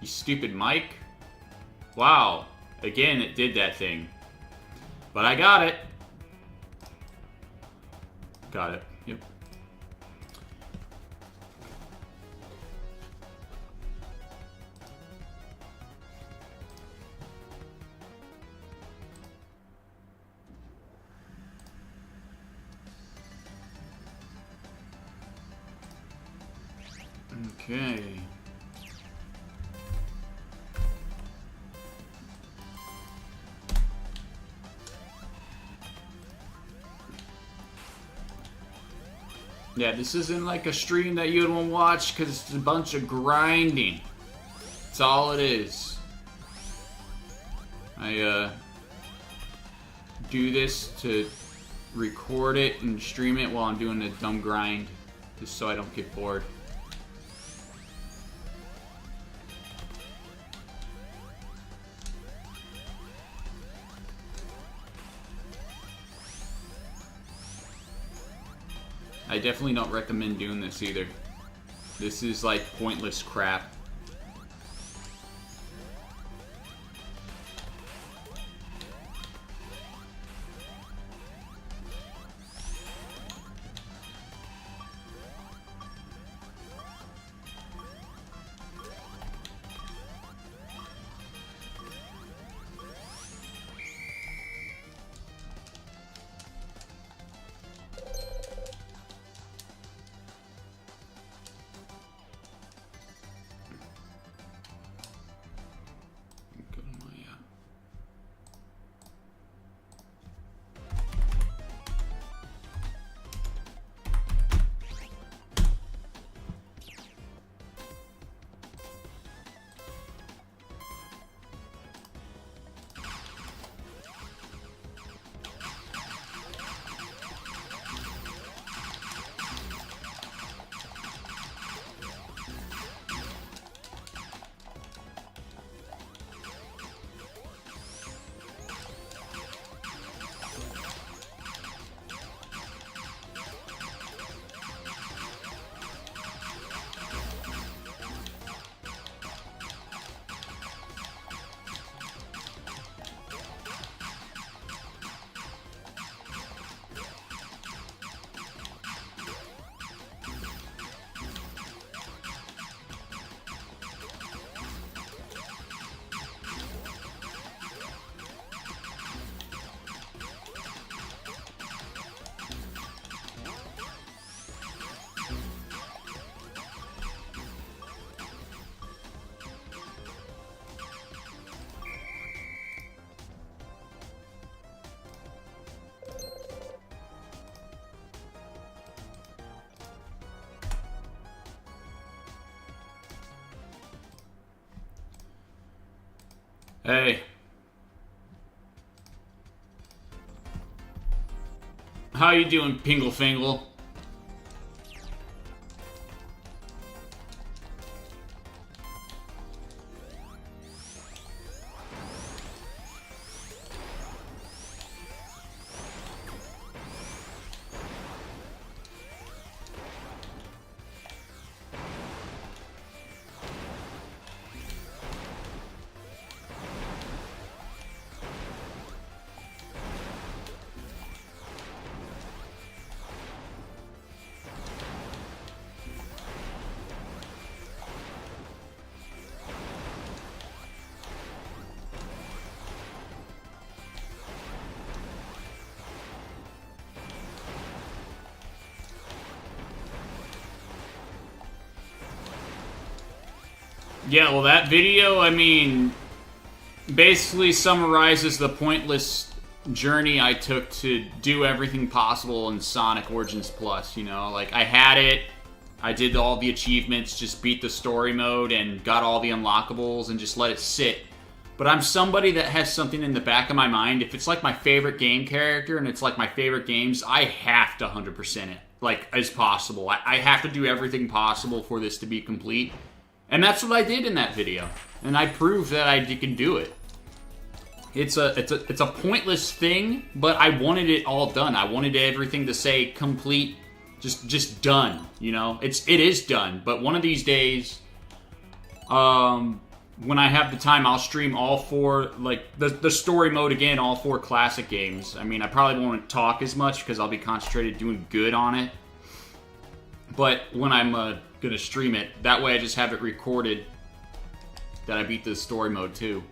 You stupid mic. Wow. Again, it did that thing. But I got it. Got it. Yep. Okay. Yeah, this isn't like a stream that you would want to watch because it's a bunch of grinding. That's all it is. I do this to record it and stream it while I'm doing a dumb grind, just so I don't get bored. I definitely don't recommend doing this either. This is like pointless crap. Hey. How you doing, Pingle Fingle? Yeah, well, that video, I mean, basically summarizes the pointless journey I took to do everything possible in Sonic Origins Plus, you know? Like, I had it, I did all the achievements, just beat the story mode, and got all the unlockables, and just let it sit. But I'm somebody that has something in the back of my mind. If it's like my favorite game character, and it's like my favorite games, I have to 100% it, like, as possible. I have to do everything possible for this to be complete. And that's what I did in that video. And I proved that I can do it. It's a pointless thing, but I wanted it all done. I wanted everything to say complete, just done, you know? It is done, but one of these days, when I have the time, I'll stream all 4, like, the story mode again, all 4 classic games. I mean, I probably won't talk as much because I'll be concentrated doing good on it. But when I'm going to stream it, that way I just have it recorded that I beat the story mode too.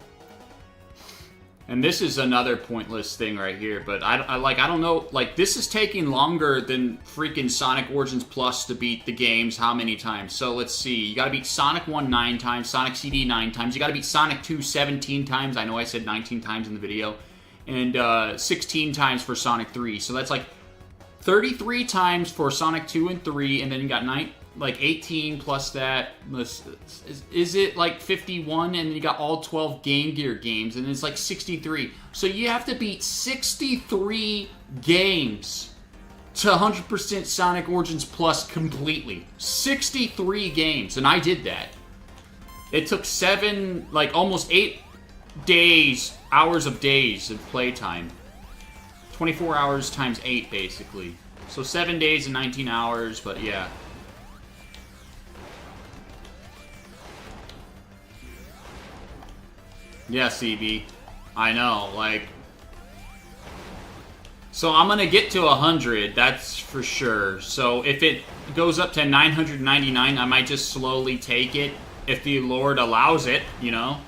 And this is another pointless thing right here, but I don't know, like, this is taking longer than freaking Sonic Origins Plus to beat the games how many times? So let's see, you gotta beat Sonic 1 9 times, Sonic CD 9 times, you gotta beat Sonic 2 17 times, I know I said 19 times in the video, and 16 times for Sonic 3, so that's like 33 times for Sonic 2 and 3, and then you got 18 plus that. Is it like 51? And then you got all 12 Game Gear games, and it's like 63. So you have to beat 63 games to 100% Sonic Origins Plus completely. 63 games, and I did that. It took 7, like almost 8 hours of playtime. 24 hours times 8, basically. So 7 days and 19 hours, but yeah. Yeah, CB. I know, like... So I'm gonna get to 100, that's for sure. So if it goes up to 999, I might just slowly take it, if the Lord allows it, you know?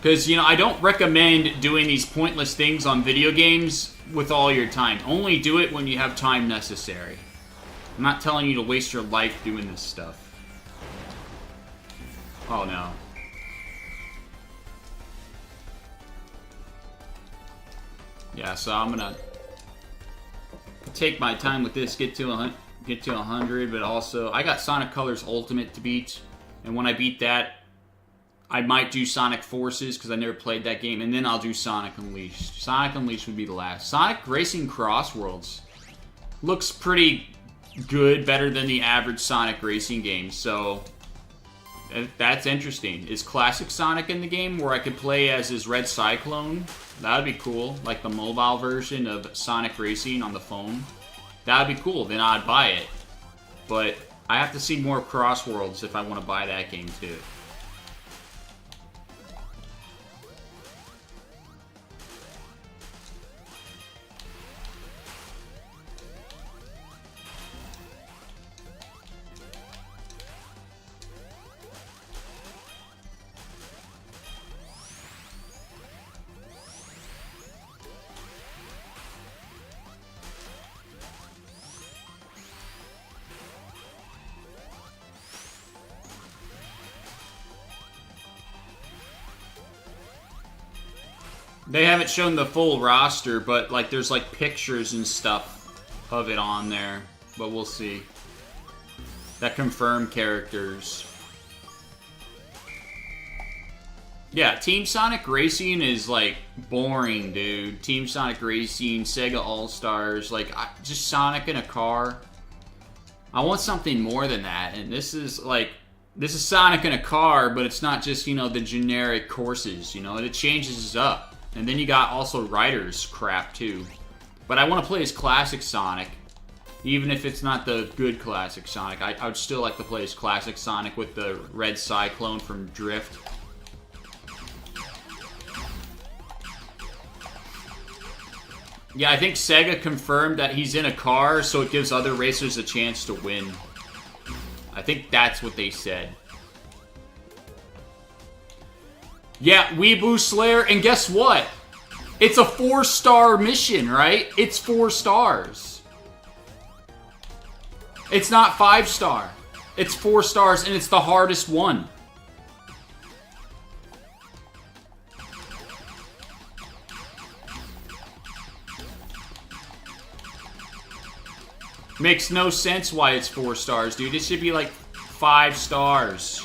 Because, you know, I don't recommend doing these pointless things on video games with all your time. Only do it when you have time necessary. I'm not telling you to waste your life doing this stuff. Oh, no. Yeah, so I'm gonna take my time with this, get to 100, but also I got Sonic Colors Ultimate to beat, and when I beat that, I might do Sonic Forces because I never played that game, and then I'll do Sonic Unleashed. Sonic Unleashed would be the last. Sonic Racing Cross Worlds looks pretty good, better than the average Sonic racing game, so that's interesting. Is Classic Sonic in the game where I could play as his Red Cyclone? That would be cool, like the mobile version of Sonic Racing on the phone. That would be cool, then I'd buy it. But I have to see more Cross Worlds if I want to buy that game too. They haven't shown the full roster, but like there's like pictures and stuff of it on there. But we'll see. That confirmed characters. Yeah, Team Sonic Racing is like boring, dude. Team Sonic Racing, Sega All-Stars, like just Sonic in a car. I want something more than that, and this is Sonic in a car, but it's not just, you know, the generic courses, you know, it changes up. And then you got also Riders crap too. But I want to play as Classic Sonic, even if it's not the good Classic Sonic. I would still like to play as Classic Sonic with the Red Cyclone from Drift. Yeah, I think Sega confirmed that he's in a car, so it gives other racers a chance to win. I think that's what they said. Yeah, Weeaboo Slayer, and guess what? It's a 4-star mission, right? It's 4 stars. It's not 5-star. It's 4 stars, and it's the hardest one. Makes no sense why it's 4 stars, dude. It should be like 5 stars.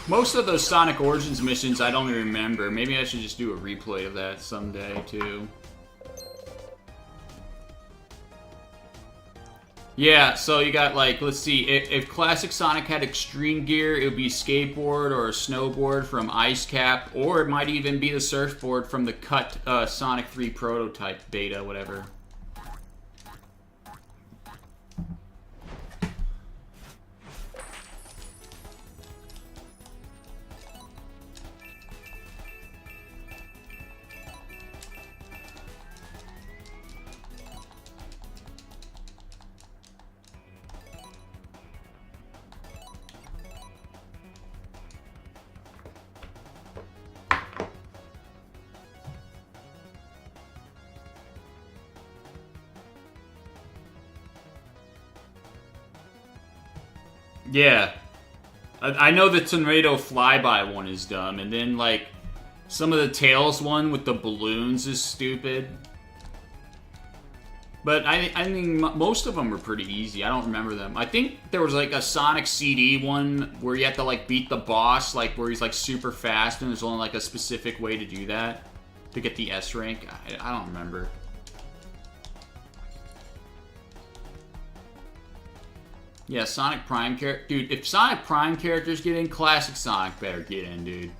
Most of those Sonic Origins missions I don't even remember. Maybe I should just do a replay of that someday, too. Yeah, so you got like, let's see, if Classic Sonic had extreme gear, it would be skateboard or a snowboard from Ice Cap, or it might even be the surfboard from the cut Sonic 3 prototype beta, whatever. Yeah. I know the Tornado Flyby one is dumb, and then, like, some of the Tails one with the balloons is stupid. But I mean, most of them were pretty easy. I don't remember them. I think there was, like, a Sonic CD one where you have to, like, beat the boss, like, where he's, like, super fast, and there's only, like, a specific way to do that to get the S rank. I don't remember. Yeah, Sonic Prime character. Dude, if Sonic Prime characters get in, Classic Sonic better get in, dude.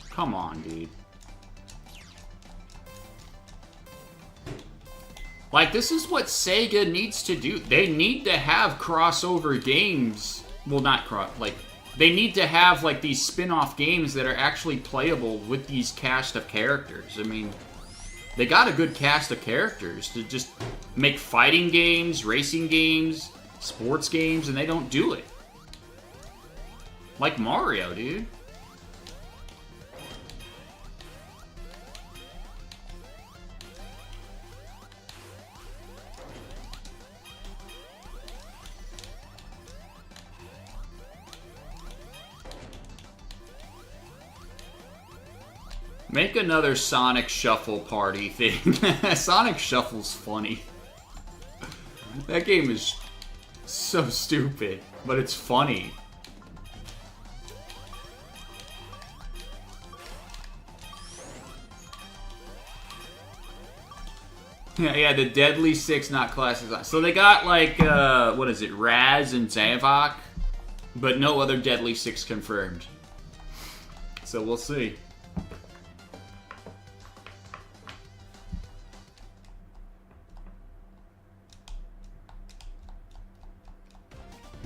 Come on, dude. Like, this is what Sega needs to do. They need to have crossover games. Well, not like, they need to have, like, these spin-off games that are actually playable with these cast of characters. I mean, they got a good cast of characters to just make fighting games, racing games, sports games, and they don't do it. Like Mario, dude. Make another Sonic Shuffle party thing. Sonic Shuffle's funny. That game is so stupid, but it's funny. Yeah, the Deadly Six, not Classic. So they got, like, what is it, Raz and Zavok, but no other Deadly Six confirmed. So we'll see.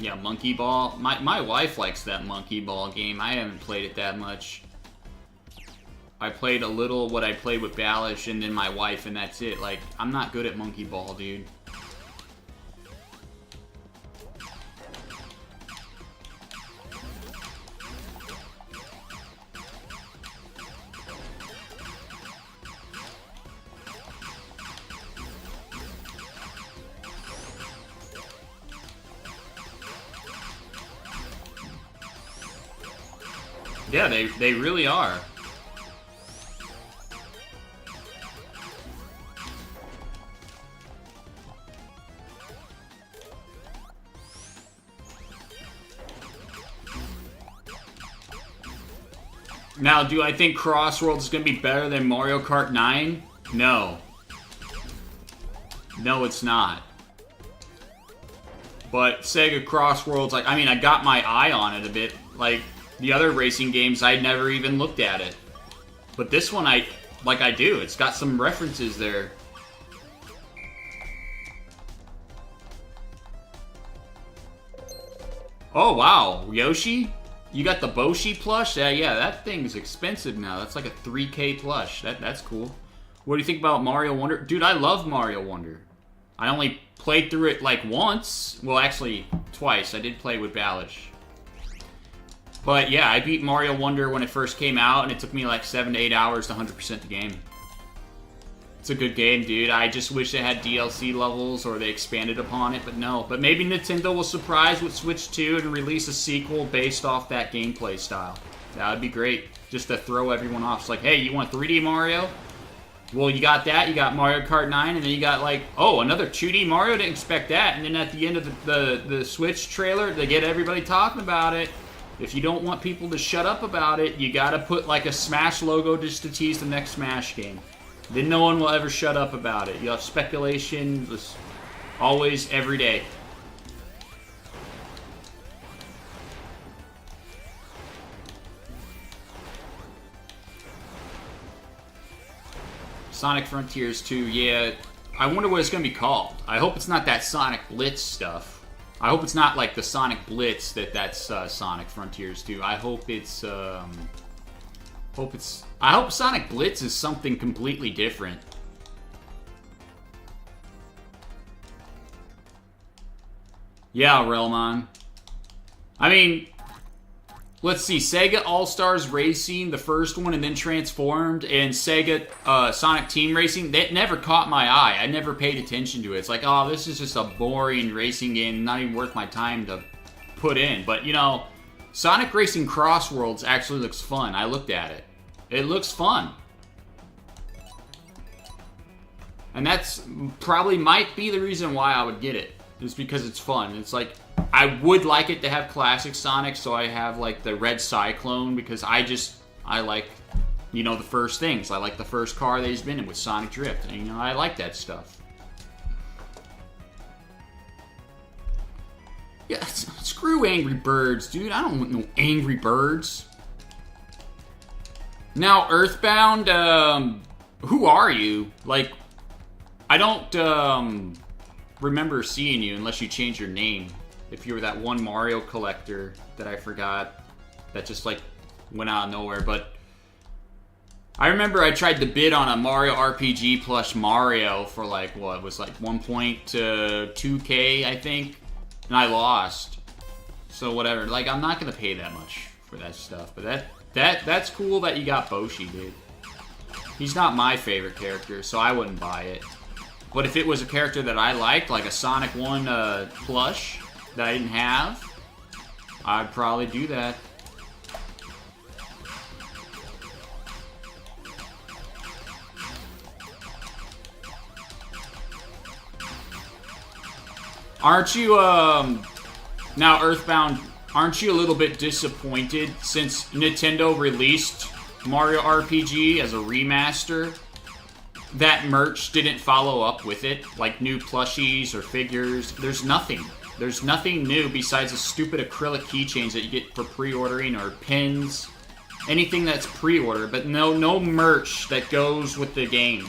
Yeah, Monkey Ball. My wife likes that Monkey Ball game. I haven't played it that much. I played a little what I played with Balish and then my wife, and that's it. Like, I'm not good at Monkey Ball, dude. Yeah, they really are. Now, do I think Crossworlds is going to be better than Mario Kart 9? No. No, it's not. But Sega Crossworlds, like, I mean, I got my eye on it a bit. Like, the other racing games, I never even looked at it. But this one, I do. It's got some references there. Oh, wow. Yoshi? You got the Boshi plush? Yeah, that thing's expensive now. That's like a 3K plush. That's cool. What do you think about Mario Wonder? Dude, I love Mario Wonder. I only played through it like once. Well, actually, twice. I did play with Balish. But yeah, I beat Mario Wonder when it first came out, and it took me like 7 to 8 hours to 100% the game. It's a good game, dude. I just wish it had DLC levels or they expanded upon it, but no. But maybe Nintendo will surprise with Switch 2 and release a sequel based off that gameplay style. That would be great, just to throw everyone off. It's like, hey, you want 3D Mario? Well, you got that. You got Mario Kart 9, and then you got, like, oh, another 2D Mario? Didn't expect that. And then at the end of the Switch trailer, they get everybody talking about it. If you don't want people to shut up about it, you gotta put, like, a Smash logo just to tease the next Smash game. Then no one will ever shut up about it. You'll have speculation, Always, every day. Sonic Frontiers 2, yeah. I wonder what it's going to be called. I hope it's not that Sonic Blitz stuff. I hope it's not like the Sonic Blitz that's Sonic Frontiers 2. I hope it's, I hope Sonic Blitz is something completely different. Yeah, Relmon. I mean, let's see, Sega All-Stars Racing, the first one, and then Transformed, and Sega Sonic Team Racing, that never caught my eye. I never paid attention to it. It's like, oh, this is just a boring racing game, not even worth my time to put in. But, you know, Sonic Racing Crossworlds actually looks fun. I looked at it. It looks fun. And that's probably might be the reason why I would get it. Is because it's fun. It's like, I would like it to have classic Sonic, so I have like the Red Cyclone, because I like, you know, the first things. I like the first car that he's been in with Sonic Drift. And, you know, I like that stuff. Yeah, screw Angry Birds, dude. I don't want no Angry Birds. Now, Earthbound, who are you? Like, I don't, remember seeing you unless you change your name. If you were that one Mario collector that I forgot, that just like went out of nowhere. But I remember I tried to bid on a Mario RPG plush Mario for like, what, it was like 1.2K, I think, and I lost. So whatever, like, I'm not gonna pay that much for that stuff. But that's cool that you got Boshi, dude. He's not my favorite character, so I wouldn't buy it. But if it was a character that I liked, like a Sonic 1 plush that I didn't have, I'd probably do that. Aren't you, now Earthbound, aren't you a little bit disappointed since Nintendo released Mario RPG as a remaster? That merch didn't follow up with it, like new plushies or figures. There's nothing. There's nothing new besides the stupid acrylic keychains that you get for pre-ordering, or pins. Anything that's pre-order, but no merch that goes with the game.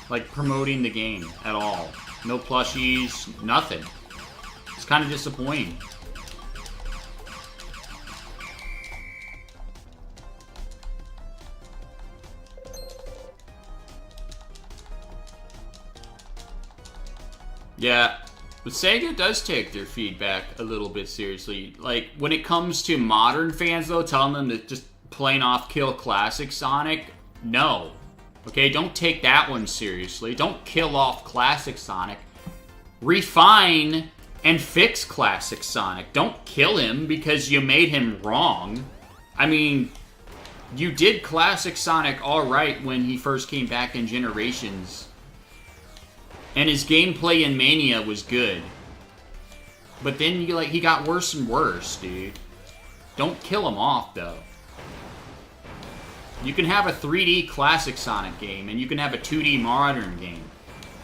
Like promoting the game at all. No plushies, nothing. It's kind of disappointing. Yeah, but Sega does take their feedback a little bit seriously. Like, when it comes to modern fans, though, telling them to just plain off kill classic Sonic, no. Okay, don't take that one seriously. Don't kill off classic Sonic. Refine and fix classic Sonic. Don't kill him because you made him wrong. I mean, you did classic Sonic alright when he first came back in Generations. And his gameplay in Mania was good. But then he got worse and worse, dude. Don't kill him off, though. You can have a 3D classic Sonic game, and you can have a 2D modern game.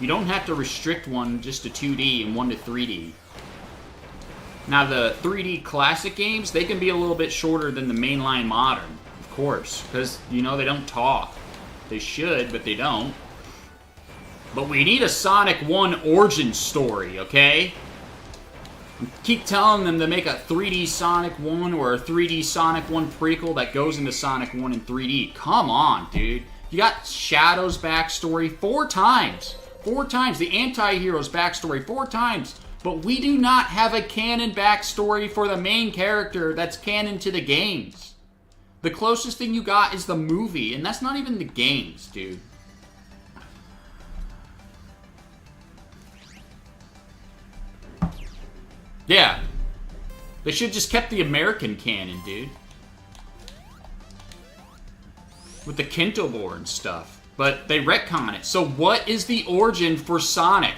You don't have to restrict one just to 2D and one to 3D. Now, the 3D classic games, they can be a little bit shorter than the mainline modern, of course. Because, you know, they don't talk. They should, but they don't. But we need a Sonic 1 origin story, okay? Keep telling them to make a 3D Sonic 1 or a 3D Sonic 1 prequel that goes into Sonic 1 in 3D. Come on, dude. You got Shadow's backstory 4 times. 4 times. The anti-hero's backstory 4 times. But we do not have a canon backstory for the main character that's canon to the games. The closest thing you got is the movie, and that's not even the games, dude. Yeah. They should have just kept the American canon, dude. With the Kinto lore and stuff. But they retcon it. So what is the origin for Sonic?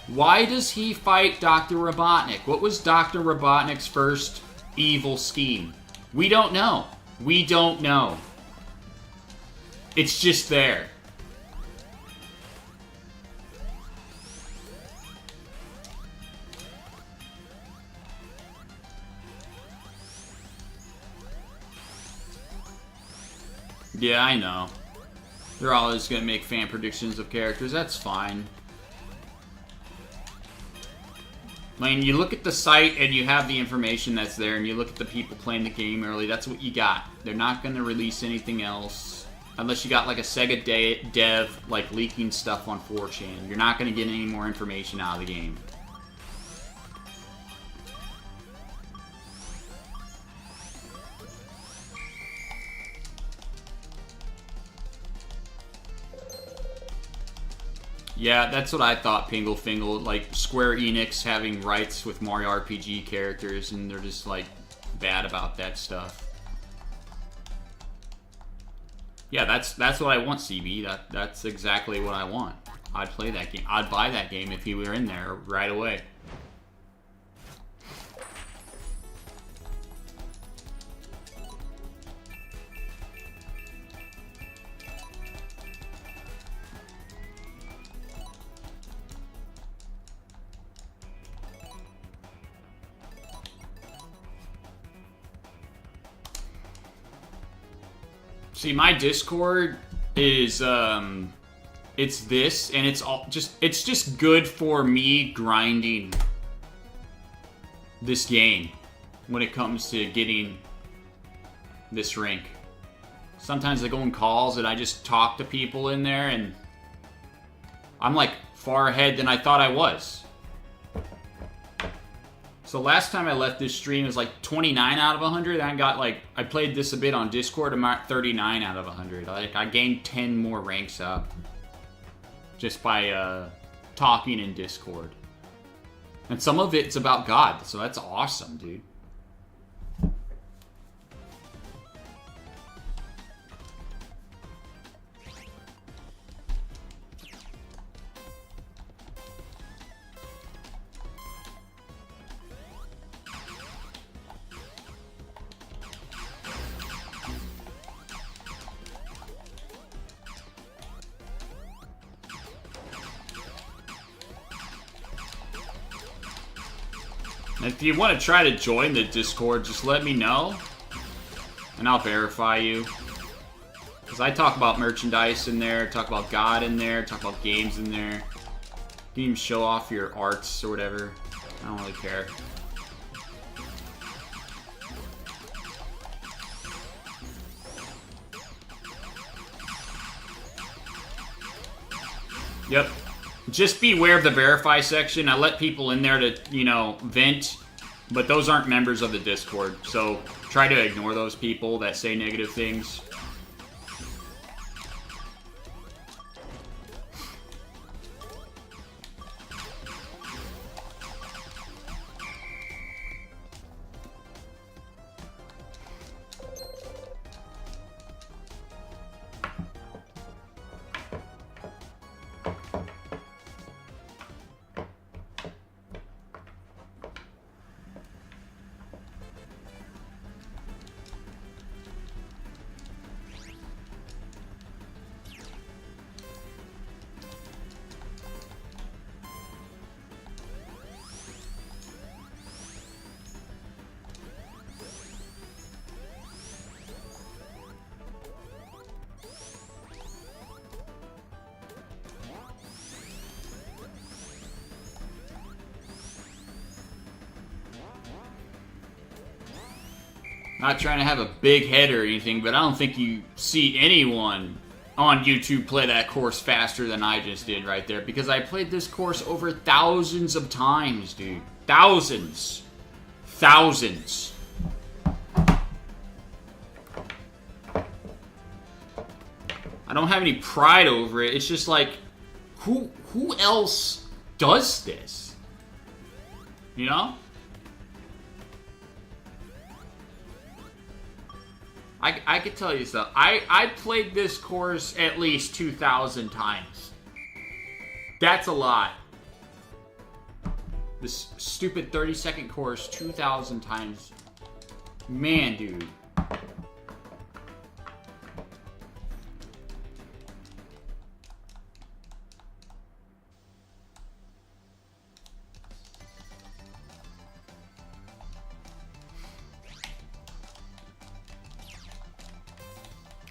Why does he fight Dr. Robotnik? What was Dr. Robotnik's first evil scheme? We don't know. We don't know. It's just there. Yeah, I know. They're always gonna make fan predictions of characters. That's fine. I mean, you look at the site and you have the information that's there, and you look at the people playing the game early, that's what you got. They're not going to release anything else. Unless you got like a Sega dev like leaking stuff on 4chan. You're not going to get any more information out of the game. Yeah, that's what I thought, Pingle Fingle. Like, Square Enix having rights with Mario RPG characters, and they're just, like, bad about that stuff. Yeah, that's what I want, CB. That's exactly what I want. I'd play that game. I'd buy that game if you were in there right away. See, my Discord is it's this, and it's just good for me grinding this game when it comes to getting this rank. Sometimes I go in calls and I just talk to people in there, and I'm like far ahead than I thought I was. So last time I left this stream, it was like 29 out of 100. I played this a bit on Discord. I'm at 39 out of 100. Like, I gained 10 more ranks up just by talking in Discord. And some of it's about God, so that's awesome, dude. If you want to try to join the Discord, just let me know, and I'll verify you. Because I talk about merchandise in there, talk about God in there, talk about games in there. You can even show off your arts or whatever. I don't really care. Yep. Just beware of the verify section. I let people in there to, you know, vent, but those aren't members of the Discord. So try to ignore those people that say negative things. Not trying to have a big head or anything, but I don't think you see anyone on YouTube play that course faster than I just did right there, because I played this course over thousands of times, dude. Thousands. Thousands. I don't have any pride over it. It's just like, who else does this? You know? I could tell you stuff. I played this course at least 2,000 times. That's a lot. This stupid 30-second course 2,000 times. Man, dude.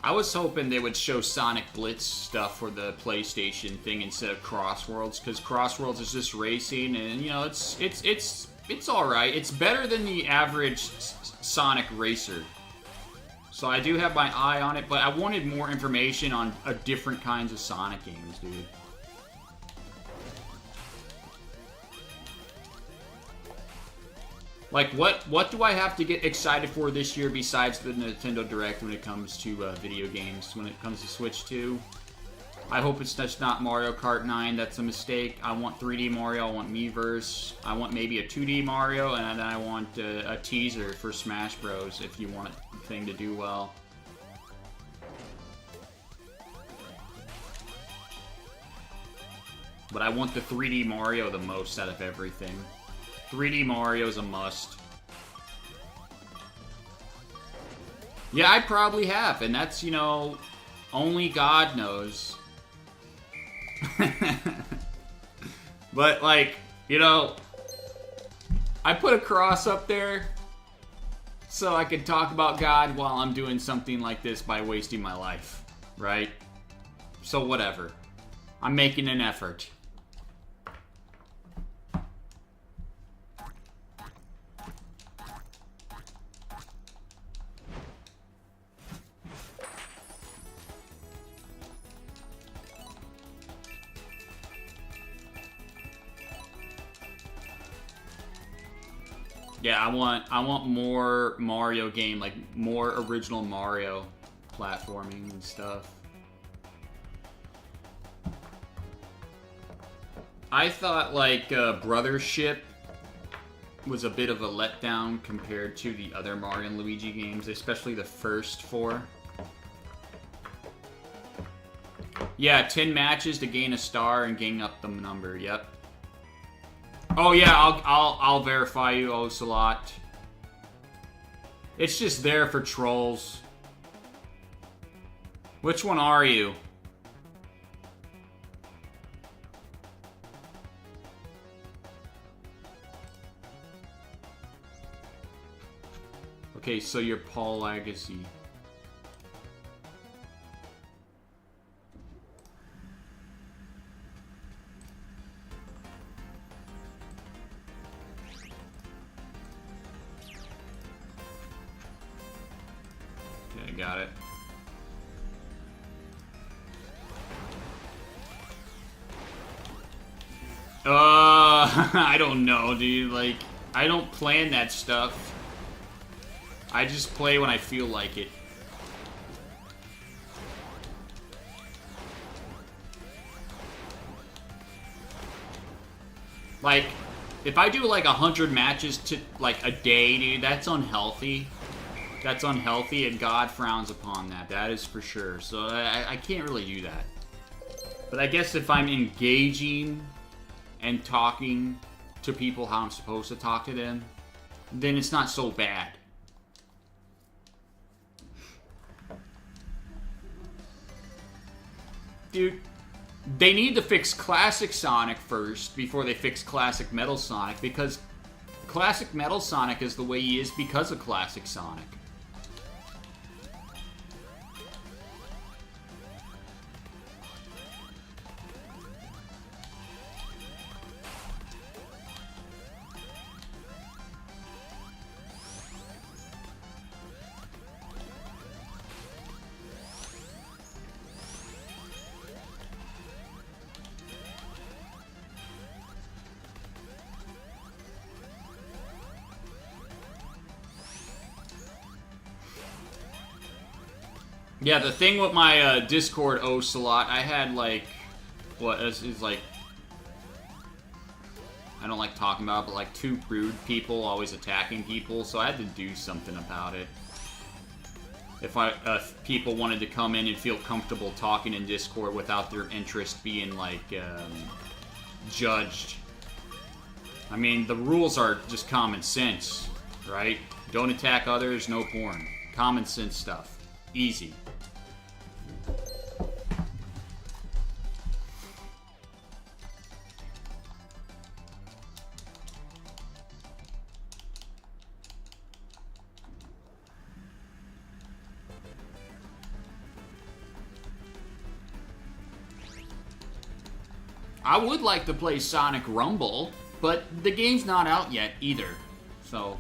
I was hoping they would show Sonic Blitz stuff for the PlayStation thing instead of Crossworlds, because Crossworlds is just racing, and you know it's all right. It's better than the average Sonic racer. So I do have my eye on it, but I wanted more information on different kinds of Sonic games, dude. Like, what do I have to get excited for this year besides the Nintendo Direct when it comes to video games, when it comes to Switch 2? I hope it's just not Mario Kart 9. That's a mistake. I want 3D Mario. I want Miiverse. I want maybe a 2D Mario, and then I want a teaser for Smash Bros. If you want the thing to do well. But I want the 3D Mario the most out of everything. 3D Mario's a must. Yeah, I probably have, and that's, you know, only God knows. But, like, you know, I put a cross up there so I could talk about God while I'm doing something like this by wasting my life, right? So whatever. I'm making an effort. Yeah, I want more Mario game, like more original Mario platforming and stuff. I thought like Brothership was a bit of a letdown compared to the other Mario and Luigi games, especially the first 4. Yeah, 10 matches to gain a star and gain up the number. Yep. Oh yeah, I'll verify you, Ocelot. It's just there for trolls. Which one are you? Okay, so you're Paul Legacy. Got it. I don't know, dude. Like, I don't plan that stuff. I just play when I feel like it. Like, if I do like 100 matches to like a day, dude, that's unhealthy. That's unhealthy, and God frowns upon that. That is for sure. So I can't really do that. But I guess if I'm engaging and talking to people how I'm supposed to talk to them, then it's not so bad. Dude, they need to fix Classic Sonic first before they fix Classic Metal Sonic, because Classic Metal Sonic is the way he is because of Classic Sonic. Yeah, the thing with my Discord Ocelot, I had like, what is like, I don't like talking about it, but like 2 rude people always attacking people, so I had to do something about it. If people wanted to come in and feel comfortable talking in Discord without their interest being like judged. I mean, the rules are just common sense, right? Don't attack others, no porn. Common sense stuff. Easy. I would like to play Sonic Rumble, but the game's not out yet either. So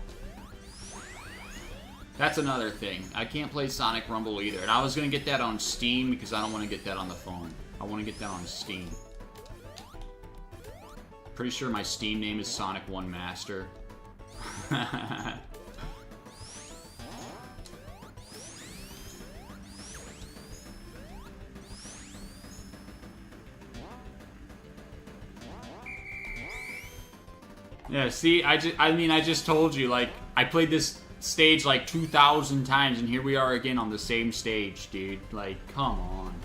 that's another thing. I can't play Sonic Rumble either. And I was going to get that on Steam because I don't want to get that on the phone. I want to get that on Steam. Pretty sure my Steam name is Sonic 1 Master. Yeah, see, I just told you, like, I played this stage like 2,000 times, and here we are again on the same stage, dude. Like, come on.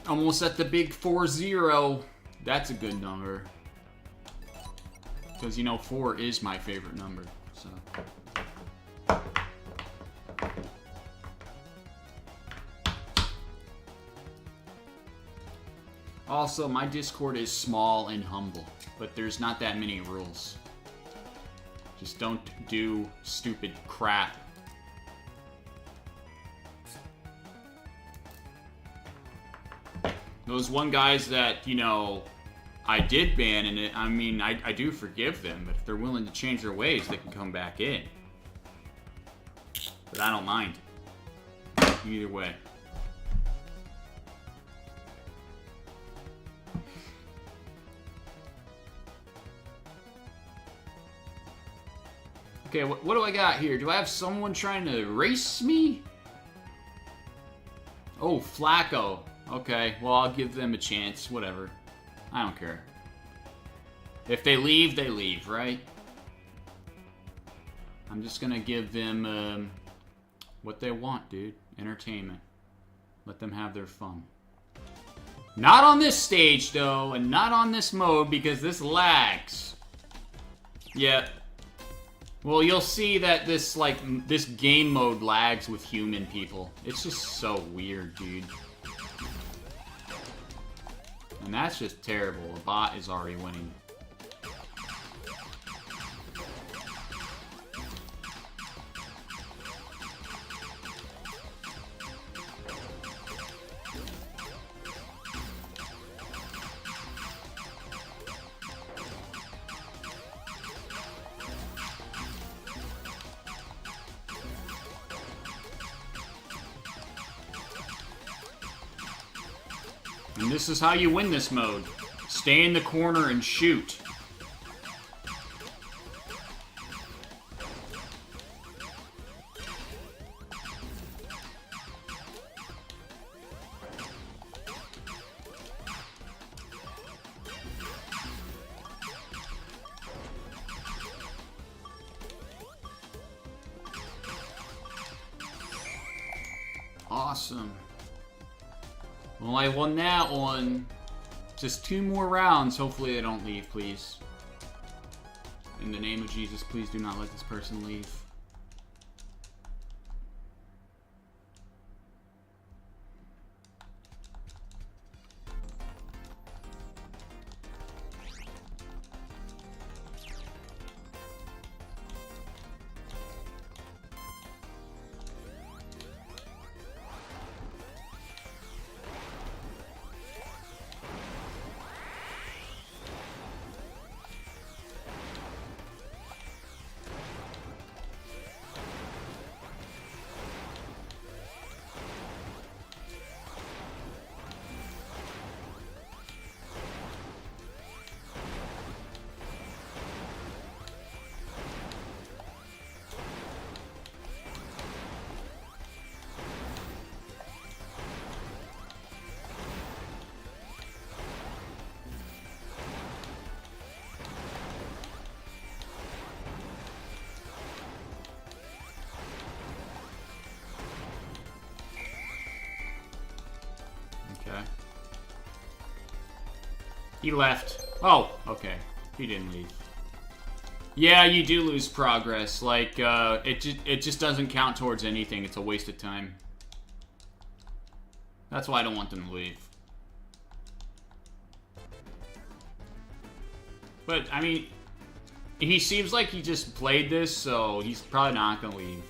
Almost at the big 4-0. That's a good number. Because, you know, 4 is my favorite number, so. Also, my Discord is small and humble, but there's not that many rules. Just don't do stupid crap. Those one guys that, you know, I did ban, and I mean, I do forgive them, but if they're willing to change their ways, they can come back in. But I don't mind. Either way. Okay, what do I got here? Do I have someone trying to race me? Oh, Flacco. Okay, well, I'll give them a chance. Whatever. I don't care. If they leave, they leave, right? I'm just gonna give them what they want, dude. Entertainment. Let them have their fun. Not on this stage, though, and not on this mode, because this lags. Yeah. Well, you'll see that this, like, this game mode lags with human people. It's just so weird, dude. And that's just terrible. The bot is already winning. And this is how you win this mode. Stay in the corner and shoot. Awesome. Well, I won that one. Just 2 more rounds. Hopefully they don't leave, please. In the name of Jesus, please do not let this person leave. He left. Oh, okay. He didn't leave. Yeah, you do lose progress. Like, it just doesn't count towards anything. It's a waste of time. That's why I don't want them to leave. But, I mean, he seems like he just played this, so he's probably not gonna leave.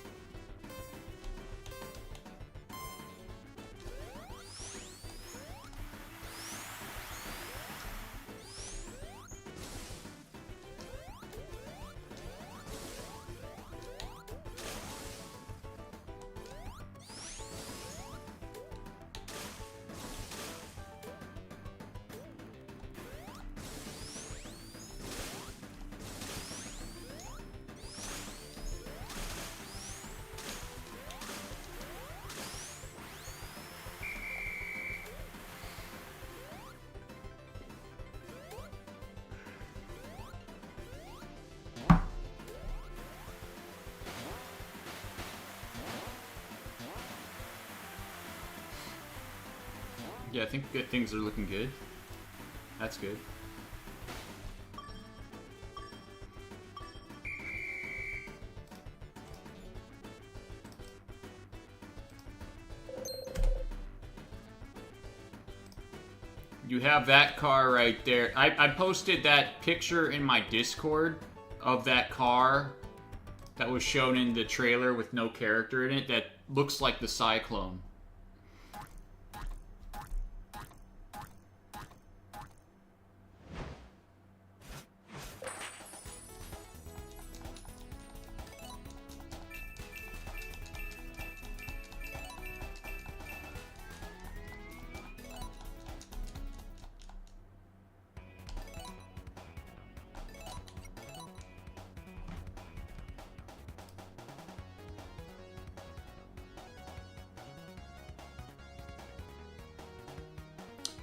Yeah, I think things are looking good. That's good. You have that car right there. I posted that picture in my Discord of that car that was shown in the trailer with no character in it that looks like the Cyclone.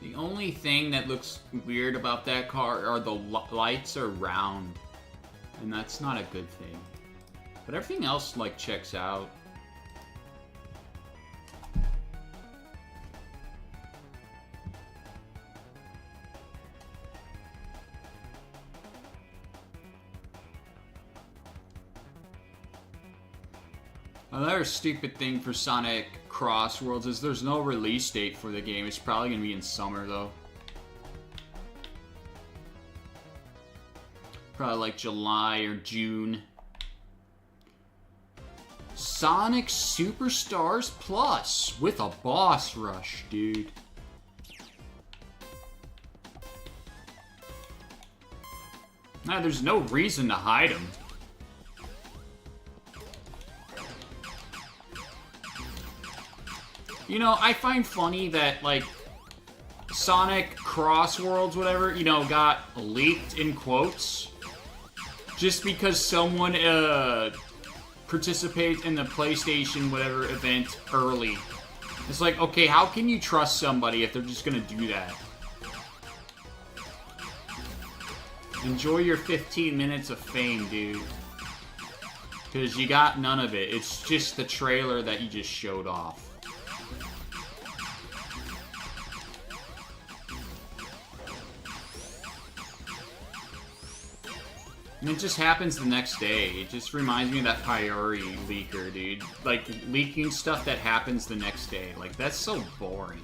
The only thing that looks weird about that car are the lights are round. And that's not a good thing. But everything else, like, checks out. Another stupid thing for Sonic Crossworlds is there's no release date for the game. It's probably going to be in summer, though. Probably like July or June. Sonic Superstars Plus with a boss rush, dude. Nah, there's no reason to hide them. You know, I find funny that, like, Sonic Crossworlds, whatever, you know, got leaked in quotes just because someone participates in the PlayStation whatever event early. It's like, okay, how can you trust somebody if they're just gonna do that? Enjoy your 15 minutes of fame, dude. Because you got none of it. It's just the trailer that you just showed off. And it just happens the next day. It just reminds me of that Priori leaker, dude. Like, leaking stuff that happens the next day. Like, that's so boring.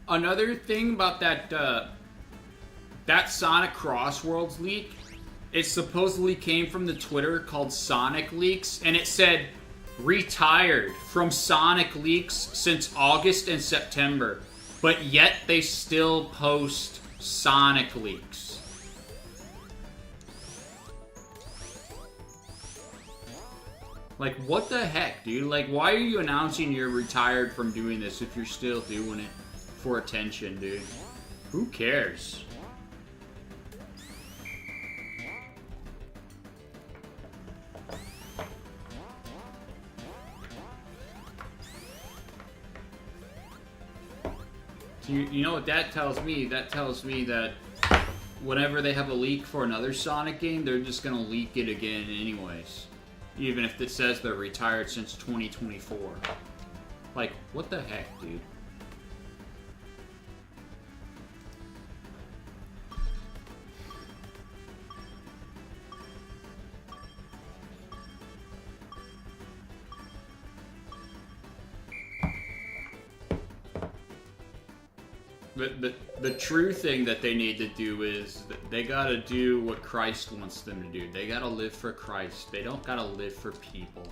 Another thing about that that Sonic Crossworlds leak, it supposedly came from the Twitter called Sonic Leaks, and it said, retired from Sonic Leaks since August and September, but yet they still post Sonic Leaks. Like, what the heck, dude? Like, why are you announcing you're retired from doing this if you're still doing it? For attention, dude. Who cares? So you know what that tells me? That tells me that whenever they have a leak for another Sonic game, they're just gonna leak it again anyways. Even if it says they're retired since 2024. Like, what the heck, dude? The true thing that they need to do is that they gotta do what Christ wants them to do. They gotta live for Christ. They don't gotta live for people.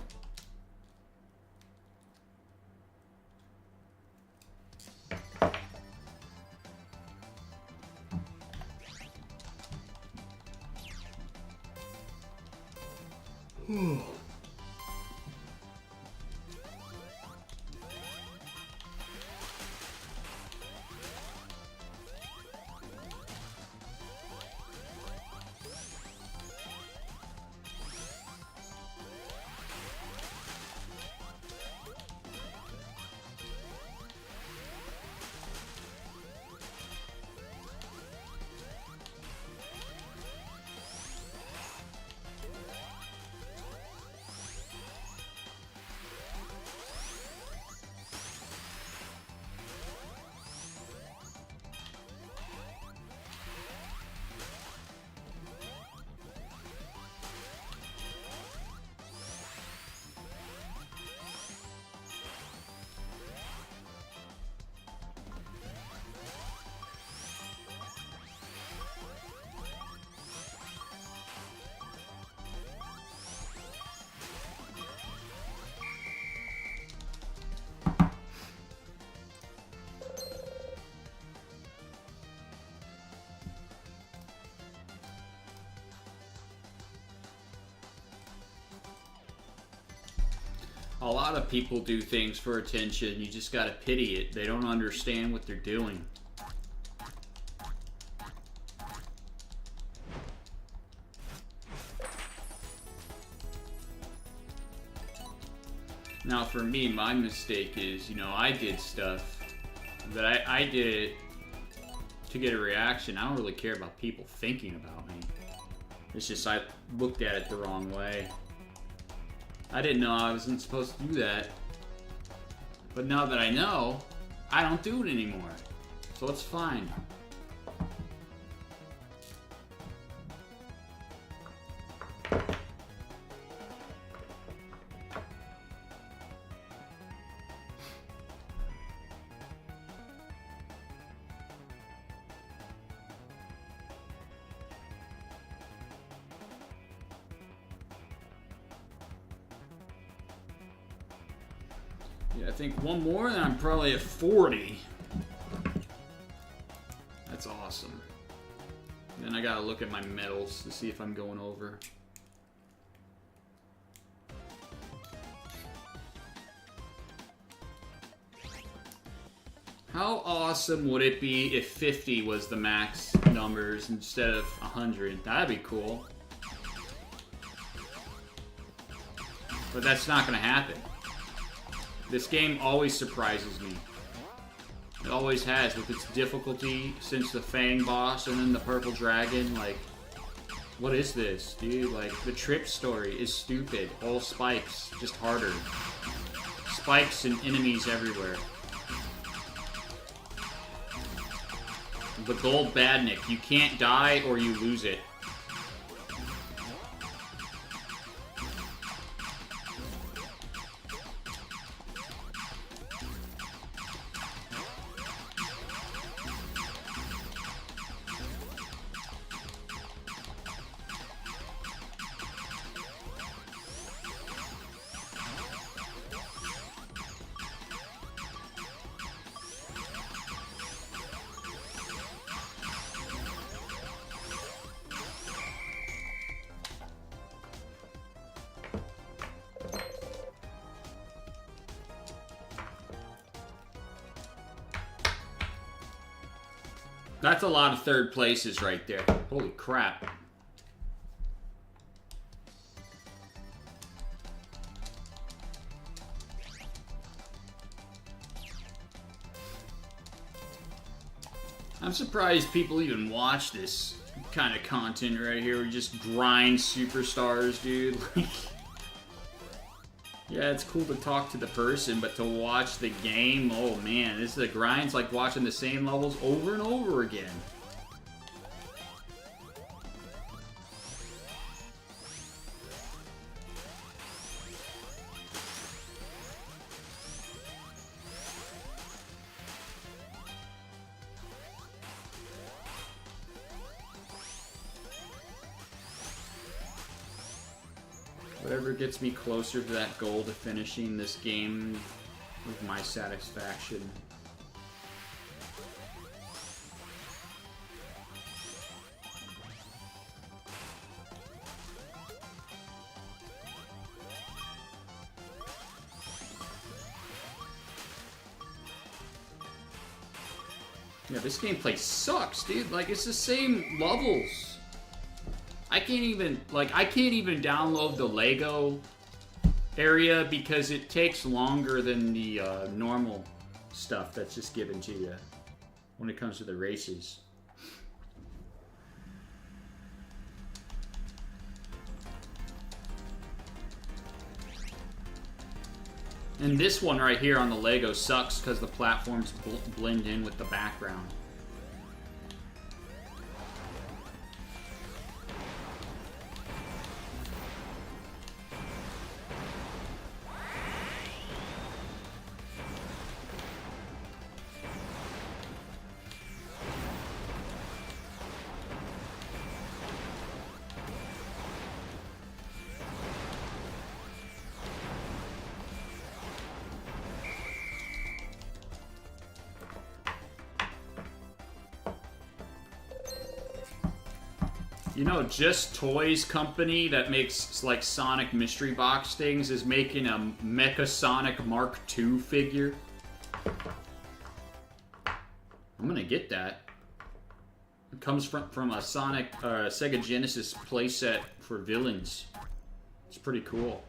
A lot of people do things for attention. You just gotta pity it. They don't understand what they're doing. Now for me, my mistake is, you know, I did stuff that I did it to get a reaction. I don't really care about people thinking about me. It's just I looked at it the wrong way. I didn't know I wasn't supposed to do that. But now that I know, I don't do it anymore. So it's fine. Yeah, I think one more and I'm probably at 40. That's awesome. Then I gotta look at my medals to see if I'm going over. How awesome would it be if 50 was the max numbers instead of 100? That'd be cool. But that's not gonna happen. This game always surprises me. It always has, with its difficulty since the Fang boss and then the Purple Dragon. Like, what is this, dude? Like, the Trip story is stupid. All spikes, just harder. Spikes and enemies everywhere. The Gold Badnik, you can't die or you lose it. That's a lot of third places right there. Holy crap. I'm surprised people even watch this kind of content right here. We just grind superstars, dude. Like, yeah, it's cool to talk to the person, but to watch the game, oh man, this is a grind's like watching the same levels over and over again. Whatever gets me closer to that goal to finishing this game with my satisfaction. Yeah, this gameplay sucks, dude. Like, it's the same levels. I can't even download the Lego area because it takes longer than the normal stuff that's just given to you when it comes to the races. And this one right here on the Lego sucks because the platforms blend in with the background. You know, Just Toys company that makes like Sonic mystery box things is making a Mecha Sonic Mark II figure. I'm gonna get that. It comes from a Sonic Sega Genesis playset for villains. It's pretty cool.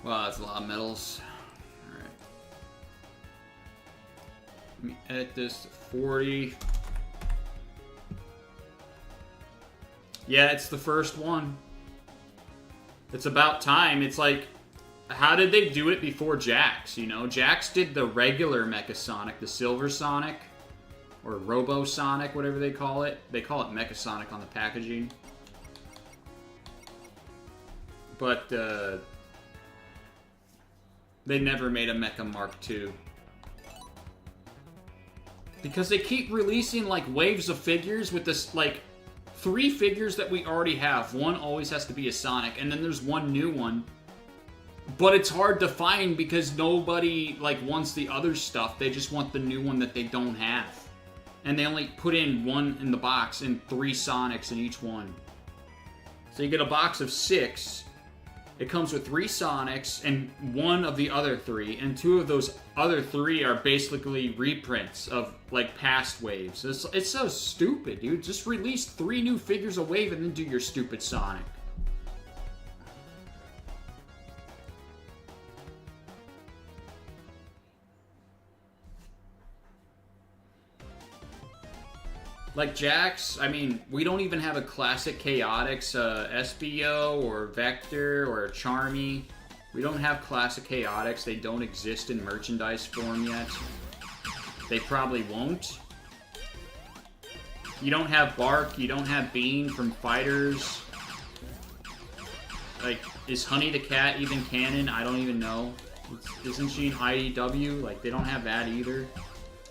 Wow, that's a lot of medals. Alright. Let me edit this to 40. Yeah, it's the first one. It's about time. It's like, how did they do it before Jax, you know? Jax did the regular Mecha Sonic, the Silver Sonic, or Robo Sonic, whatever they call it. They call it Mecha Sonic on the packaging. But, they never made a Mecha Mark II. Because they keep releasing, like, waves of figures with this, like, 3 figures that we already have. One always has to be a Sonic, and then there's one new one. But it's hard to find because nobody, like, wants the other stuff. They just want the new one that they don't have. And they only put in one in the box and 3 Sonics in each one. So you get a box of 6. It comes with 3 Sonics and 1 of the other 3, and 2 of those other 3 are basically reprints of, like, past waves. It's so stupid, dude. Just release 3 new figures a wave and then do your stupid Sonic. Like Jax, I mean, we don't even have a classic Chaotix SBO or Vector or Charmy. We don't have classic Chaotix. They don't exist in merchandise form yet. They probably won't. You don't have Bark. You don't have Bean from Fighters. Like, is Honey the Cat even canon? I don't even know. Isn't she an IDW? Like, they don't have that either.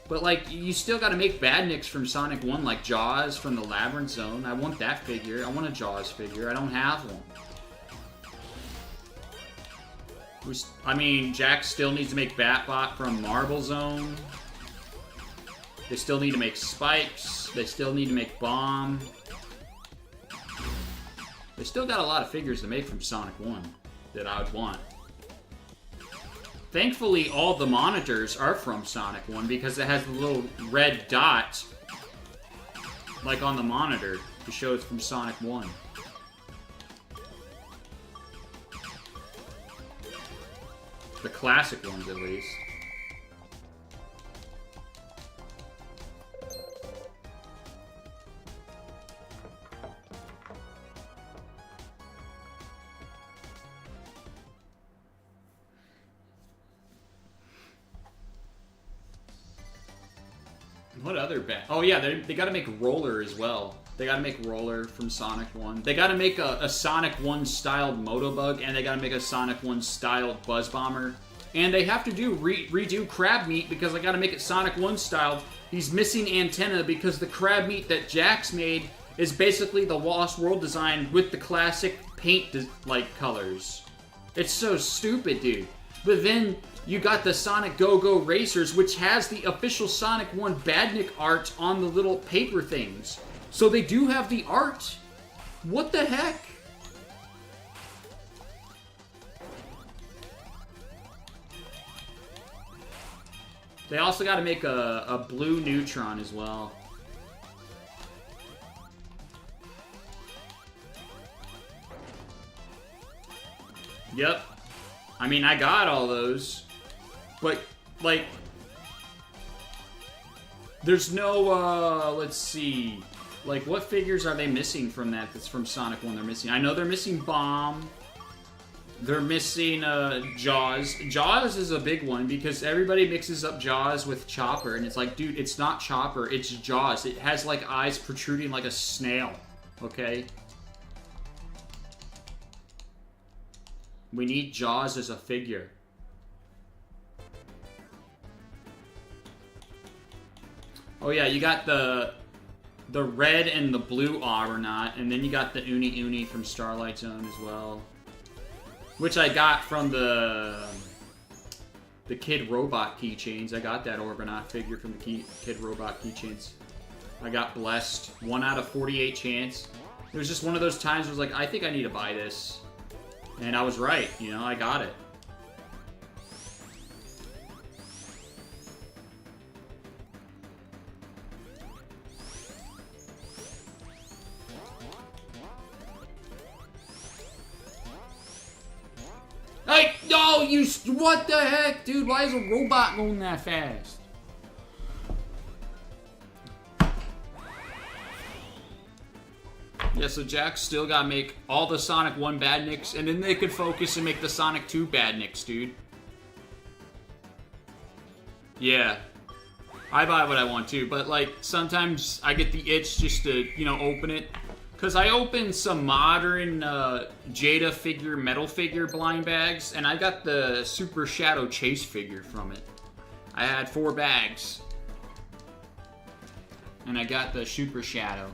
But, like, you still gotta make Badniks from Sonic 1, like Jaws from the Labyrinth Zone. I want that figure. I want a Jaws figure. I don't have one. I mean, Jax still needs to make Batbot from Marble Zone. They still need to make Spikes. They still need to make Bomb. They still got a lot of figures to make from Sonic 1 that I would want. Thankfully, all the monitors are from Sonic 1 because it has the little red dot, like on the monitor, to show it's from Sonic 1. The classic ones, at least. What other bad? Oh yeah, they gotta make Roller as well. They gotta make Roller from Sonic 1. They gotta make a Sonic 1 styled Motobug, and they gotta make a Sonic 1 styled Buzz Bomber. And they have to redo Crab Meat because I gotta make it Sonic 1 styled. He's missing antenna because the Crab Meat that Jax made is basically the Lost World design with the classic paint like colors. It's so stupid, dude. But then you got the Sonic Go-Go Racers, which has the official Sonic 1 Badnik art on the little paper things. So they do have the art. What the heck? They also got to make a blue Neutron as well. Yep. I mean, I got all those. But, like, there's no, let's see. Like, what figures are they missing from that's from Sonic 1 they're missing? I know they're missing Bomb. They're missing, Jaws. Jaws is a big one because everybody mixes up Jaws with Chopper. And it's like, dude, it's not Chopper, it's Jaws. It has, like, eyes protruding like a snail. Okay? We need Jaws as a figure. Oh yeah, you got the red and the blue Arbonite, and then you got the Uni Uni from Starlight Zone as well. Which I got from the Kid Robot keychains. I got that Arbonite figure from the Kid Robot keychains. I got blessed. 1 out of 48 chance. It was just one of those times where I was like, I think I need to buy this. And I was right, you know, I got it. Hey, no, you, what the heck, dude? Why is a robot going that fast? Yeah, so Jax still gotta make all the Sonic 1 Badniks, and then they could focus and make the Sonic 2 Badniks, dude. Yeah. I buy what I want to, but, like, sometimes I get the itch just to, you know, open it. Because I opened some modern Jada figure, metal figure blind bags, and I got the Super Shadow Chase figure from it. I had 4 bags. And I got the Super Shadow.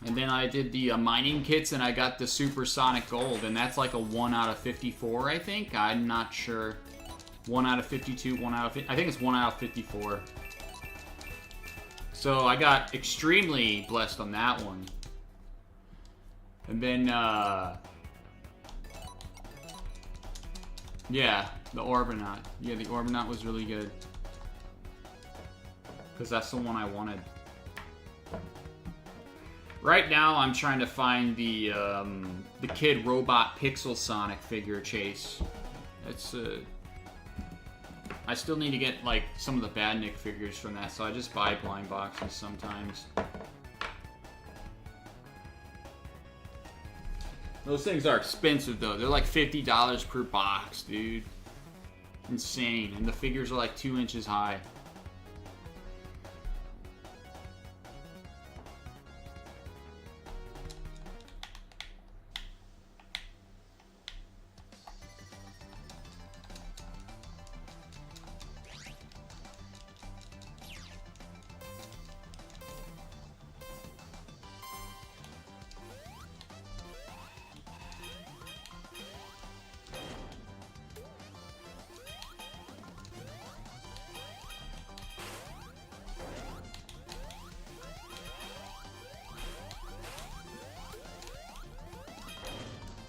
And then I did the mining kits, and I got the Supersonic Gold, and that's like a 1 out of 54, I think? I'm not sure. 1 out of 52, 1 out of... I think it's 1 out of 54. So I got extremely blessed on that one. And then, yeah, the Arbonite. Yeah, the Arbonite was really good. Because that's the one I wanted. Right now, I'm trying to find the Kid Robot Pixel Sonic figure chase. It's I still need to get like some of the Badnik figures from that, so I just buy blind boxes sometimes. Those things are expensive though. They're like $50 per box, dude. Insane. And the figures are like 2 inches high.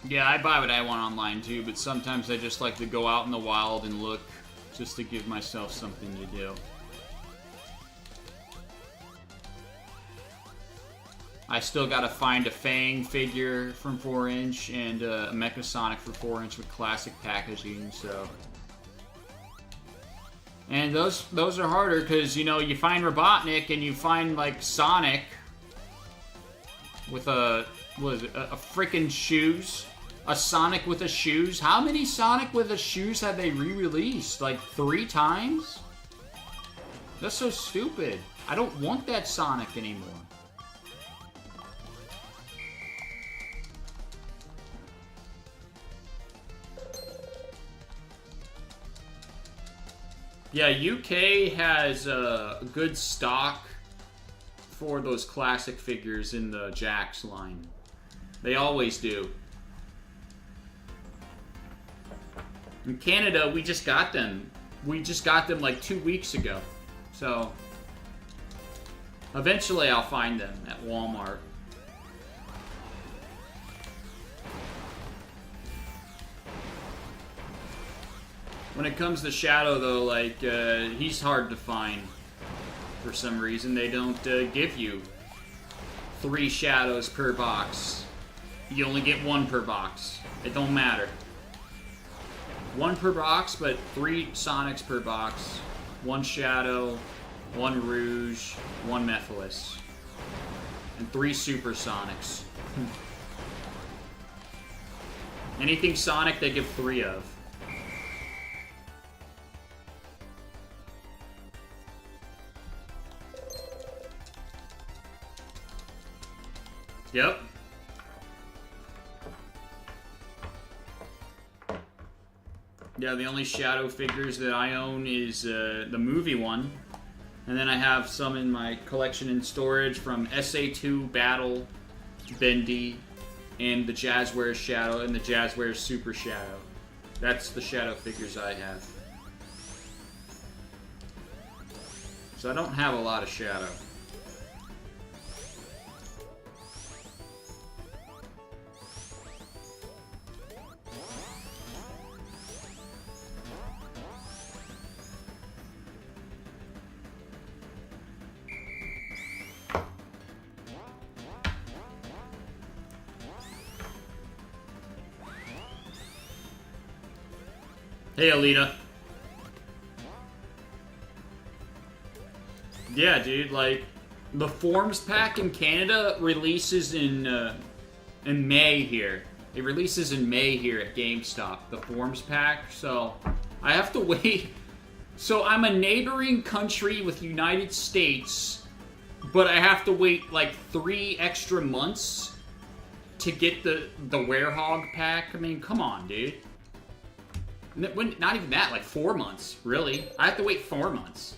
Yeah, I buy what I want online too, but sometimes I just like to go out in the wild and look just to give myself something to do. I still gotta find a Fang figure from 4-inch and a Mecha Sonic for 4-inch with classic packaging, so... And those are harder, because, you know, you find Robotnik and you find, like, Sonic with a freaking shoes. A Sonic with a shoes? How many Sonic with a shoes have they re-released? Like, 3 times? That's so stupid. I don't want that Sonic anymore. Yeah, UK has good stock for those classic figures in the Jax line. They always do. In Canada, we just got them. We just got them like 2 weeks ago. So, eventually I'll find them at Walmart. When it comes to Shadow, though, like, he's hard to find. For some reason, they don't give you 3 Shadows per box. You only get 1 per box. It don't matter. 1 per box, but 3 Sonics per box. 1 Shadow, 1 Rouge, 1 Mephiles. And 3 Super Sonics. Anything Sonic, they give 3 of. Yep. Yeah, the only Shadow figures that I own is the movie one. And then I have some in my collection in storage from SA2 Battle, Bendy, and the Jazzwares Shadow, and the Jazzwares Super Shadow. That's the Shadow figures I have. So I don't have a lot of Shadow. Hey, Alita. Yeah, dude, like, the Forms pack in Canada releases in May here. It releases in May here at GameStop, the Forms pack, so I have to wait. So I'm a neighboring country with the United States, but I have to wait like 3 extra months to get the Werehog pack. I mean, come on, dude. Not even that, like 4 months, really. I have to wait 4 months.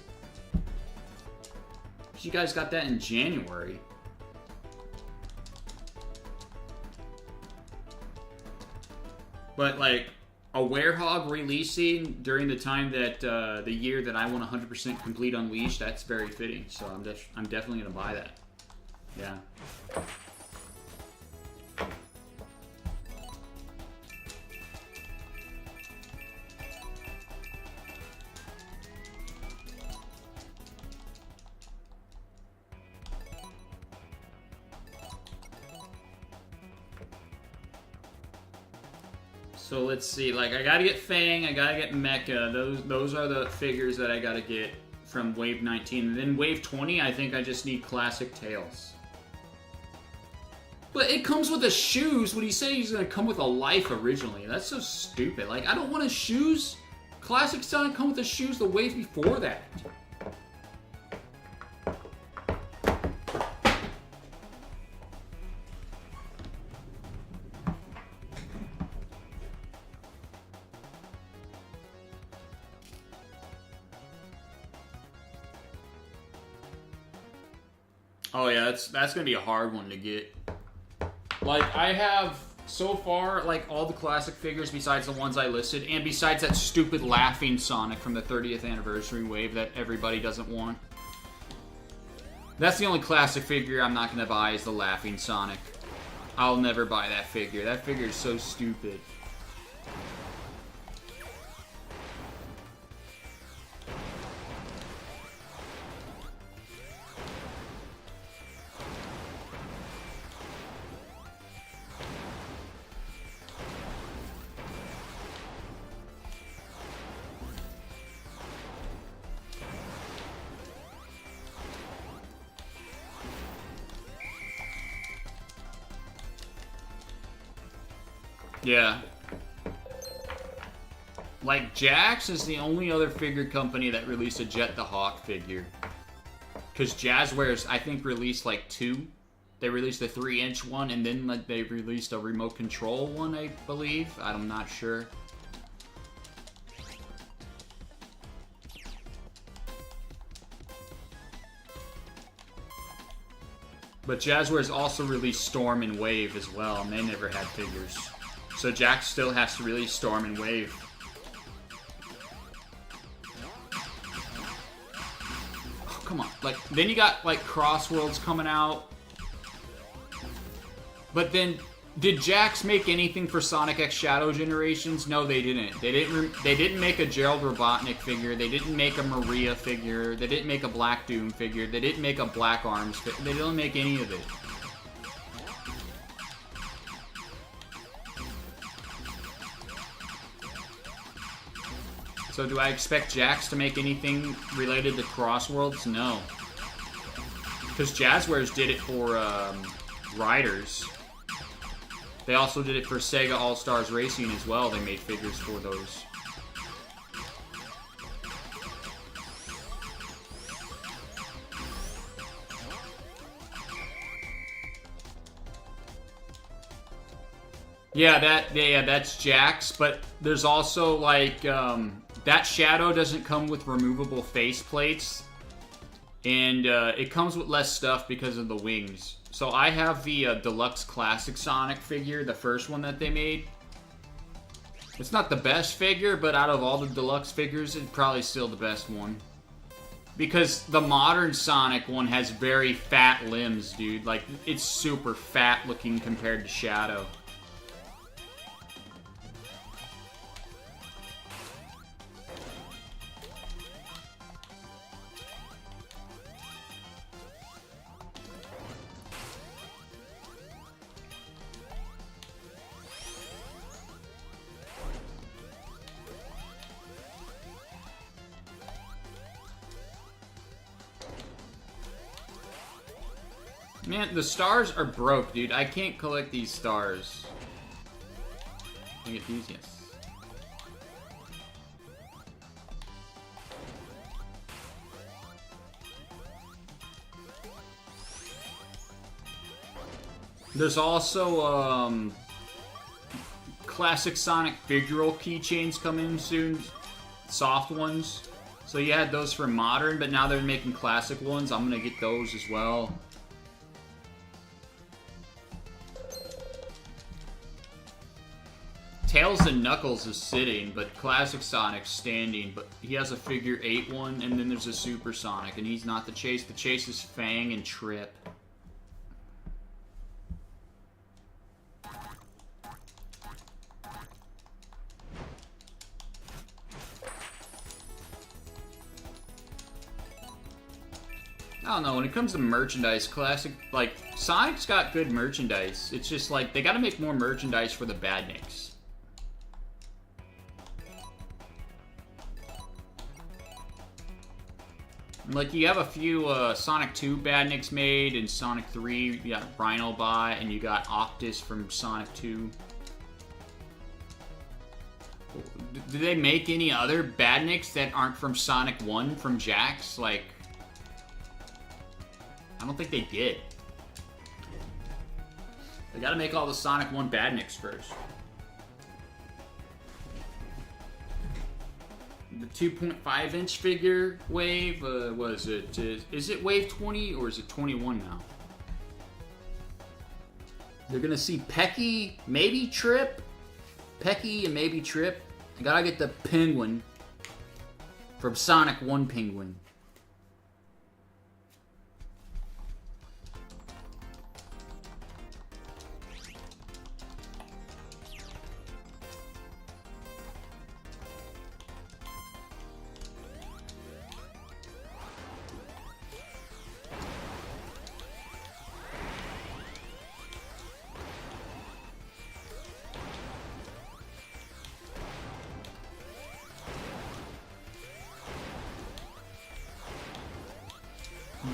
You guys got that in January. But like, a Werehog releasing during the time that, the year that I want 100% complete Unleashed, that's very fitting. So I'm definitely gonna buy that. Yeah. So let's see, like, I gotta get Fang, I gotta get Mecha. Those are the figures that I gotta get from Wave 19. And then Wave 20, I think I just need Classic Tails. But it comes with the shoes. When he said he's gonna come with a life originally, that's so stupid. Like, I don't want his shoes. Classic Sonic come with the shoes the wave before that. Oh yeah, that's gonna be a hard one to get. Like, I have, so far, like, all the classic figures besides the ones I listed, and besides that stupid Laughing Sonic from the 30th anniversary wave that everybody doesn't want. That's the only classic figure I'm not gonna buy, is the Laughing Sonic. I'll never buy that figure. That figure is so stupid. Yeah. Like, Jakks is the only other figure company that released a Jet the Hawk figure. Because Jazzwares, I think, released like 2. They released a 3-inch one, and then like, they released a remote control one, I believe. I'm not sure. But Jazzwares also released Storm and Wave as well, and they never had figures. So Jakks still has to release Storm and Wave. Oh, come on. Like, then you got, like, Crossworlds coming out. But then, did Jakks make anything for Sonic X Shadow Generations? No, they didn't. They didn't make a Gerald Robotnik figure. They didn't make a Maria figure. They didn't make a Black Doom figure. They didn't make a Black Arms figure. They didn't make any of it. So do I expect Jakks to make anything related to Crossworlds? No. Because Jazzwares did it for Riders. They also did it for Sega All-Stars Racing as well. They made figures for those. Yeah, that's Jakks, but there's also like that Shadow doesn't come with removable face plates, and it comes with less stuff because of the wings. So I have the Deluxe Classic Sonic figure, the first one that they made. It's not the best figure, but out of all the Deluxe figures, it's probably still the best one. Because the modern Sonic one has very fat limbs, dude. Like, it's super fat looking compared to Shadow. Man, the stars are broke, dude. I can't collect these stars. Can I get these? Yes. There's also, classic Sonic figural keychains coming soon. Soft ones. So you had those for modern, but now they're making classic ones. I'm gonna get those as well. Tails and Knuckles is sitting, but Classic Sonic's standing, but he has a figure 8 one, and then there's a Super Sonic, and he's not the Chase. The Chase is Fang and Trip. I don't know, when it comes to merchandise, Classic, like, Sonic's got good merchandise. It's just like, they gotta make more merchandise for the Badniks. Like, you have a few Sonic 2 Badniks made, and Sonic 3, you got Rhino Bot, and you got Octus from Sonic 2. Do they make any other Badniks that aren't from Sonic 1 from Jakks? Like, I don't think they did. They gotta make all the Sonic 1 Badniks first. The 2.5-inch figure wave, what is it? Is it wave 20 or is it 21 now? They're gonna see Pecky, maybe Trip. Pecky and maybe Trip. I gotta get the Penguin from Sonic 1 Penguin.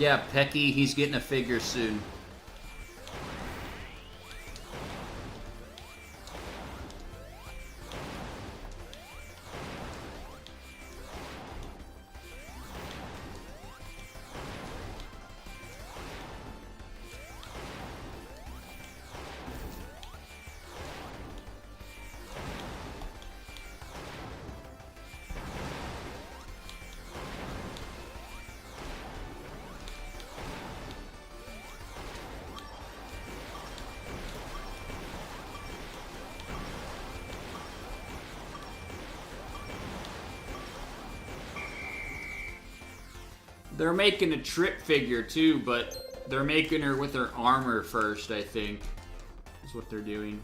Yeah, Pecky, he's getting a figure soon. They're making a Trip figure too, but they're making her with her armor first, I think. Is what they're doing.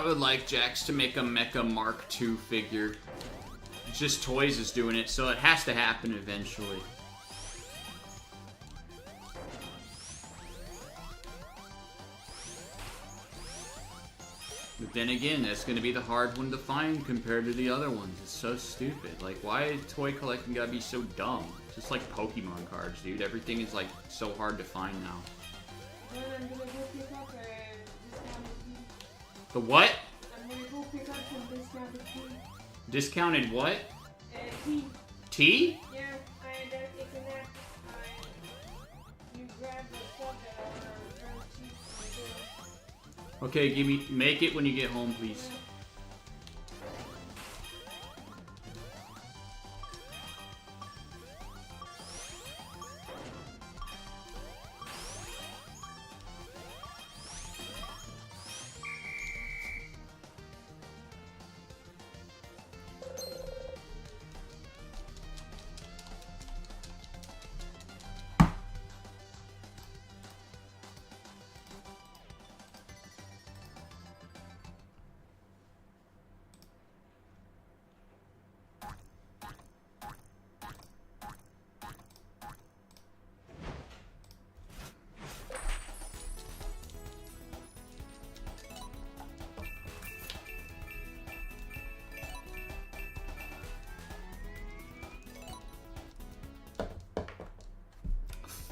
I would like Jax to make a Mecha Mark II figure. Just Toys is doing it, so it has to happen eventually. But then again, that's going to be the hard one to find compared to the other ones. It's so stupid. Like, why toy collecting gotta be so dumb? Just like Pokemon cards, dude. Everything is like so hard to find now. The what? I'm gonna go pick up some discounted tea. Discounted what? Tea. Tea? Yeah, it's an app. You grab the stuff that are really cheap. Okay, make it when you get home, please.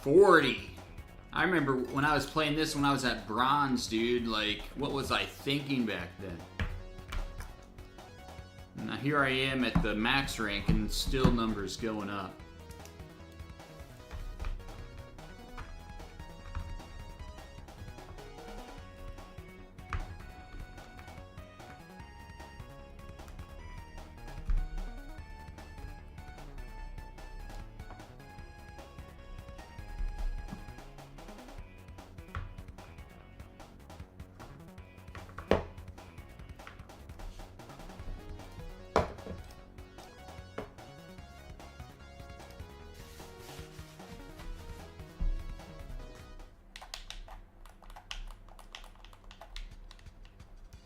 $40. I remember when I was playing this when I was at bronze, dude. Like, what was I thinking back then? Now here I am at the max rank and still numbers going up.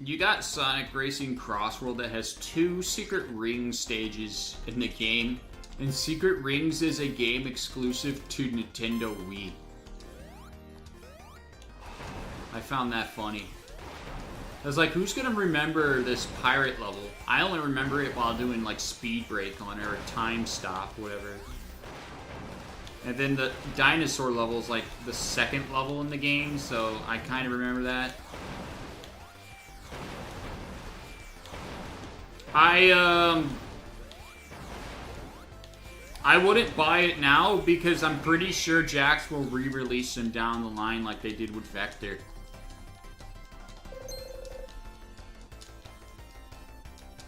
You got Sonic Racing Crossworld that has 2 Secret Ring stages in the game, and Secret Rings is a game exclusive to Nintendo Wii. I found that funny. I was like, who's gonna remember this pirate level? I only remember it while doing like speed break on it or time stop, whatever. And then the dinosaur level is like the 2nd level in the game, so I kind of remember that. I wouldn't buy it now because I'm pretty sure Jax will re-release them down the line like they did with Vector.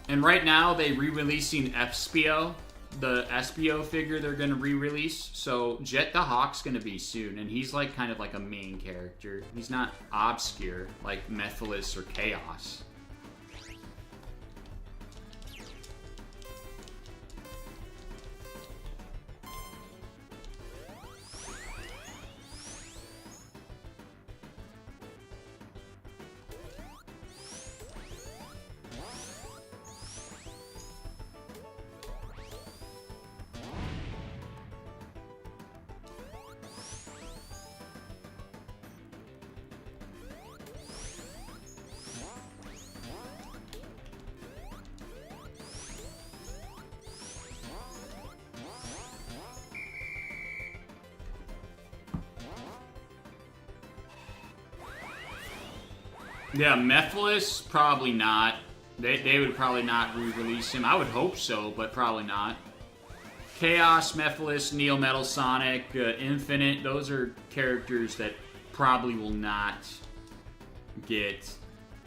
And right now they re-releasing Espio, the Espio figure they're gonna re-release. So Jet the Hawk's gonna be soon, and he's like kind of like a main character. He's not obscure like Mephiles or Chaos. Yeah, Mephiles, probably not. They would probably not re-release him. I would hope so, but probably not. Chaos, Mephiles, Neo Metal Sonic, Infinite, those are characters that probably will not get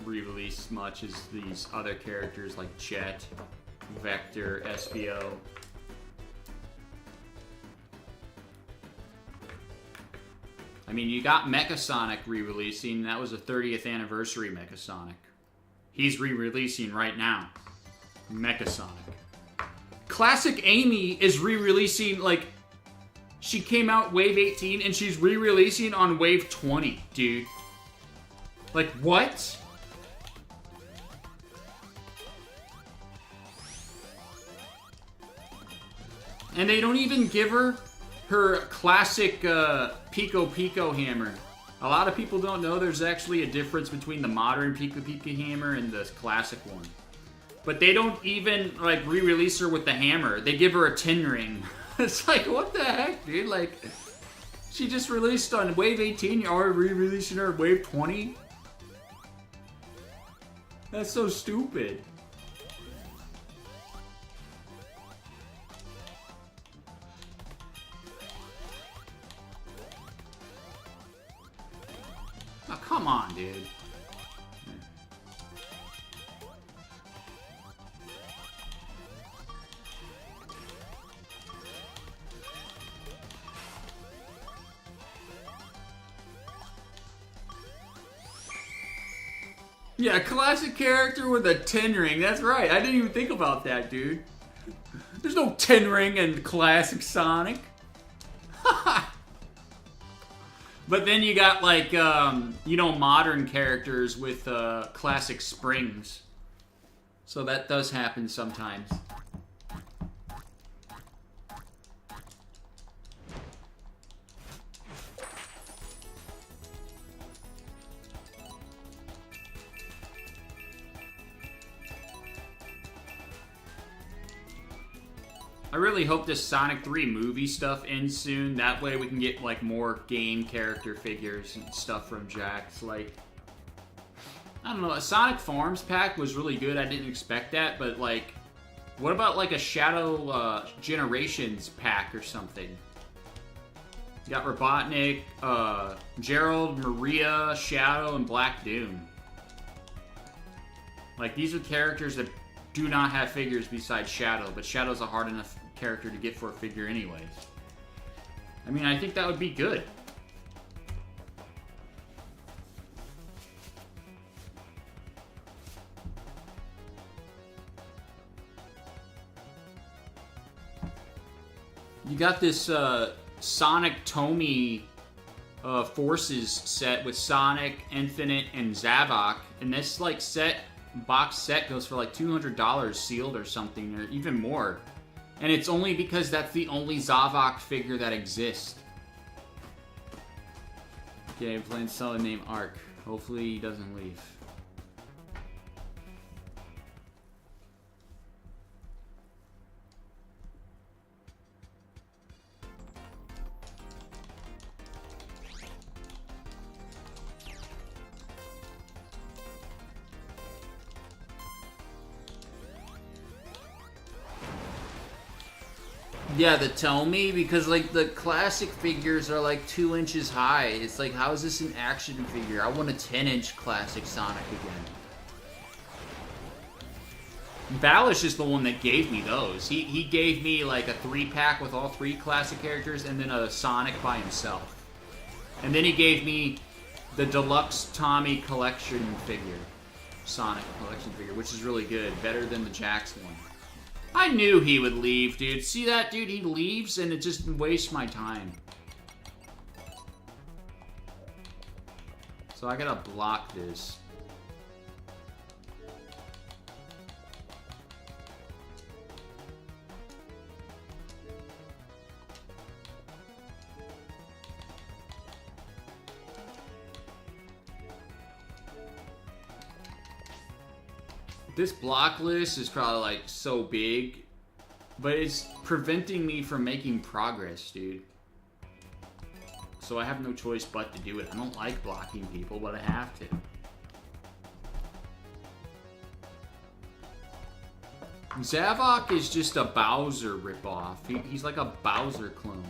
re-released much as these other characters like Jet, Vector, Espio. I mean, you got Mecha Sonic re-releasing. That was a 30th anniversary Mecha Sonic. He's re-releasing right now. Mecha Sonic. Classic Amy is re-releasing, like, she came out Wave 18 and she's re-releasing on Wave 20, dude. Like, what? And they don't even give her classic Pico Pico hammer. A lot of people don't know there's actually a difference between the modern Pico Pico hammer and the classic one. But they don't even, like, re-release her with the hammer. They give her a tin ring. It's like, what the heck, dude? Like, she just released on Wave 18, you're already re-releasing her at Wave 20? That's so stupid. Oh, come on, dude. Yeah, classic character with a tin ring. That's right. I didn't even think about that, dude. There's no tin ring in classic Sonic. But then you got, like, you know, modern characters with classic springs. So that does happen sometimes. I really hope this Sonic 3 movie stuff ends soon. That way we can get, like, more game character figures and stuff from Jax. Like, I don't know, a Sonic Farms pack was really good. I didn't expect that, but, like, what about, like, a Shadow Generations pack or something? You got Robotnik, Gerald, Maria, Shadow, and Black Doom. Like, these are characters that do not have figures besides Shadow, but Shadow's a hard enough character to get for a figure anyways. I mean, I think that would be good. You got this Sonic Tomy Forces set with Sonic, Infinite, and Zavok, and this like box set goes for like $200 sealed or something, or even more. And it's only because that's the only Zavok figure that exists. Okay, I'm playing someone named Ark. Hopefully he doesn't leave. Yeah, the tell me, because like the classic figures are like 2 inches high. It's like, how is this an action figure? I want a 10-inch classic Sonic again. Balish is the one that gave me those. He gave me like a 3-pack with all 3 classic characters and then a Sonic by himself. And then he gave me the deluxe Tommy collection figure. Sonic collection figure, which is really good. Better than the Jax one. I knew he would leave, dude. See that, dude? He leaves, and it just wastes my time. So I gotta block this. This block list is probably like so big, but it's preventing me from making progress, dude. So I have no choice but to do it. I don't like blocking people, but I have to. Zavok is just a Bowser ripoff. He's like a Bowser clone.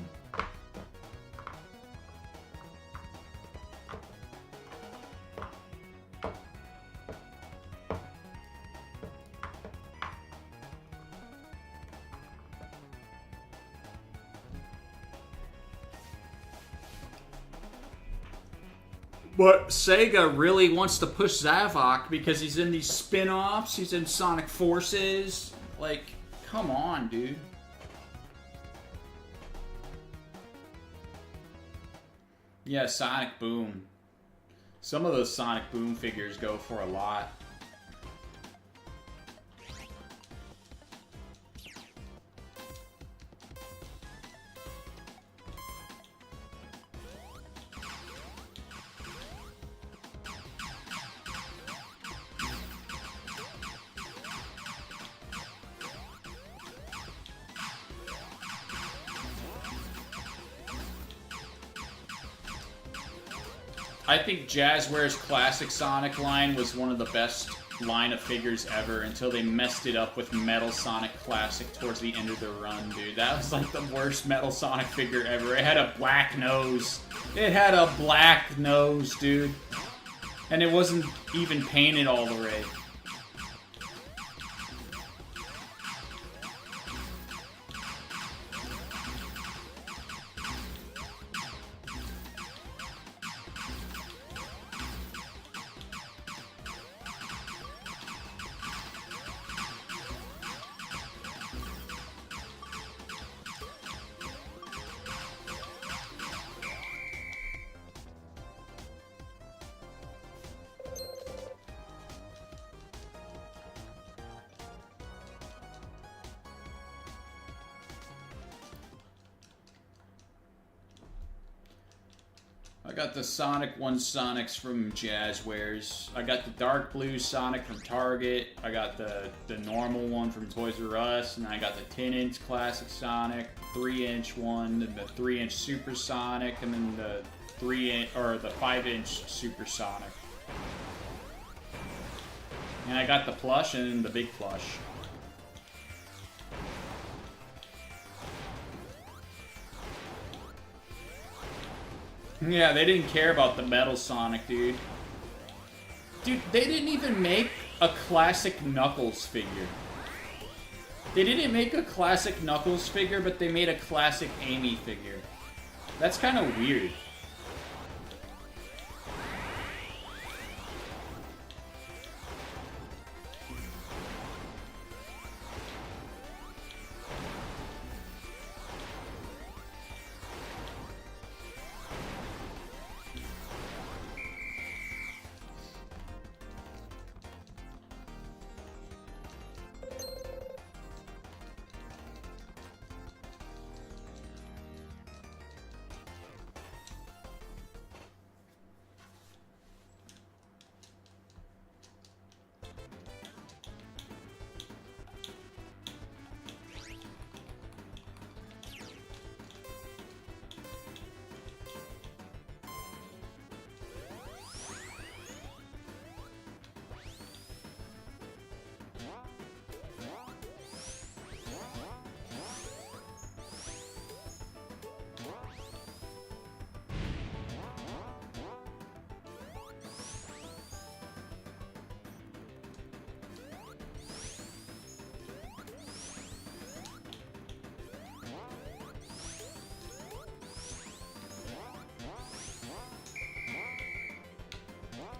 But Sega really wants to push Zavok because he's in these spin-offs, he's in Sonic Forces. Like, come on, dude. Yeah, Sonic Boom. Some of those Sonic Boom figures go for a lot. I think Jazzware's classic Sonic line was one of the best line of figures ever until they messed it up with Metal Sonic Classic towards the end of the run, dude. That was like the worst Metal Sonic figure ever. It had a black nose. It had a black nose, dude. And it wasn't even painted all the way. I got the Sonic 1 Sonics from Jazzwares. I got the dark blue Sonic from Target. I got the normal one from Toys R Us, and I got the 10-inch classic Sonic, 3-inch one, and the 3-inch Super Sonic, and then the 3-inch or the 5-inch Super Sonic. And I got the plush and the big plush. Yeah, they didn't care about the Metal Sonic, dude. Dude, they didn't even make a classic Knuckles figure. They didn't make a classic Knuckles figure, but they made a classic Amy figure. That's kind of weird.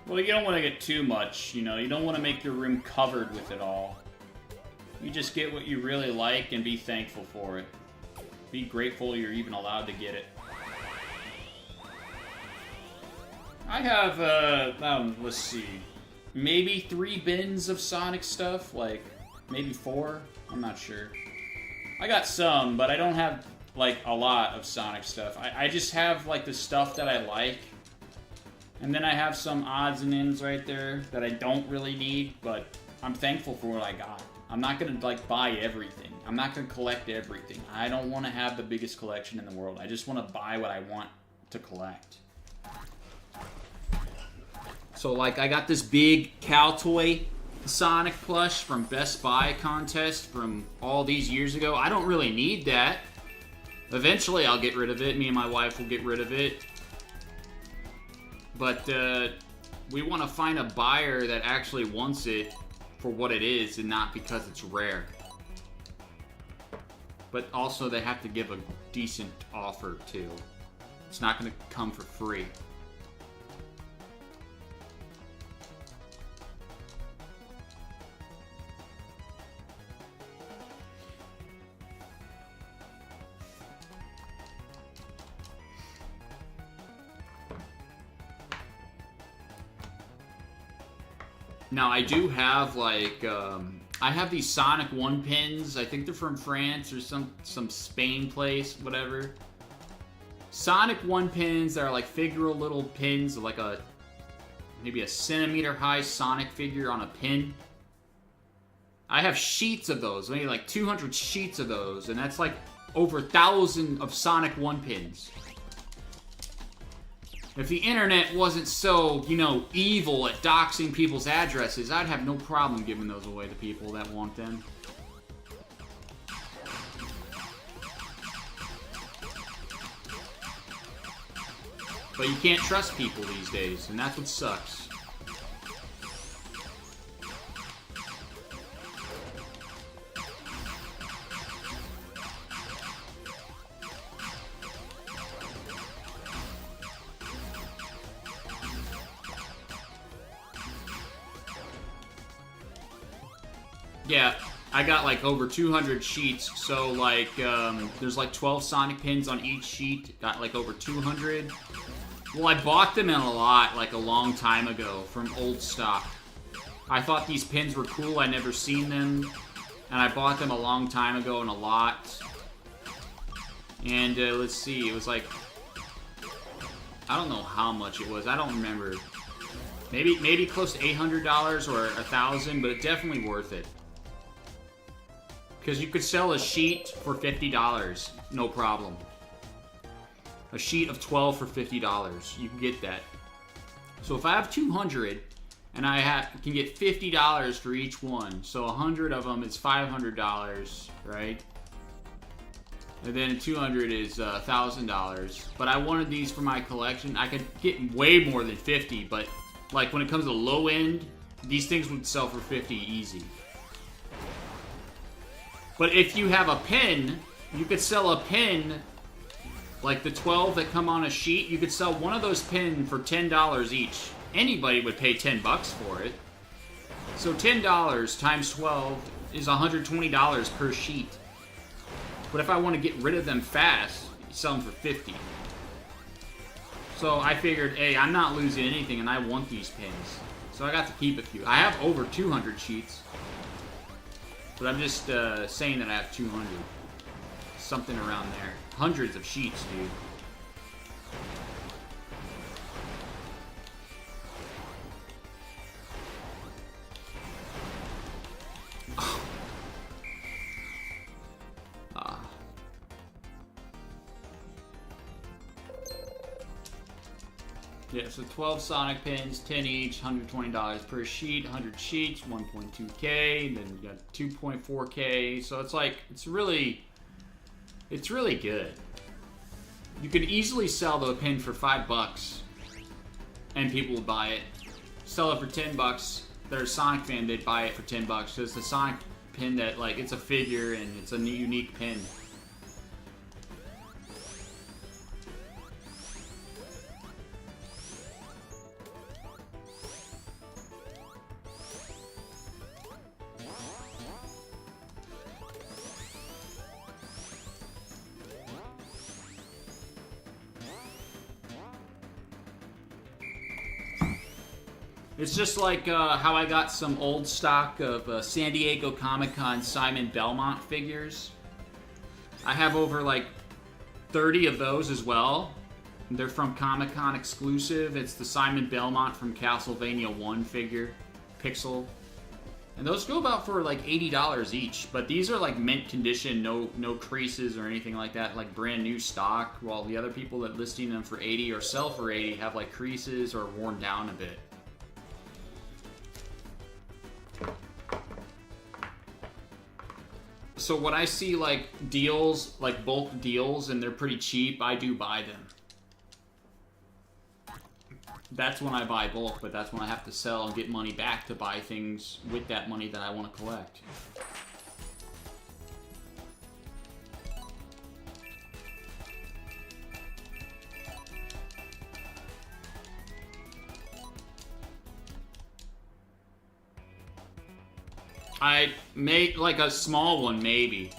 Well, you don't want to get too much, you know. You don't want to make your room covered with it all. You just get what you really like and be thankful for it. Be grateful you're even allowed to get it. I have, let's see, maybe 3 bins of Sonic stuff, like, maybe 4, I'm not sure. I got some, but I don't have, like, a lot of Sonic stuff. I just have, like, the stuff that I like, and then I have some odds and ends right there that I don't really need, but I'm thankful for what I got. I'm not gonna, like, buy everything. I'm not gonna collect everything. I don't want to have the biggest collection in the world. I just want to buy what I want to collect. So, like, I got this big cow toy Sonic plush from Best Buy contest from all these years ago. I don't really need that. Eventually, I'll get rid of it. Me and my wife will get rid of it. But, we want to find a buyer that actually wants it for what it is and not because it's rare. But also, they have to give a decent offer, too. It's not going to come for free. Now, I do have, like, I have these Sonic 1 pins. I think they're from France or some Spain place, whatever. Sonic 1 pins that are, like, figural little pins, like maybe a centimeter high Sonic figure on a pin. I have sheets of those, maybe like 200 sheets of those, and that's like over 1,000 of Sonic 1 pins. If the internet wasn't so, you know, evil at doxing people's addresses, I'd have no problem giving those away to people that want them. But you can't trust people these days, and that's what sucks. Yeah, I got like over 200 sheets, so like, there's like 12 Sonic pins on each sheet, got like over 200. Well, I bought them in a lot, like a long time ago, from old stock. I thought these pins were cool, I never seen them, and I bought them a long time ago in a lot. And, let's see, it was like, I don't know how much it was, I don't remember. Maybe close to $800 or $1,000, but it's definitely worth it. Because you could sell a sheet for $50, no problem. A sheet of 12 for $50, you can get that. So if I have 200, and I can get $50 for each one, so 100 of them is $500, right? And then 200 is $1,000. But I wanted these for my collection. I could get way more than 50, but like when it comes to low end, these things would sell for 50 easy. But if you have a pin, you could sell a pin, like the 12 that come on a sheet, you could sell one of those pins for $10 each. Anybody would pay 10 bucks for it. So $10 times 12 is $120 per sheet. But if I want to get rid of them fast, you sell them for 50. So I figured, hey, I'm not losing anything and I want these pins. So I got to keep a few. I have over 200 sheets. But I'm just saying that I have 200. Something around there. Hundreds of sheets, dude. Yeah, so 12 Sonic pins, 10 each, $120 per sheet, 100 sheets, 1.2K, then you got 2.4K, so it's like, it's really good. You could easily sell the pin for $5, and people would buy it. Sell it for $10, they're a Sonic fan, they'd buy it for $10, so it's a Sonic pin that, like, it's a figure, and it's a unique pin. It's just like how I got some old stock of San Diego Comic-Con Simon Belmont figures. I have over like 30 of those as well. They're from Comic-Con exclusive. It's the Simon Belmont from Castlevania 1 figure, Pixel. And those go about for like $80 each. But these are like mint condition, no creases or anything like that, like brand new stock. While the other people that listing them for 80 or sell for 80 have like creases or worn down a bit. So when I see like deals, like bulk deals, and they're pretty cheap, I do buy them. That's when I buy bulk, but that's when I have to sell and get money back to buy things with that money that I want to collect. I made like a small one maybe,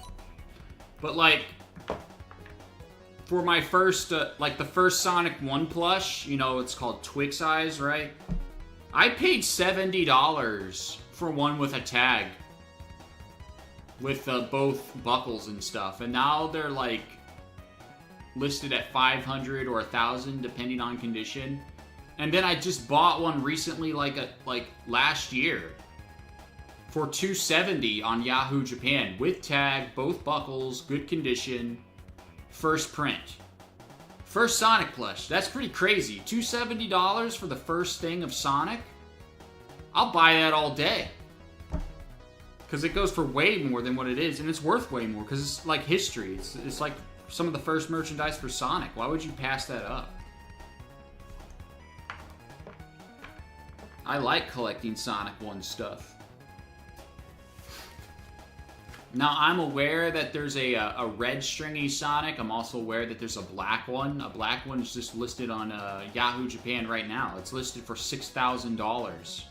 but like for my first like the first Sonic 1 plush, you know, it's called Twix Eyes, right? I paid $70 for one with a tag with both buckles and stuff, and now they're like listed at 500 or 1,000 depending on condition. And then I just bought one recently like last year for $270 on Yahoo Japan with tag, both buckles, good condition, first print. First Sonic plush. That's pretty crazy. $270 for the first thing of Sonic? I'll buy that all day. Because it goes for way more than what it is, and it's worth way more because it's like history. It's like some of the first merchandise for Sonic. Why would you pass that up? I like collecting Sonic 1 stuff. Now, I'm aware that there's a red stringy Sonic. I'm also aware that there's a black one. A black one is just listed on Yahoo Japan right now. It's listed for $6,000.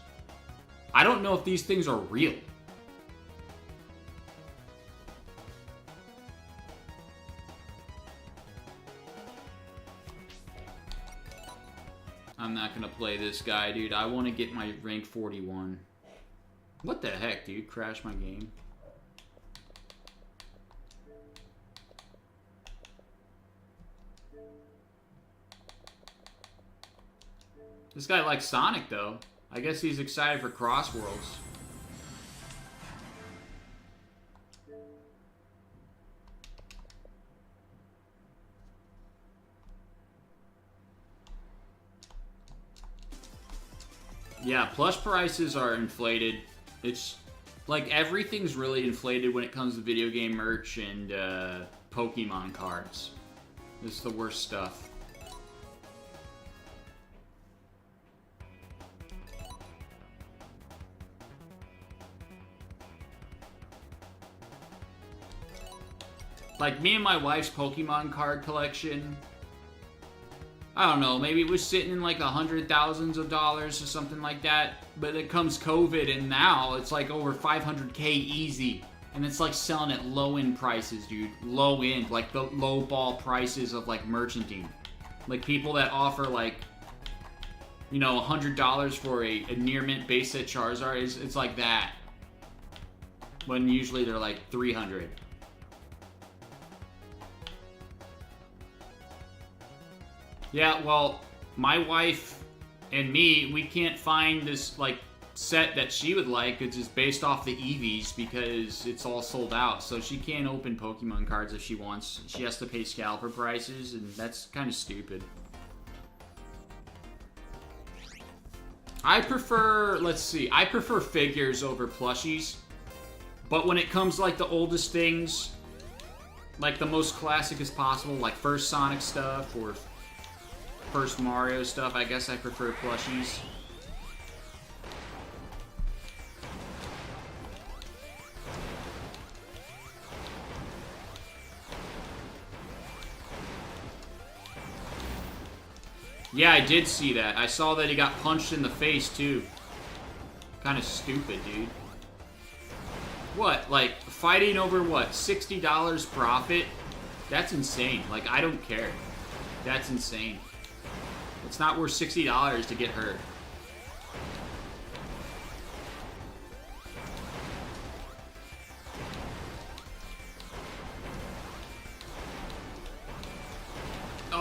I don't know if these things are real. I'm not going to play this guy, dude. I want to get my rank 41. What the heck, dude? Crash my game. This guy likes Sonic, though. I guess he's excited for Cross Worlds. Yeah, plush prices are inflated. It's like everything's really inflated when it comes to video game merch and Pokemon cards. This is the worst stuff. Like, me and my wife's Pokemon card collection, I don't know, maybe it was sitting in like the hundred thousands of dollars or something like that, but it comes COVID and now it's like over 500K easy. And it's like selling at low-end prices, dude. Low-end, like the low-ball prices of like merchanting. Like people that offer like, you know, $100 for a near mint base set Charizard, it's like that. When usually they're like 300. Yeah, well, my wife and me, we can't find this, like, set that she would like. It's just based off the EVs because it's all sold out. So she can't open Pokemon cards if she wants. She has to pay scalper prices, and that's kind of stupid. I prefer, let's see, I prefer figures over plushies. But when it comes, like, the oldest things, like the most classic as possible, like first Sonic stuff or first Mario stuff, I guess I prefer plushies. Yeah, I did see that. I saw that he got punched in the face, too. Kind of stupid, dude. What? Like, fighting over, what, $60 profit? That's insane. Like, I don't care. That's insane. It's not worth $60 to get hurt.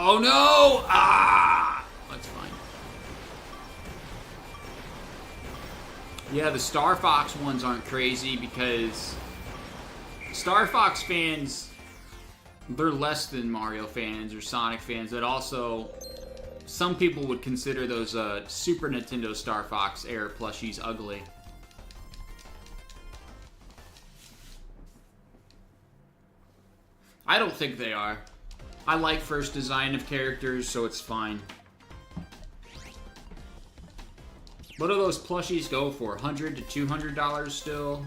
Oh no! Ah! That's fine. Yeah, the Star Fox ones aren't crazy because Star Fox fans, they're less than Mario fans or Sonic fans. That also, some people would consider those Super Nintendo Star Fox era plushies ugly. I don't think they are. I like first design of characters, so it's fine. What do those plushies go for? $100 to $200 still?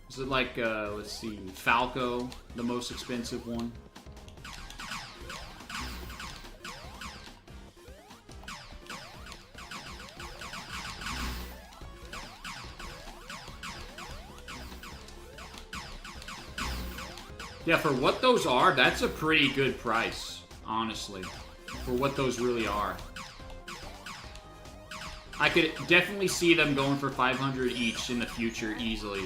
Is it like, let's see, Falco, the most expensive one? Yeah, for what those are, that's a pretty good price, honestly. For what those really are. I could definitely see them going for $500 each in the future, easily.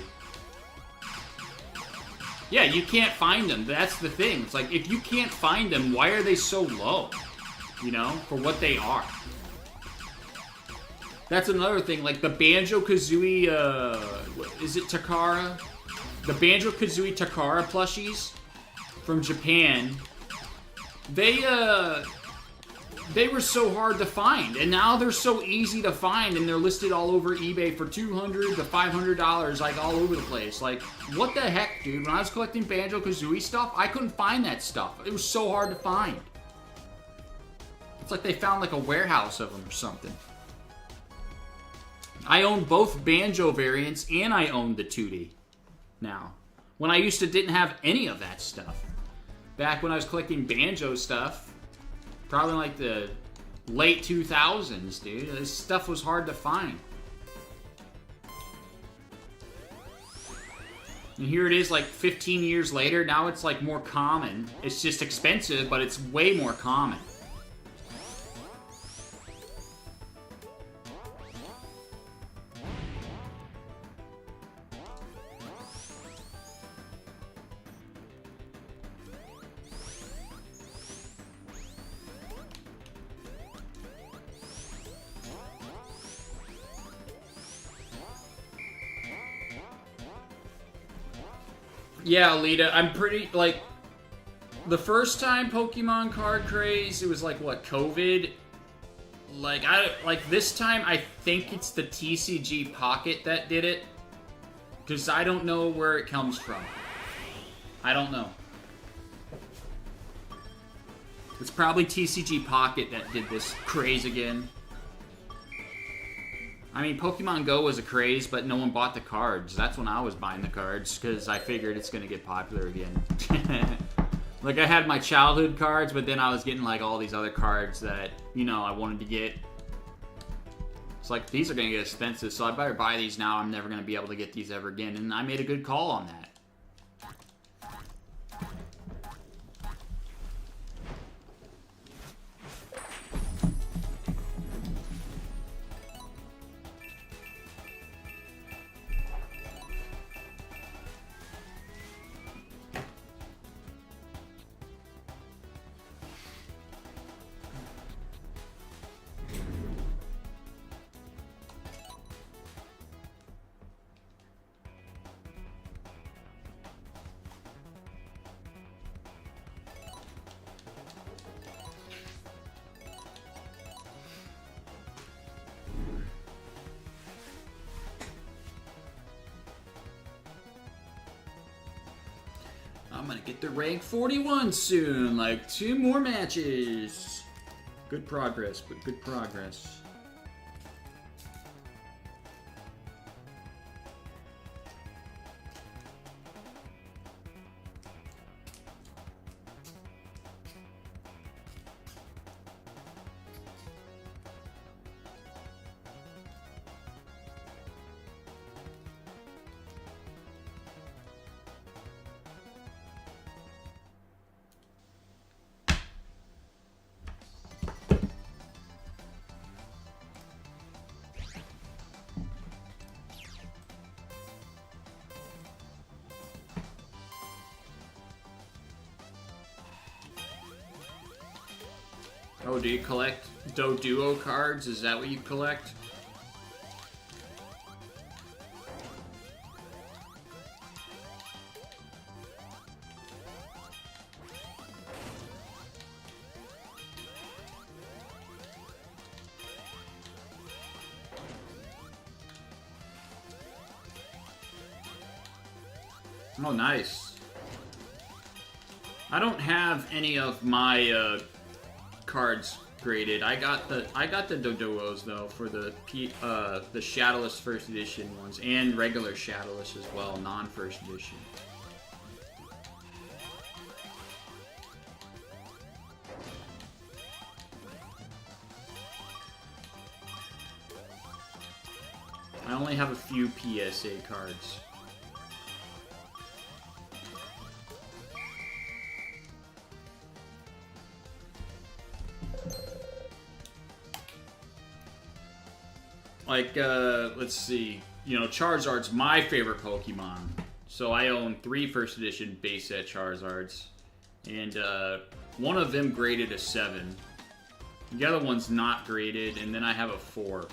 Yeah, you can't find them. That's the thing. It's like, if you can't find them, why are they so low? You know, for what they are. That's another thing, like the Banjo-Kazooie, is it Takara? The Banjo-Kazooie Takara plushies from Japan, they were so hard to find, and now they're so easy to find, and they're listed all over eBay for $200 to $500, like all over the place. Like, what the heck, dude? When I was collecting Banjo-Kazooie stuff, I couldn't find that stuff. It was so hard to find. It's like they found like a warehouse of them or something. I own both Banjo variants, and I own the 2D now. When I used to didn't have any of that stuff. Back when I was collecting Banjo stuff, probably like the late 2000s, dude. This stuff was hard to find. And here it is like 15 years later, now it's like more common. It's just expensive, but it's way more common. Yeah, Alita, I'm pretty, like, the first time Pokemon card craze, it was like, what, COVID? Like, this time, I think it's the TCG Pocket that did it. Because I don't know where it comes from. I don't know. It's probably TCG Pocket that did this craze again. I mean, Pokemon Go was a craze, but no one bought the cards. That's when I was buying the cards, because I figured it's going to get popular again. Like, I had my childhood cards, but then I was getting, like, all these other cards that, you know, I wanted to get. It's like, these are going to get expensive, so I better buy these now. I'm never going to be able to get these ever again, and I made a good call on that. I'm gonna get to rank 41 soon, like 2 more matches. Good progress, but good progress. Oh, do you collect Doduo cards? Is that what you collect? Oh, nice. I don't have any of my cards graded. I got the Doduos though for the Shadowless First Edition ones and regular Shadowless as well, non-First Edition. I only have a few PSA cards. Like, let's see. You know, Charizard's my favorite Pokemon. So I own 3 First Edition base set Charizards. And one of them graded a 7. The other one's not graded, and then I have a 4.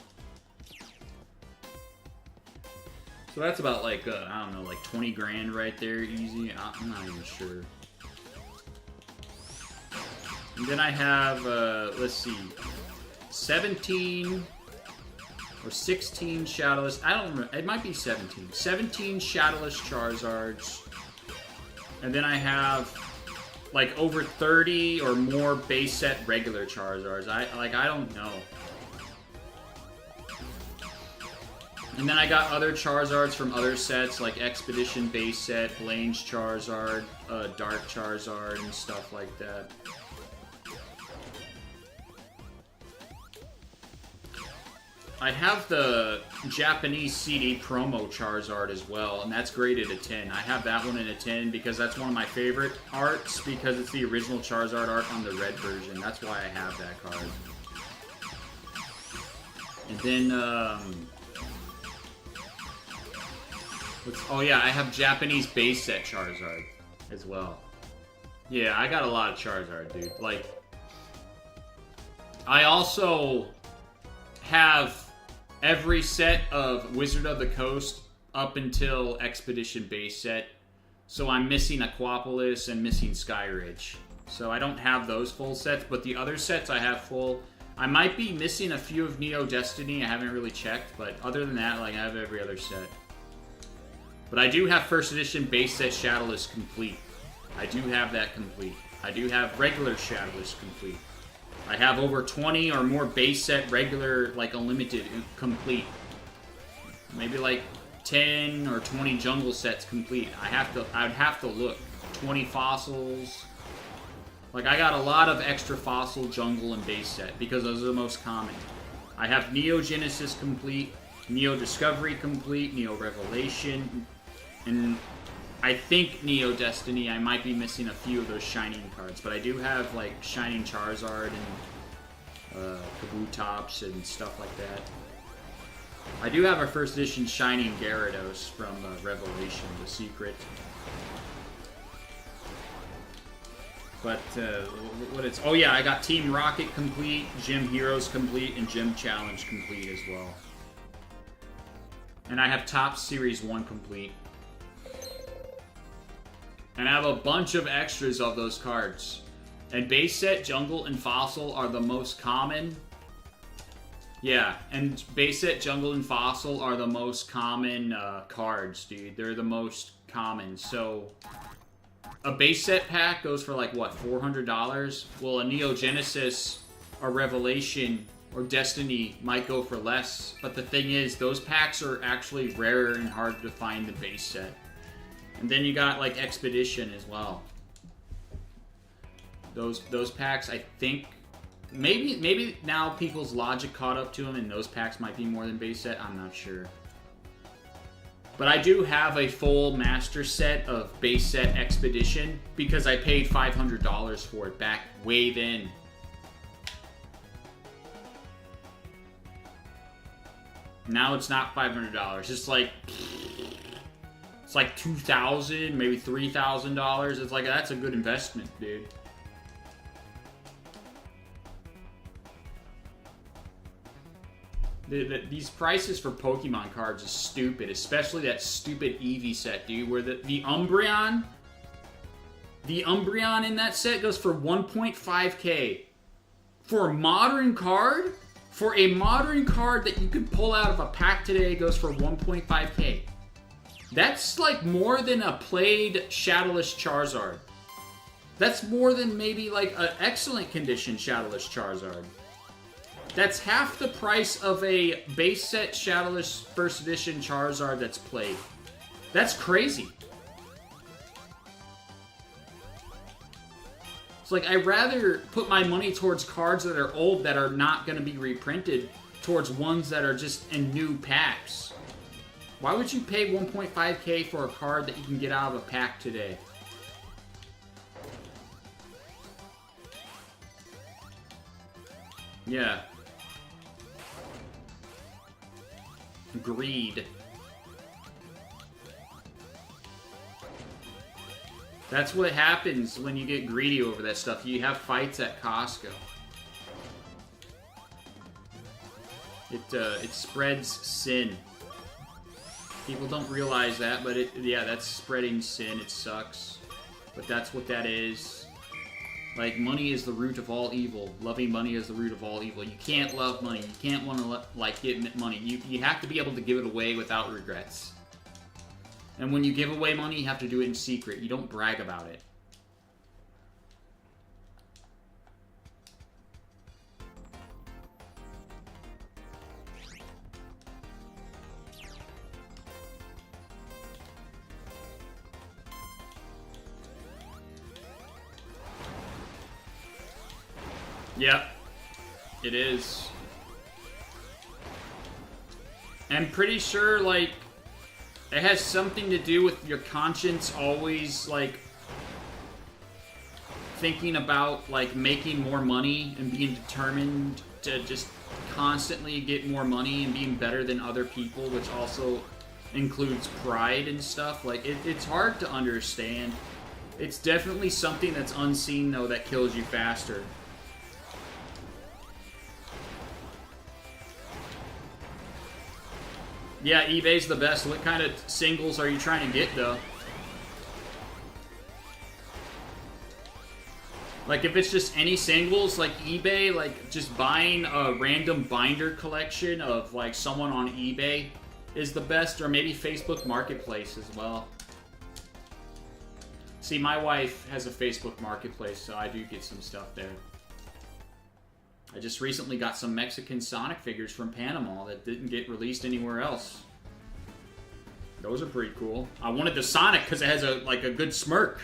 So that's about like, I don't know, like 20 grand right there, easy. I'm not even sure. And then I have, let's see, 17... or 16 Shadowless. I don't remember. It might be 17. 17 Shadowless Charizards. And then I have like over 30 or more base set regular Charizards. I don't know. And then I got other Charizards from other sets like Expedition base set, Blaine's Charizard, Dark Charizard, and stuff like that. I have the Japanese CD promo Charizard as well, and that's graded a 10. I have that one in a 10 because that's one of my favorite arts because it's the original Charizard art on the red version. That's why I have that card. And then, oh yeah, I have Japanese base set Charizard as well. Yeah, I got a lot of Charizard, dude. Like, I also have every set of Wizard of the Coast up until Expedition base set. So I'm missing Aquapolis and missing Skyridge. So I don't have those full sets, but the other sets I have full. I might be missing a few of Neo Destiny. I haven't really checked, but other than that, like, I have every other set. But I do have First Edition base set Shadowless complete. I do have that complete. I do have regular Shadowless complete. I have over 20 or more base set regular, like, unlimited complete. Maybe like 10 or 20 jungle sets complete. I'd have to look. 20 fossils. Like, I got a lot of extra fossil, jungle, and base set because those are the most common. I have Neo Genesis complete, Neo Discovery complete, Neo Revelation, and I think Neo Destiny. I might be missing a few of those Shining cards, but I do have like Shining Charizard and Kabutops and stuff like that. I do have a First Edition Shining Gyarados from Revelation, the secret. But what it's... Oh yeah, I got Team Rocket complete, Gym Heroes complete, and Gym Challenge complete as well. And I have Top Series 1 complete. And I have a bunch of extras of those cards. And base set, jungle, and fossil are the most common. Yeah, and base set, jungle, and fossil are the most common cards, dude. They're the most common. So, a base set pack goes for like, what, $400? Well, a Neo Genesis, or Revelation, or Destiny might go for less. But the thing is, those packs are actually rarer and harder to find than base set. And then you got like Expedition as well. Those packs, I think, maybe now people's logic caught up to them, and those packs might be more than base set. I'm not sure. But I do have a full master set of base set Expedition because I paid $500 for it back way then. Now it's not $500. It's like $2,000, maybe $3,000. It's like, that's a good investment, dude. These prices for Pokemon cards is stupid, especially that stupid Eevee set, dude, where the Umbreon in that set goes for 1.5k. For a modern card? For a modern card that you could pull out of a pack today, it goes for 1.5k. That's like more than a played Shadowless Charizard. That's more than maybe like an excellent condition Shadowless Charizard. That's half the price of a base set Shadowless First Edition Charizard that's played. That's crazy. It's like, I'd rather put my money towards cards that are old that are not going to be reprinted towards ones that are just in new packs. Why would you pay 1.5k for a card that you can get out of a pack today? Yeah. Greed. That's what happens when you get greedy over that stuff. You have fights at Costco. It spreads sin. People don't realize that, but yeah, that's spreading sin. It sucks. But that's what that is. Like, money is the root of all evil. Loving money is the root of all evil. You can't love money. You can't want to, like, get money. You have to be able to give it away without regrets. And when you give away money, you have to do it in secret. You don't brag about it. Yep, it is. I'm pretty sure, like, it has something to do with your conscience always, like, thinking about, like, making more money and being determined to just constantly get more money and being better than other people, which also includes pride and stuff. Like, it's hard to understand. It's definitely something that's unseen, though, that kills you faster. Yeah, eBay's the best. What kind of singles are you trying to get, though? Like, if it's just any singles, like eBay, like, just buying a random binder collection of, like, someone on eBay is the best, or maybe Facebook Marketplace as well. See, my wife has a Facebook Marketplace, so I do get some stuff there. I just recently got some Mexican Sonic figures from Panama that didn't get released anywhere else. Those are pretty cool. I wanted the Sonic because it has a good smirk.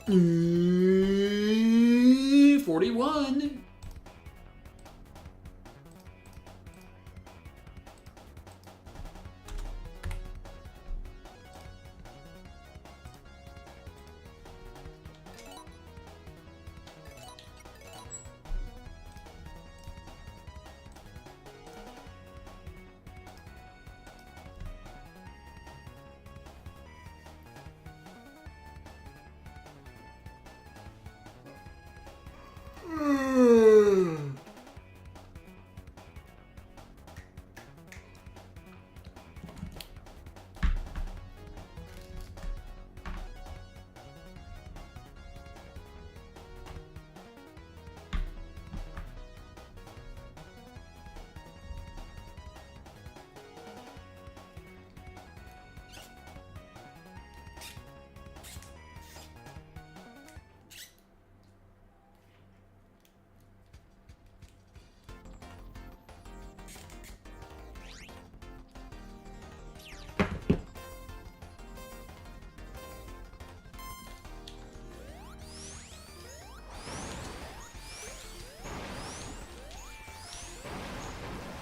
Mm, 41.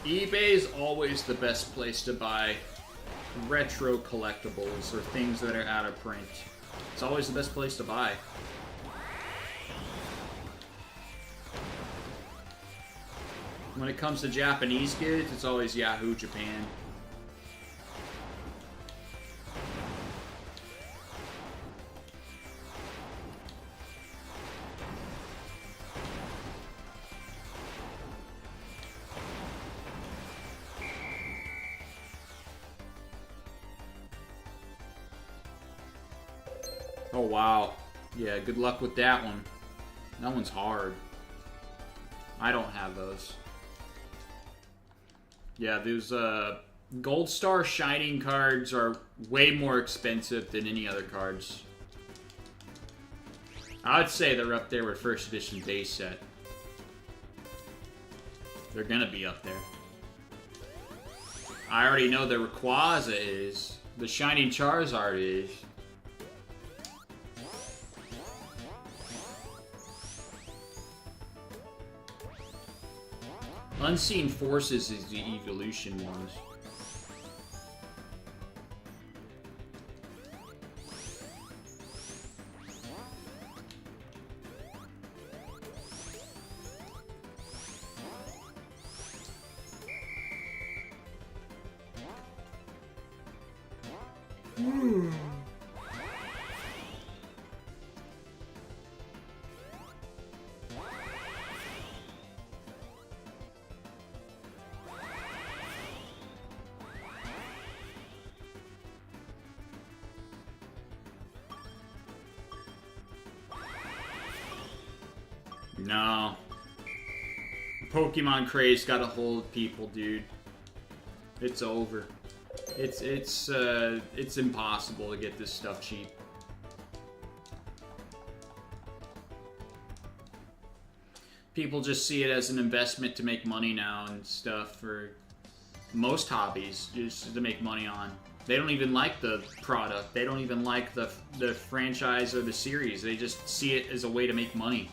eBay is always the best place to buy retro collectibles or things that are out of print. It's always the best place to buy. When it comes to Japanese goods, it's always Yahoo Japan. Oh, wow. Yeah, good luck with that one. That one's hard. I don't have those. Yeah, those Gold Star Shining cards are way more expensive than any other cards. I would say they're up there with first edition base set. They're gonna be up there. I already know the Rayquaza is. The Shining Charizard is. Unseen Forces is the evolution ones. No. Pokemon craze got a hold of people, dude. It's over. It's impossible to get this stuff cheap. People just see it as an investment to make money now and stuff for most hobbies, just to make money on. They don't even like the product. They don't even like the franchise or the series. They just see it as a way to make money.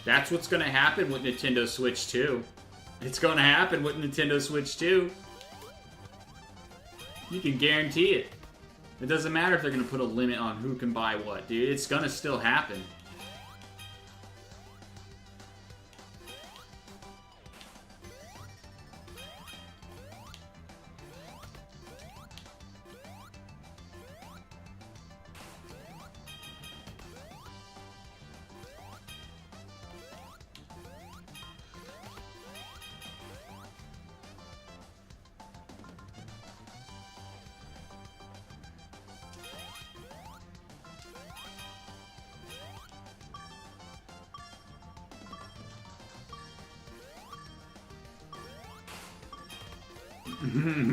That's what's going to happen with Nintendo Switch 2. It's going to happen with Nintendo Switch 2. You can guarantee it. It doesn't matter if they're going to put a limit on who can buy what, dude. It's going to still happen.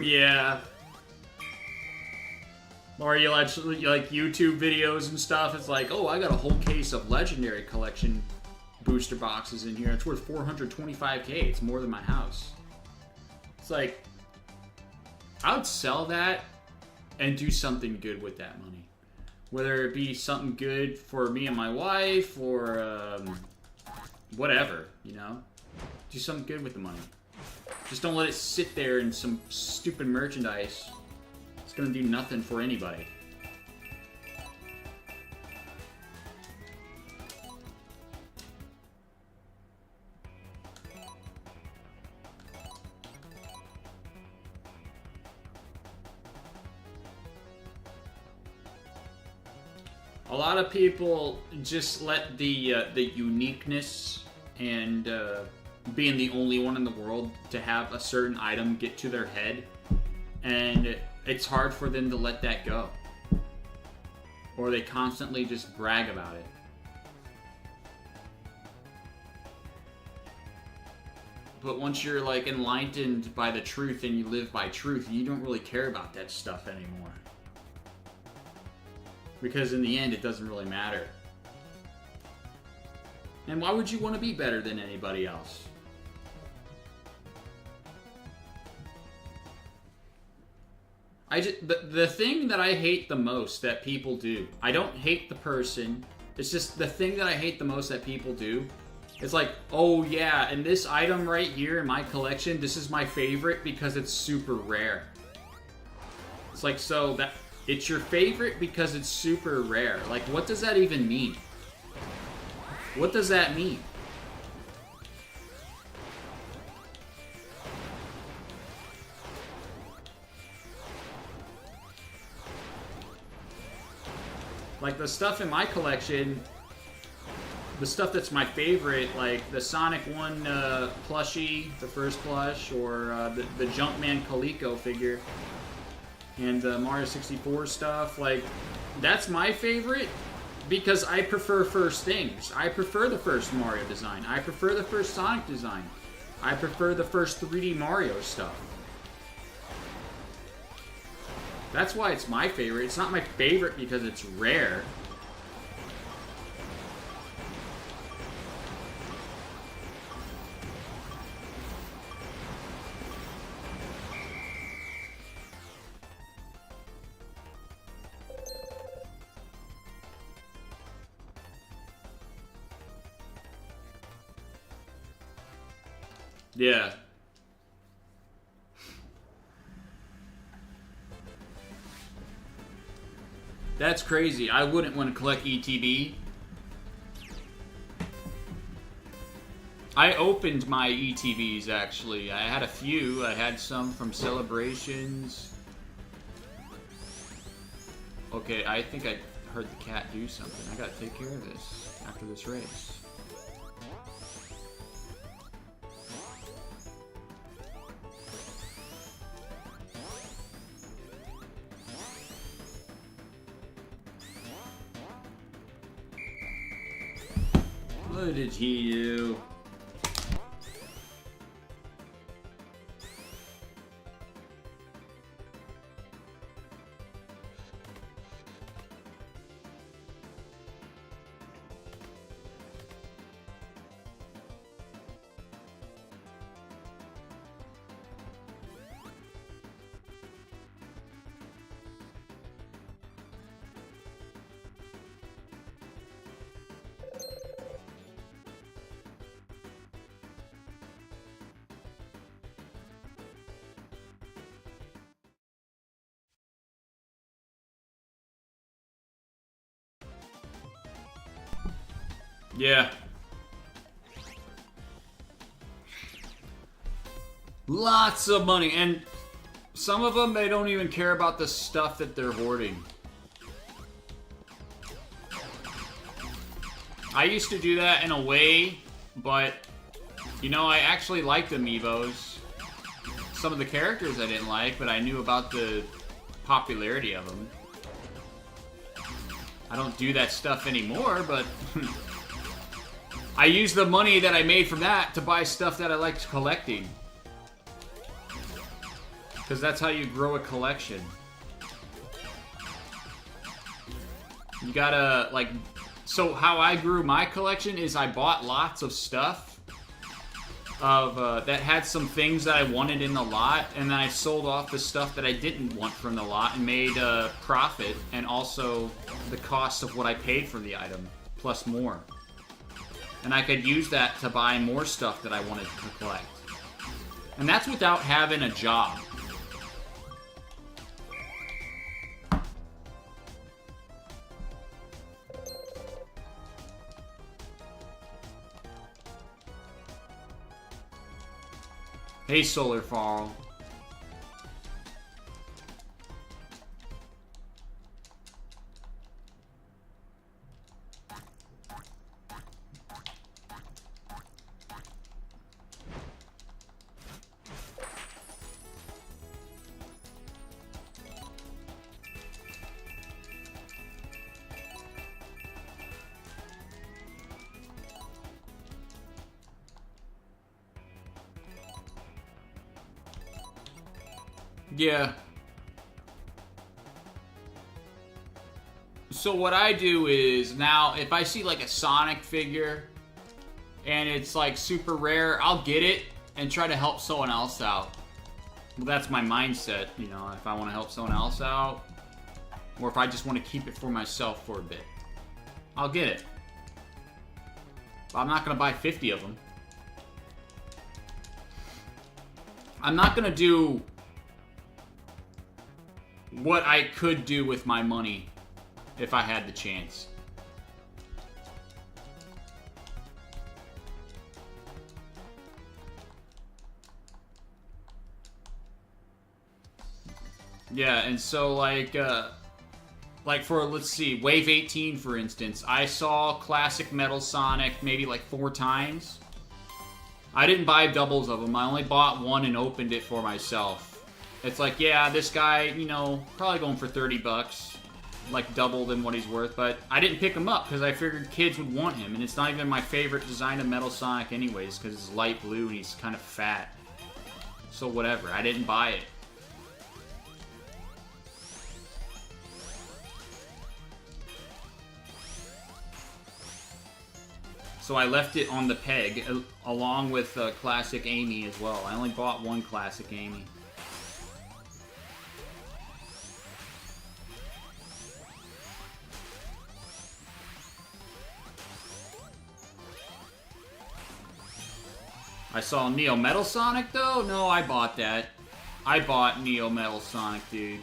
Yeah. Or you like YouTube videos and stuff. It's like, oh, I got a whole case of Legendary Collection booster boxes in here. It's worth 425K. It's more than my house. It's like, I would sell that and do something good with that money. Whether it be something good for me and my wife or whatever, you know? Do something good with the money. Just don't let it sit there in some stupid merchandise. It's gonna do nothing for anybody. A lot of people just let the uniqueness and being the only one in the world to have a certain item get to their head, and it's hard for them to let that go. Or they constantly just brag about it. But once you're like enlightened by the truth and you live by truth, you don't really care about that stuff anymore. Because in the end, it doesn't really matter. And why would you want to be better than anybody else? the thing that I hate the most that people do. I don't hate the person. It's just the thing that I hate the most that people do. It's like, oh yeah, and this item right here in my collection, this is my favorite because it's super rare. It's like, so that it's your favorite because it's super rare. Like, what does that even mean? What does that mean? Like, the stuff in my collection, the stuff that's my favorite, like the Sonic 1 plushie, the first plush, or the Jumpman Coleco figure, and the Mario 64 stuff, like, that's my favorite because I prefer first things. I prefer the first Mario design. I prefer the first Sonic design. I prefer the first 3D Mario stuff. That's why it's my favorite. It's not my favorite because it's rare. Yeah. That's crazy. I wouldn't want to collect ETB. I opened my ETBs, actually. I had a few. I had some from Celebrations. Okay, I think I heard the cat do something. I gotta take care of this after this race. What did he do? Yeah. Lots of money, and some of them, they don't even care about the stuff that they're hoarding. I used to do that in a way, but, you know, I actually liked Amiibos. Some of the characters I didn't like, but I knew about the popularity of them. I don't do that stuff anymore, but I use the money that I made from that to buy stuff that I liked collecting. Because that's how you grow a collection. You gotta, like... So how I grew my collection is I bought lots of stuff of that had some things that I wanted in the lot, and then I sold off the stuff that I didn't want from the lot and made a profit, and also the cost of what I paid for the item, plus more. And I could use that to buy more stuff that I wanted to collect. And that's without having a job. Hey, Solar Farl. Yeah. So what I do is, now if I see like a Sonic figure and it's like super rare, I'll get it and try to help someone else out. Well, that's my mindset, you know, if I want to help someone else out, or if I just want to keep it for myself for a bit. I'll get it. But I'm not going to buy 50 of them. I'm not going to do what I could do with my money if I had the chance. Yeah, and so like for, let's see, Wave 18 for instance, I saw Classic Metal Sonic maybe like 4 times. I didn't buy doubles of them. I only bought one and opened it for myself. It's like, yeah, this guy, you know, probably going for 30 bucks, like double than what he's worth, but I didn't pick him up because I figured kids would want him, and it's not even my favorite design of Metal Sonic anyways because it's light blue and he's kind of fat. So whatever, I didn't buy it. So I left it on the peg, along with Classic Amy as well. I only bought one Classic Amy. I saw Neo Metal Sonic, though? No, I bought that. I bought Neo Metal Sonic, dude.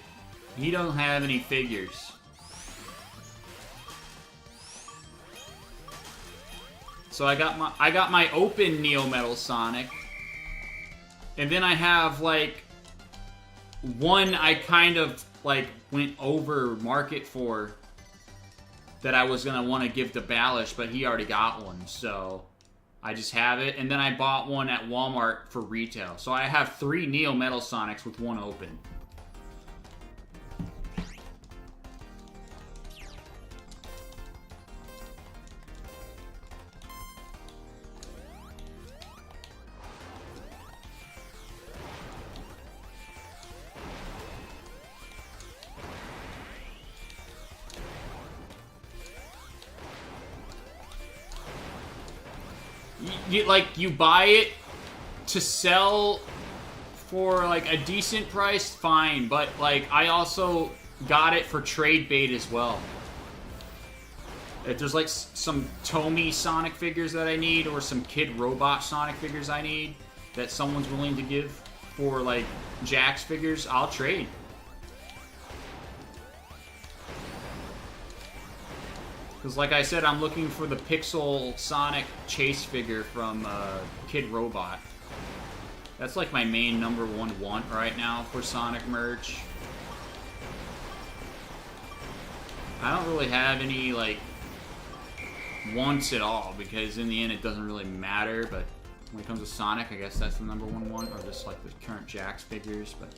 He don't have any figures. So I got my open Neo Metal Sonic, and then I have like one I kind of like went over market for that I was gonna want to give to Balish, but he already got one, so I just have it. And then I bought one at Walmart for retail, so I have 3 Neo Metal Sonics with one open. You buy it to sell for like a decent price, fine, but like I also got it for trade bait as well. If there's like some Tomy Sonic figures that I need, or some Kid Robot Sonic figures I need that someone's willing to give for like Jax figures, I'll trade. Because like I said, I'm looking for the Pixel Sonic Chase figure from Kid Robot. That's like my main #1 want right now for Sonic merch. I don't really have any like wants at all, because in the end it doesn't really matter, but when it comes to Sonic, I guess that's the #1 want, or just like the current Jax figures, but...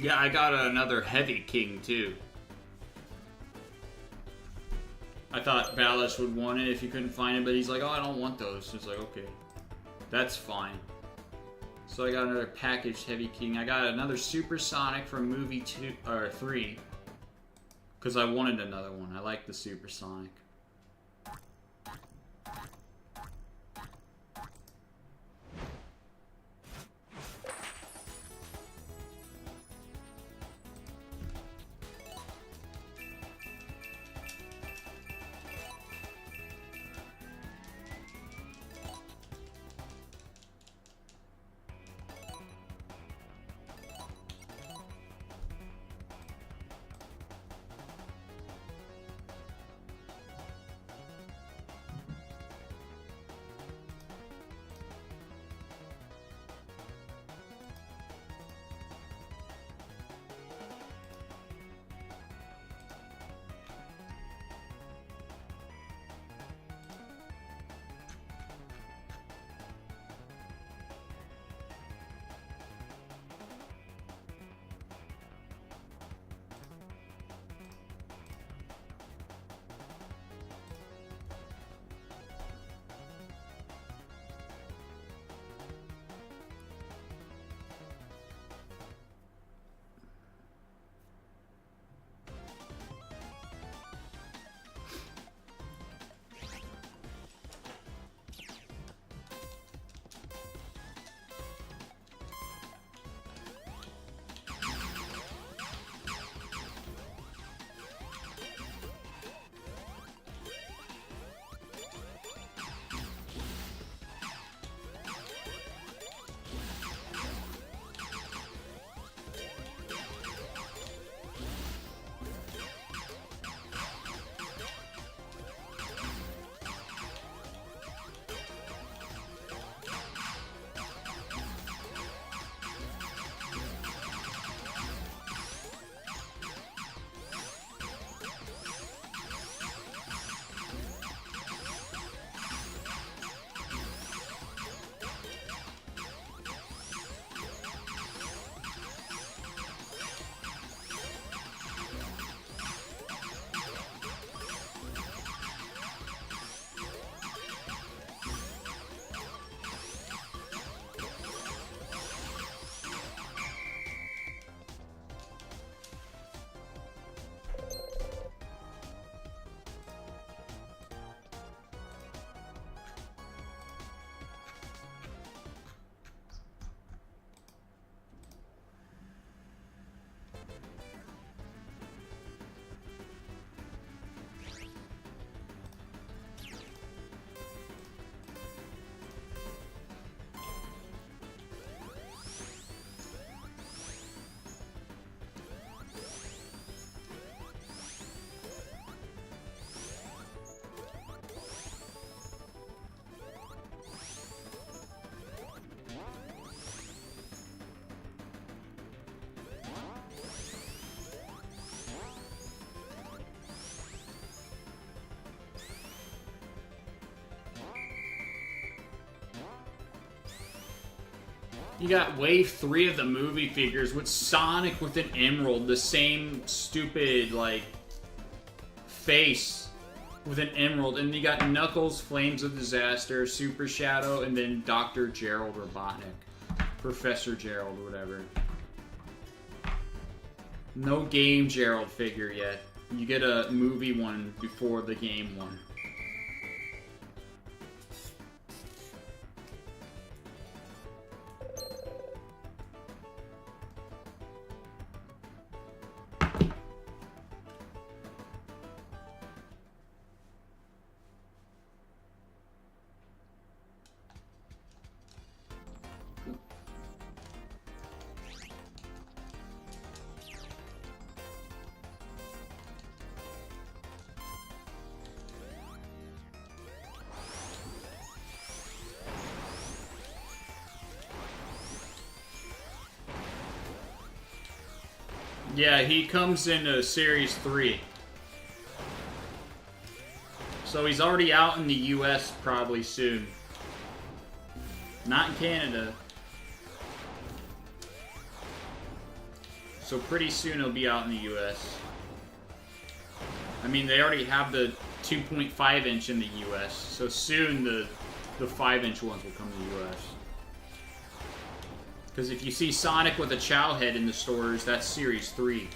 Yeah, I got another Heavy King, too. I thought Balish would want it if you couldn't find it, but he's like, oh, I don't want those. So it's like, okay. That's fine. So I got another packaged Heavy King. I got another Super Sonic from movie 2 or 3. Because I wanted another one. I like the Super Sonic. You got Wave 3 of the movie figures with Sonic with an emerald, the same stupid, like, face with an emerald. And you got Knuckles, Flames of Disaster, Super Shadow, and then Dr. Gerald Robotnik. Professor Gerald, whatever. No Game Gerald figure yet. You get a movie one before the game one. Yeah, he comes in Series 3. So he's already out in the US probably soon. Not in Canada. So pretty soon he'll be out in the US. I mean, they already have the 2.5 inch in the US. So soon the 5-inch ones will come to the US. Because if you see Sonic with a Chow head in the stores, that's Series 3.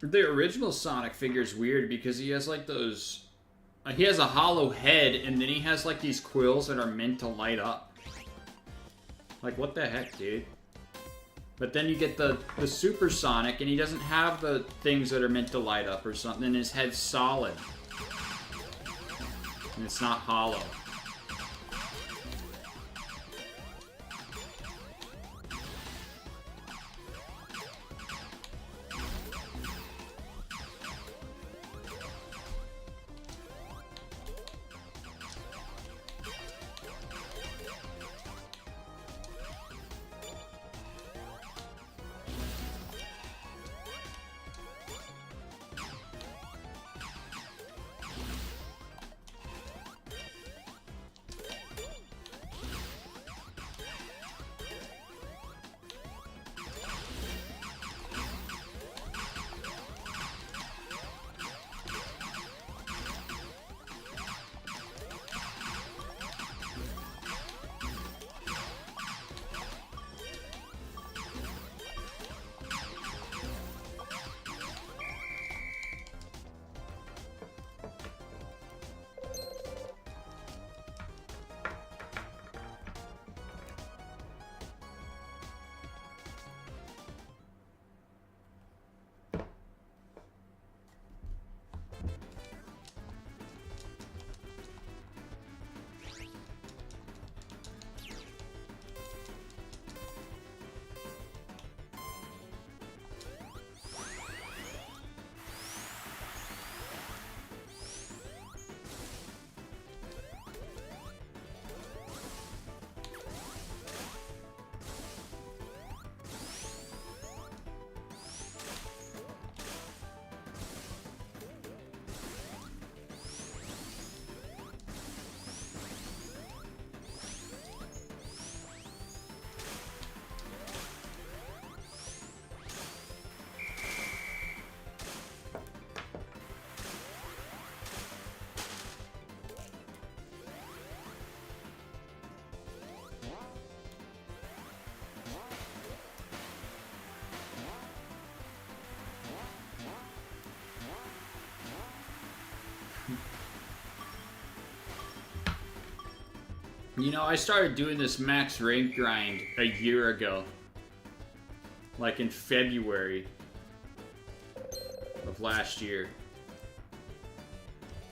The original Sonic figure is weird because he has like those... he has a hollow head and then he has like these quills that are meant to light up. Like, what the heck, dude? But then you get the Super Sonic and he doesn't have the things that are meant to light up or something, and his head's solid. And it's not hollow. You know, I started doing this max rank grind a year ago. Like in February of last year.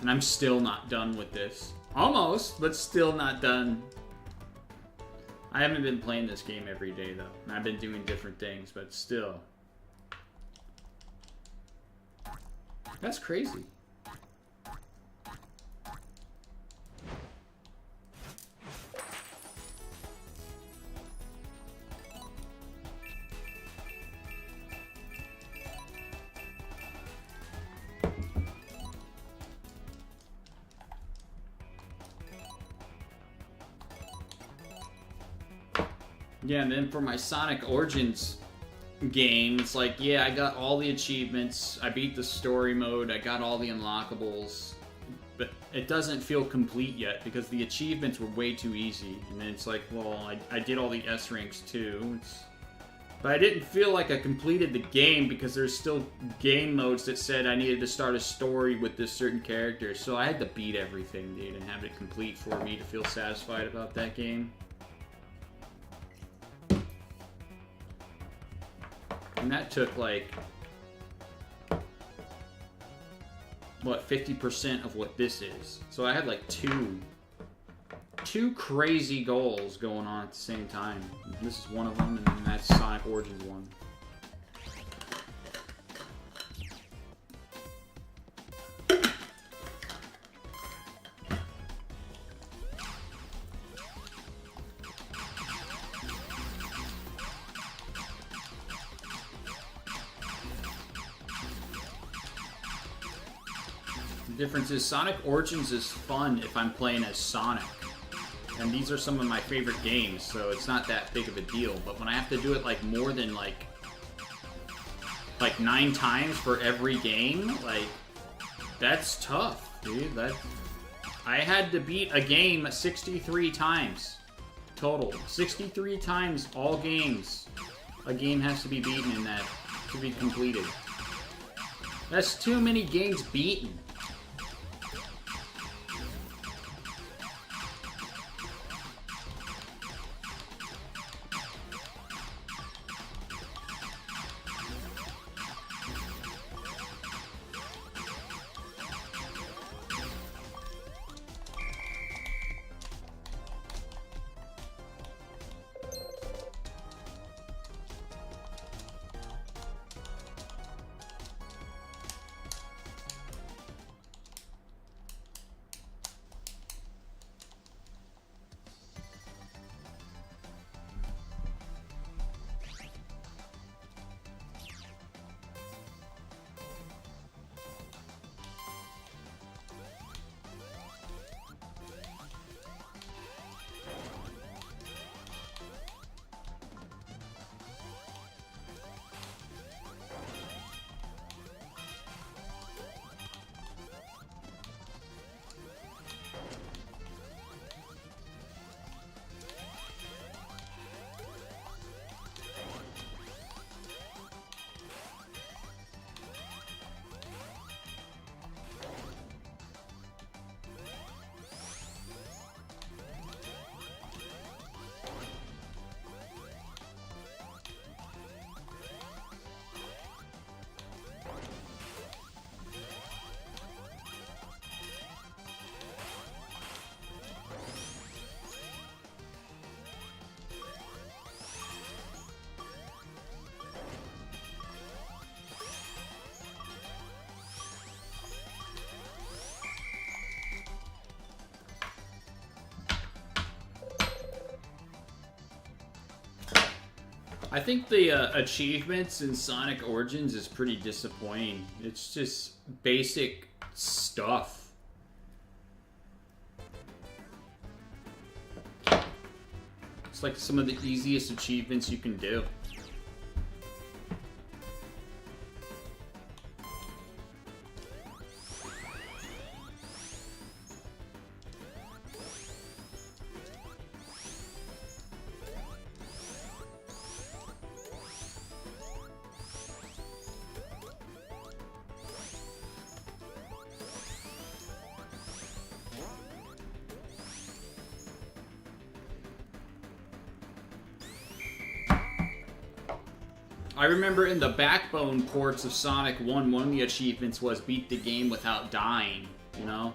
And I'm still not done with this. Almost, but still not done. I haven't been playing this game every day though. I've been doing different things, but still. That's crazy. Yeah, and then for my Sonic Origins game, it's like, yeah, I got all the achievements, I beat the story mode, I got all the unlockables, but it doesn't feel complete yet because the achievements were way too easy. And then it's like, well, I did all the S ranks too. But I didn't feel like I completed the game because there's still game modes that said I needed to start a story with this certain character. So I had to beat everything, dude, and have it complete for me to feel satisfied about that game. And that took like, what, 50% of what this is. So I had like two crazy goals going on at the same time. This is one of them, and then that's Sonic Origins 1. The difference is Sonic Origins is fun if I'm playing as Sonic. And these are some of my favorite games, so it's not that big of a deal. But when I have to do it like more than like 9 times for every game, like, that's tough, dude. I had to beat a game 63 times total. 63 times all games. A game has to be beaten in that to be completed. That's too many games beaten. I think the achievements in Sonic Origins is pretty disappointing. It's just basic stuff. It's like some of the easiest achievements you can do. I remember in the Backbone ports of Sonic 1, one of the achievements was beat the game without dying, you know?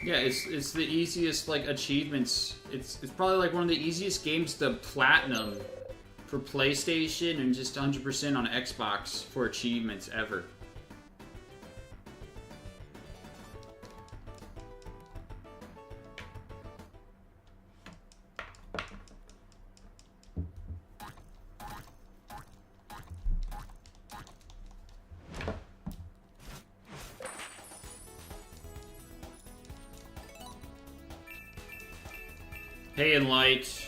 Yeah, it's the easiest, like, achievements. It's probably, like, one of the easiest games to platinum for PlayStation and just 100% on Xbox for achievements ever. Hey, and Light.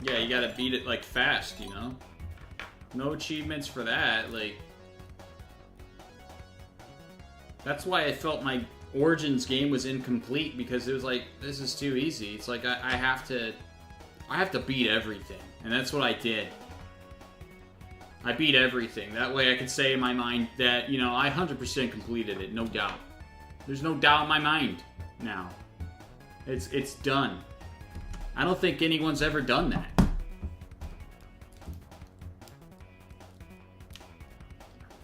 Yeah, you gotta beat it, like, fast, you know? No achievements for that, like... That's why I felt my Origins game was incomplete, because it was like, this is too easy. It's like, I have to beat everything. And that's what I did. I beat everything. That way I can say in my mind that, you know, I 100% completed it, no doubt. There's no doubt in my mind now. It's done. I don't think anyone's ever done that.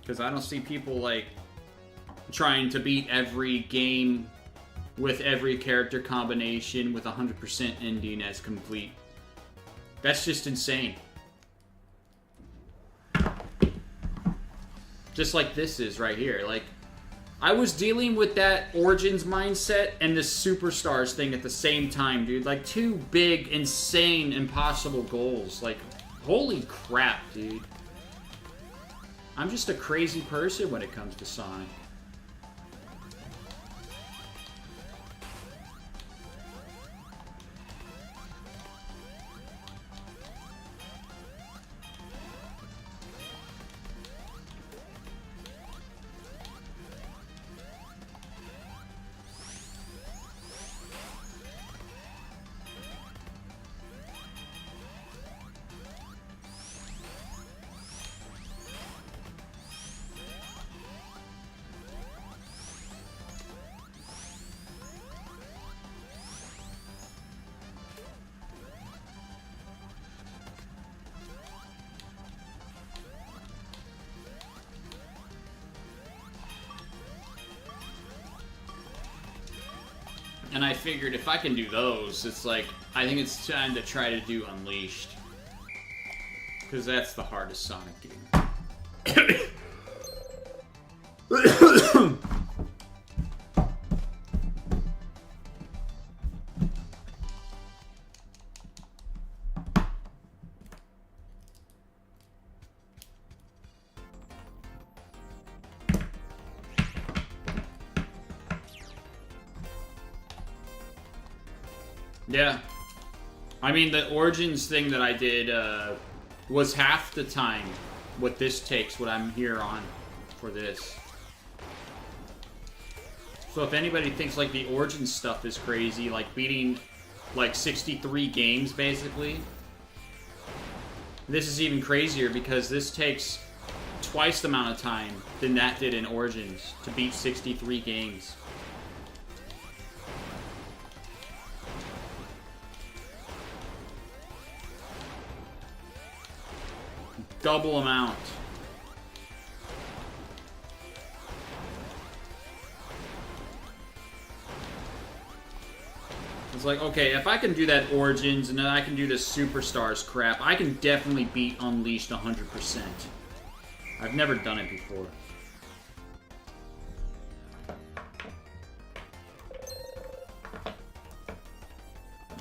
Because I don't see people, like, trying to beat every game with every character combination with 100% ending as complete. That's just insane. Just like this is right here. Like, I was dealing with that Origins mindset and this Superstars thing at the same time, dude. Like, two big, insane, impossible goals. Like, holy crap, dude. I'm just a crazy person when it comes to Sonic. And I figured if I can do those, it's like, I think it's time to try to do Unleashed. Because that's the hardest Sonic game. Yeah. I mean, the Origins thing that I did was half the time what this takes, what I'm here on for this. So if anybody thinks, like, the Origins stuff is crazy, like, beating, like, 63 games, basically, this is even crazier because this takes twice the amount of time than that did in Origins to beat 63 games. Double amount. It's like, okay, if I can do that Origins and then I can do this Superstars crap, I can definitely beat Unleashed 100%. I've never done it before.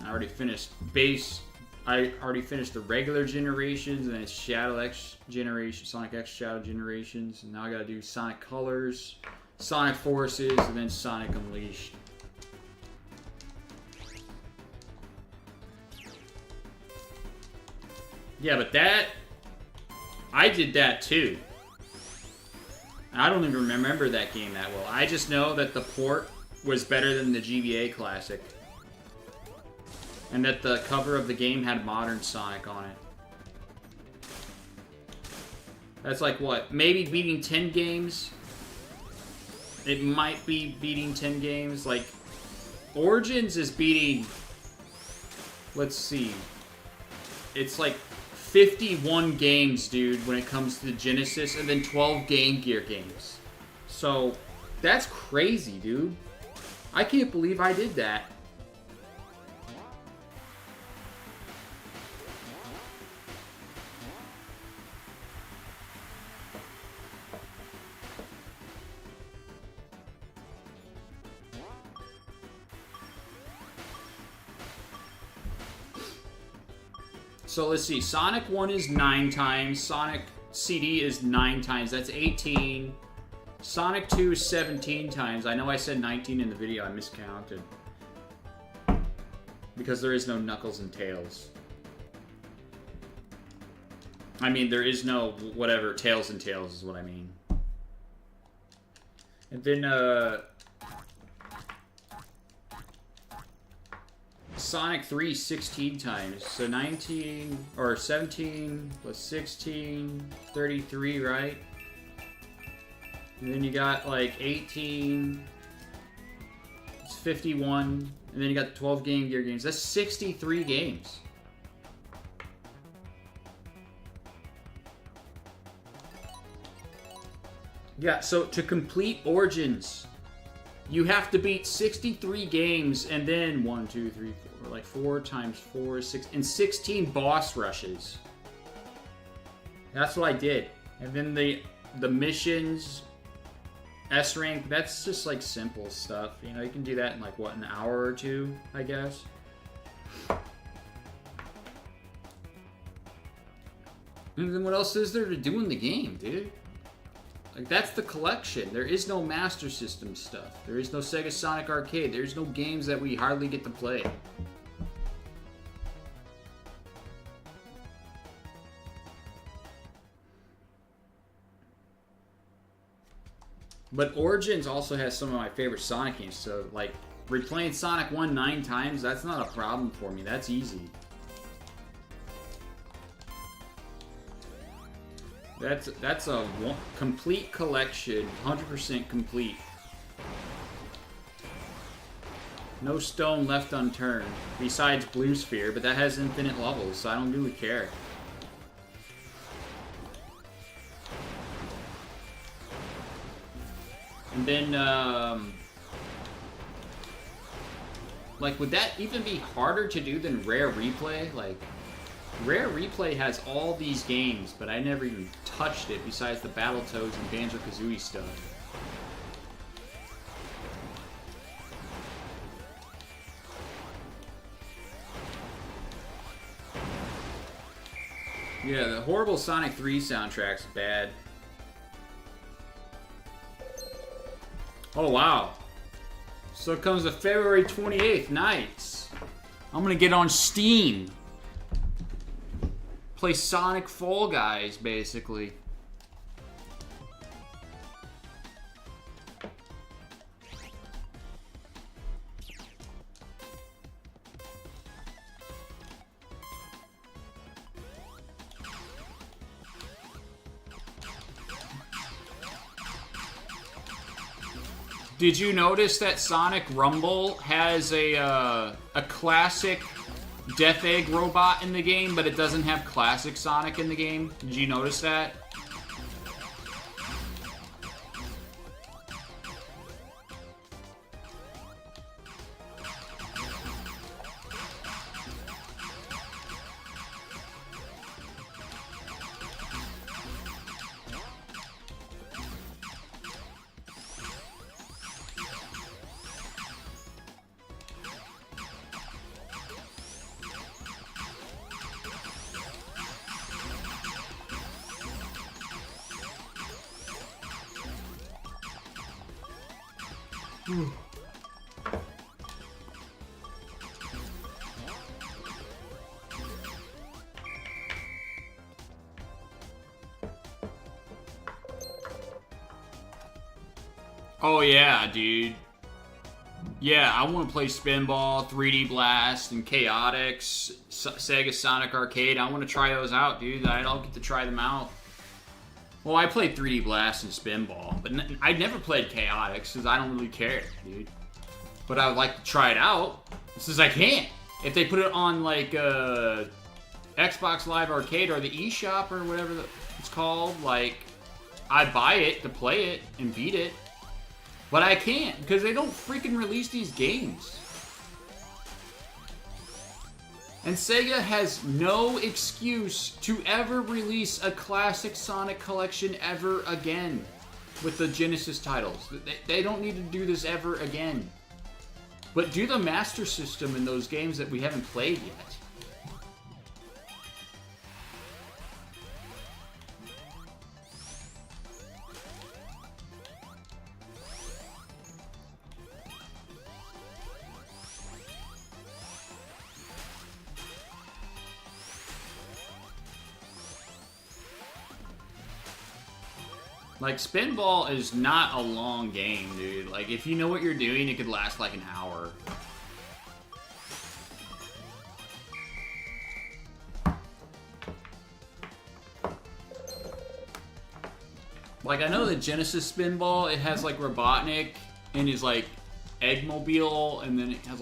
I already finished base. I already finished the regular generations, and then it's Shadow X generation, Sonic X Shadow generations, and now I gotta do Sonic Colors, Sonic Forces, and then Sonic Unleashed. Yeah, but that, I did that too. I don't even remember that game that well. I just know that the port was better than the GBA Classic. And that the cover of the game had modern Sonic on it. That's like what? Maybe beating 10 games? It might be beating 10 games. Like, Origins is beating... Let's see. It's like 51 games, dude, when it comes to the Genesis, and then 12 Game Gear games. So, that's crazy, dude. I can't believe I did that. So let's see, Sonic 1 is 9 times, Sonic CD is 9 times, that's 18. Sonic 2 is 17 times. I know I said 19 in the video, I miscounted. Because there is no Knuckles and Tails. I mean, there is no whatever, Tails and Tails is what I mean. And then, Sonic 3 16 times, so 19, or 17 plus 16, 33, right? And then you got like 18, it's 51, and then you got the 12 Game Gear games. That's 63 games. Yeah, so to complete Origins, you have to beat 63 games and then 1, 2, 3, 4, like 4 times 4 is 6, and 16 boss rushes. That's what I did. And then the missions, S rank, that's just like simple stuff. You know, you can do that in like what, an hour or two, I guess. And then what else is there to do in the game, dude? Like, that's the collection. There is no Master System stuff. There is no Sega Sonic Arcade. There's no games that we hardly get to play. But Origins also has some of my favorite Sonic games, so, like, replaying Sonic 1 9 times, that's not a problem for me. That's easy. That's a complete collection, 100% complete. No stone left unturned, besides Blue Sphere, but that has infinite levels, so I don't really care. And then, like, would that even be harder to do than Rare Replay? Like, Rare Replay has all these games, but I never even touched it besides the Battletoads and Banjo-Kazooie stuff. Yeah, the horrible Sonic 3 soundtrack's bad. Oh, wow. So it comes to February 28th. Nice. I'm gonna get on Steam. Play Sonic Fall Guys, basically. Did you notice that Sonic Rumble has a classic Death Egg robot in the game, but it doesn't have classic Sonic in the game? Did you notice that? Oh yeah, dude. Yeah, I want to play Spinball, 3D Blast, and Chaotix, Sega Sonic Arcade. I want to try those out, dude. I don't get to try them out. Well, I played 3D Blast and Spinball, but I never played Chaotix because I don't really care, dude. But I would like to try it out. Since I can't. If they put it on, like, Xbox Live Arcade or the eShop or whatever it's called, like, I'd buy it to play it and beat it. But I can't, because they don't freaking release these games. And Sega has no excuse to ever release a classic Sonic collection ever again with the Genesis titles. They don't need to do this ever again. But do the Master System in those games that we haven't played yet. Like, Spinball is not a long game, dude. Like, if you know what you're doing, it could last like an hour. Like, I know the Genesis Spinball, it has, like, Robotnik and his, like, Eggmobile, and then it has,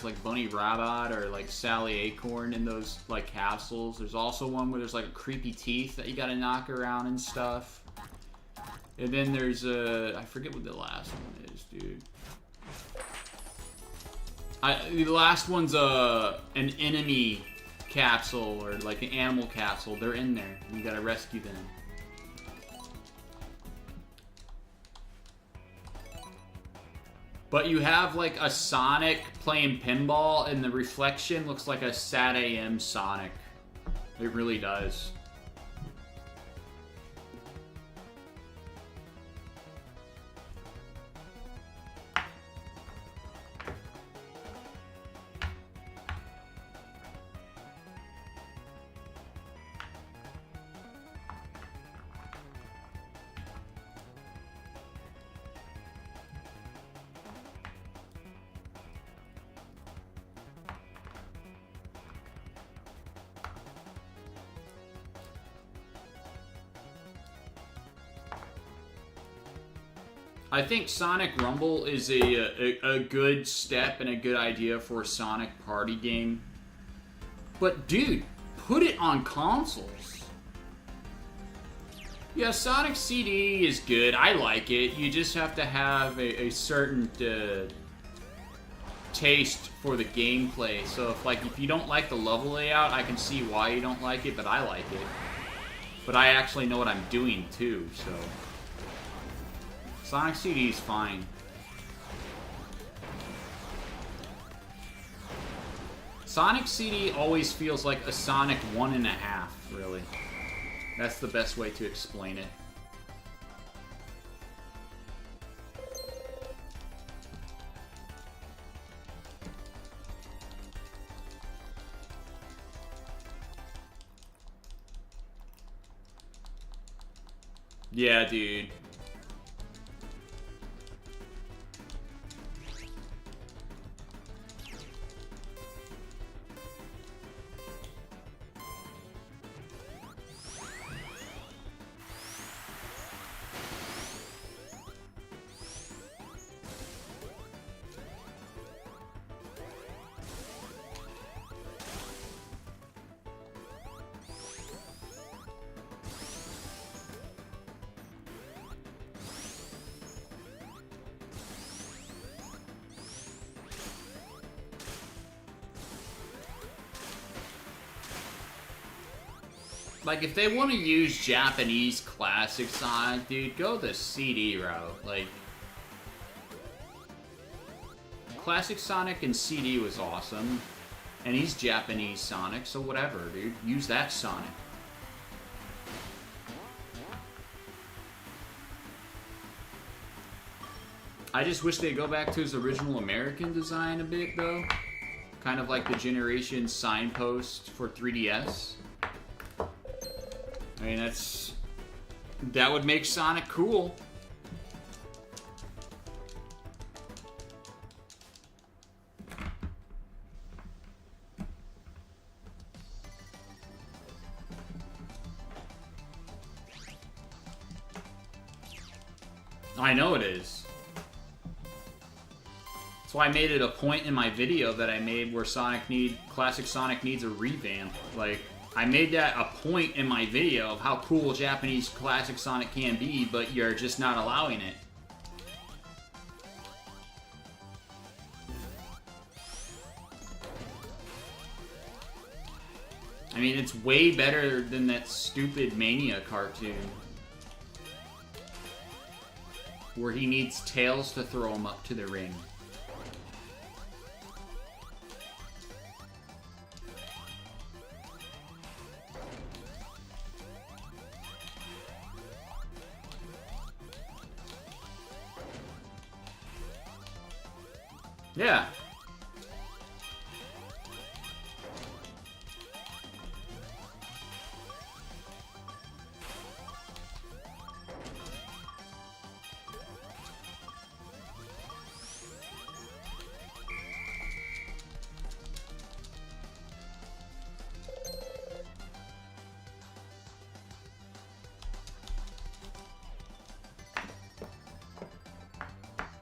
like, Bunny Rabbit or, like, Sally Acorn in those, like, capsules. There's also one where there's, like, creepy teeth that you gotta knock around and stuff. And then there's I forget what the last one is, dude. The last one's an enemy capsule or like an animal capsule. They're in there. You gotta rescue them. But you have like a Sonic playing pinball, and the reflection looks like a Sat AM Sonic. It really does. I think Sonic Rumble is a good step and a good idea for a Sonic party game. But dude, put it on consoles. Yeah, Sonic CD is good. I like it. You just have to have a certain taste for the gameplay. So if you don't like the level layout, I can see why you don't like it, but I like it. But I actually know what I'm doing too, so Sonic CD is fine. Sonic CD always feels like a Sonic 1.5, really. That's the best way to explain it. Yeah, dude. Like, if they want to use Japanese classic Sonic, dude, go the CD route. Like, classic Sonic and CD was awesome. And he's Japanese Sonic, so whatever, dude. Use that Sonic. I just wish they'd go back to his original American design a bit, though. Kind of like the Generation signpost for 3DS. I mean, that would make Sonic cool. I know it is. That's why I made it a point in my video that I made where Classic Sonic needs a revamp. Like, I made that a point in my video of how cool Japanese Classic Sonic can be, but you're just not allowing it. I mean, it's way better than that stupid Mania cartoon. Where he needs Tails to throw him up to the ring. Yeah.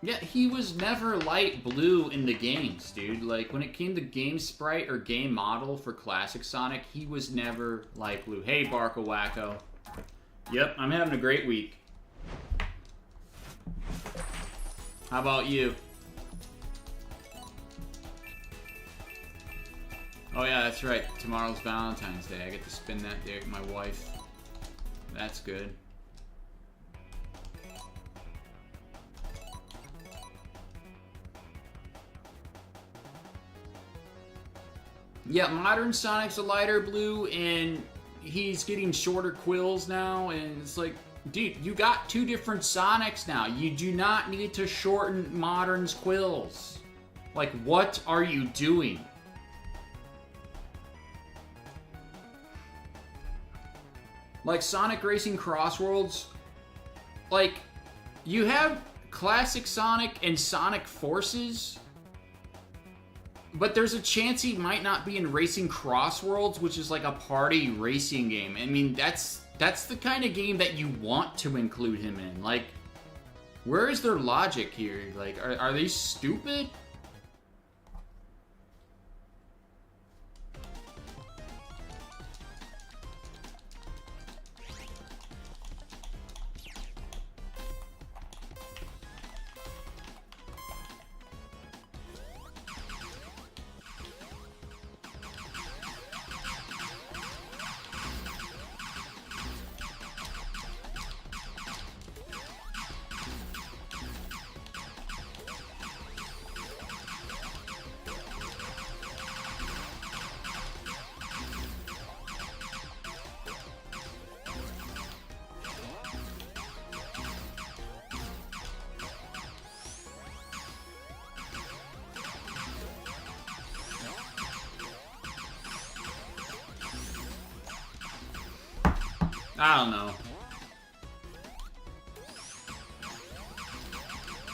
Yeah, he was never light blue in the games, dude. Like, when it came to game sprite or game model for Classic Sonic, he was never light blue. Hey, Barco Wacko. Yep, I'm having a great week. How about you? Oh yeah, that's right. Tomorrow's Valentine's Day. I get to spend that day with my wife. That's good. Yeah, modern Sonic's a lighter blue, and he's getting shorter quills now, and it's like, dude, you got two different Sonics now. You do not need to shorten modern's quills. Like, what are you doing? Like, Sonic Racing Crossworlds, like, you have Classic Sonic and Sonic Forces, but there's a chance he might not be in Racing Crossworlds, which is like a party racing game. I mean, that's the kind of game that you want to include him in. Like, where is their logic here? Like, are they stupid? I don't know.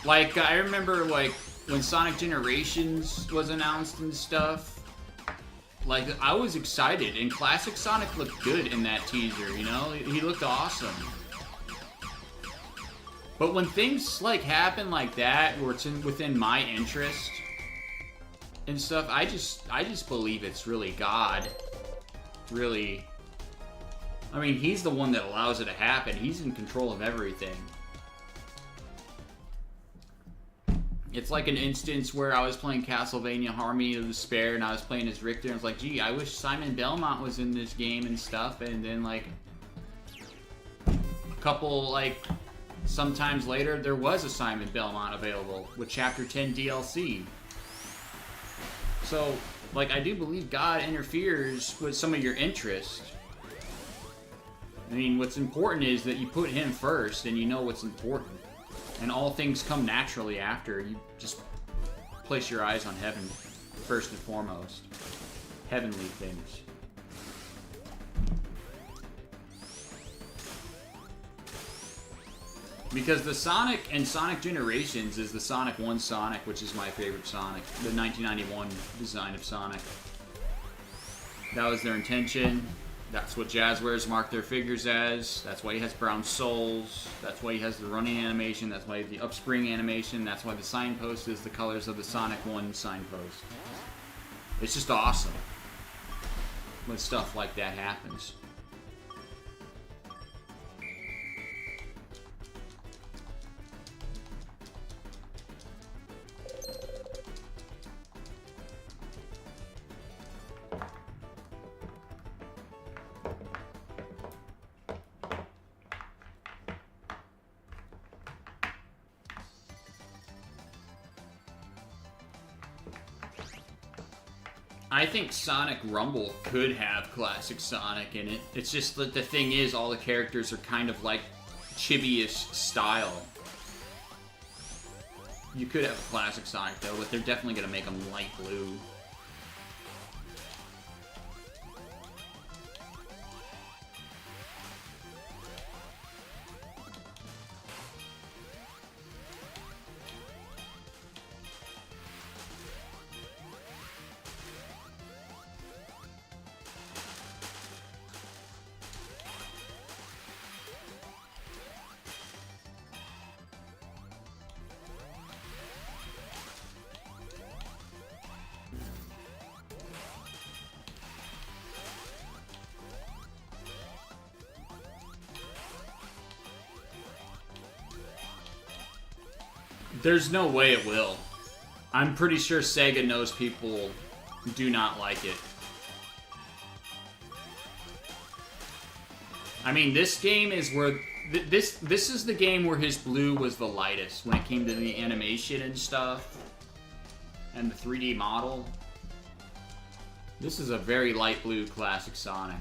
Like, I remember, like, when Sonic Generations was announced and stuff, like, I was excited, and Classic Sonic looked good in that teaser, you know? He looked awesome. But when things, like, happen like that, where it's within my interest and stuff, I just believe it's really God. Really. I mean, he's the one that allows it to happen. He's in control of everything. It's like an instance where I was playing Castlevania Harmony of Despair, and I was playing as Richter, and I was like, gee, I wish Simon Belmont was in this game and stuff, and then, like, a couple, like, sometimes later, there was a Simon Belmont available with Chapter 10 DLC. So, like, I do believe God interferes with some of your interest. I mean, what's important is that you put him first, and you know what's important. And all things come naturally after. You just place your eyes on heaven first and foremost. Heavenly things. Because the Sonic and Sonic Generations is the Sonic 1 Sonic, which is my favorite Sonic. The 1991 design of Sonic. That was their intention. That's what Jazzwares mark their figures as. That's why he has brown soles. That's why he has the running animation. That's why the upspring animation. That's why the signpost is the colors of the Sonic 1 signpost. It's just awesome when stuff like that happens. I think Sonic Rumble could have classic Sonic in it. It's just that the thing is, all the characters are kind of like chibi-ish style. You could have a classic Sonic though, but they're definitely going to make them light blue. There's no way it will. I'm pretty sure Sega knows people do not like it. I mean, this game is where... This is the game where his blue was the lightest when it came to the animation and stuff. And the 3D model. This is a very light blue classic Sonic.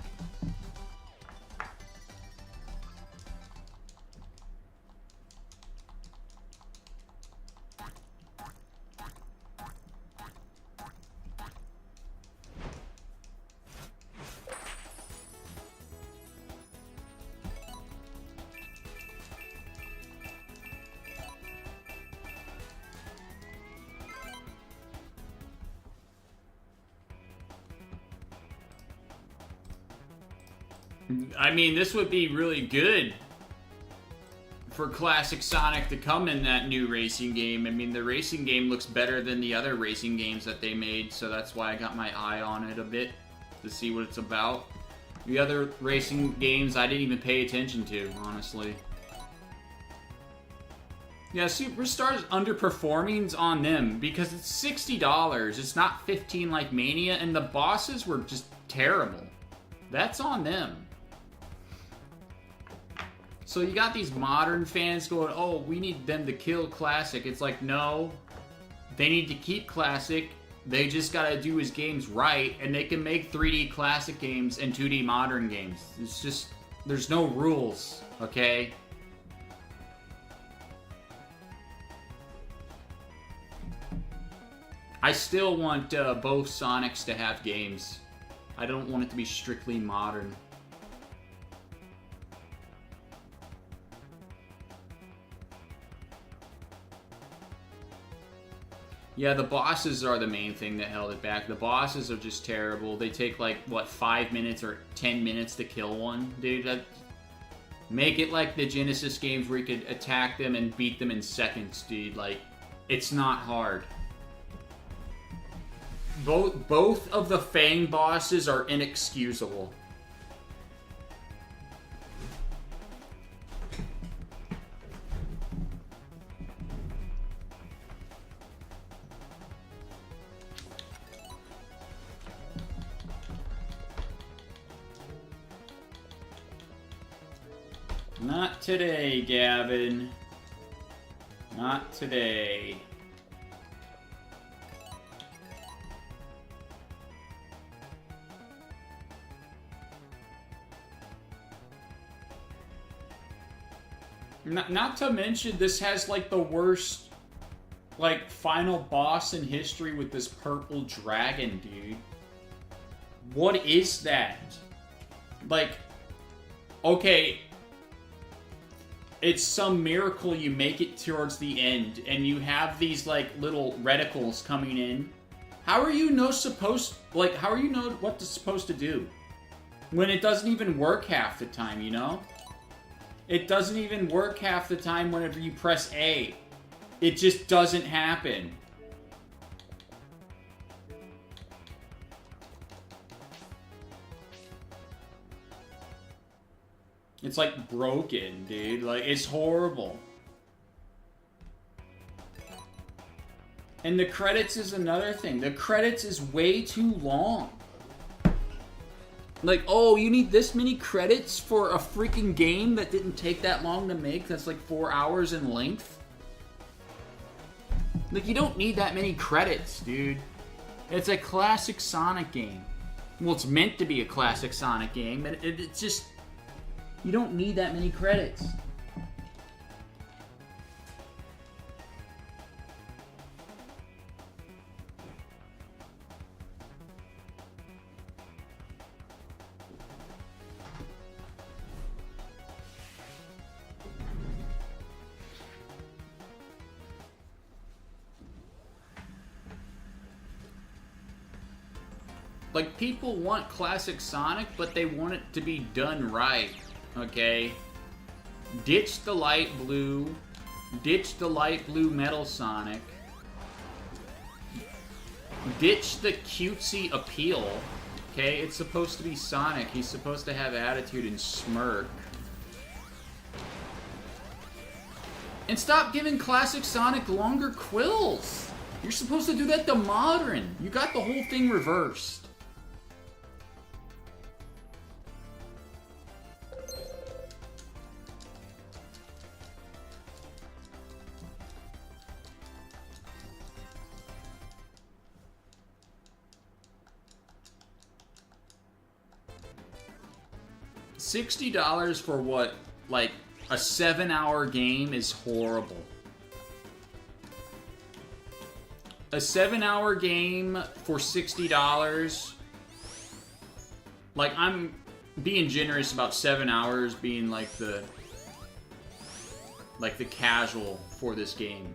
I mean, this would be really good for classic Sonic to come in that new racing game. I mean, the racing game looks better than the other racing games that they made, so that's why I got my eye on it a bit to see what it's about. The other racing games I didn't even pay attention to, honestly. Yeah, Superstars underperforming's on them because it's $60. It's not $15 like Mania, and the bosses were just terrible. That's on them. So you got these modern fans going, oh, we need them to kill Classic. It's like, no. They need to keep Classic. They just gotta do his games right, and they can make 3D Classic games and 2D modern games. It's just, there's no rules, okay? I still want both Sonics to have games. I don't want it to be strictly modern. Yeah, the bosses are the main thing that held it back. The bosses are just terrible. They take like, what, 5 minutes or 10 minutes to kill one? Dude, make it like the Genesis games where you could attack them and beat them in seconds, dude. Like, it's not hard. Both of the Fang bosses are inexcusable. Not today, Gavin. Not today. Not to mention, this has, like, the worst, like, final boss in history with this purple dragon, dude. What is that? Like, okay, it's some miracle you make it towards the end, and you have these, like, little reticles coming in. How are you how are you know what it's supposed to do? When it doesn't even work half the time, you know? It doesn't even work half the time whenever you press A. It just doesn't happen. It's like broken, dude. Like, it's horrible. And the credits is another thing. The credits is way too long. Like, oh, you need this many credits for a freaking game that didn't take that long to make? That's like 4 hours in length? Like, you don't need that many credits, dude. It's a classic Sonic game. Well, it's meant to be a classic Sonic game, but it's just... You don't need that many credits. Like, people want classic Sonic, but they want it to be done right, okay? Ditch the light blue. Ditch the light blue Metal Sonic. Ditch the cutesy appeal, okay? It's supposed to be Sonic. He's supposed to have attitude and smirk. And stop giving classic Sonic longer quills. You're supposed to do that to modern. You got the whole thing reversed. $60 for what, like, a 7-hour game is horrible. A 7-hour game for $60, like, I'm being generous about 7 hours being like the casual for this game.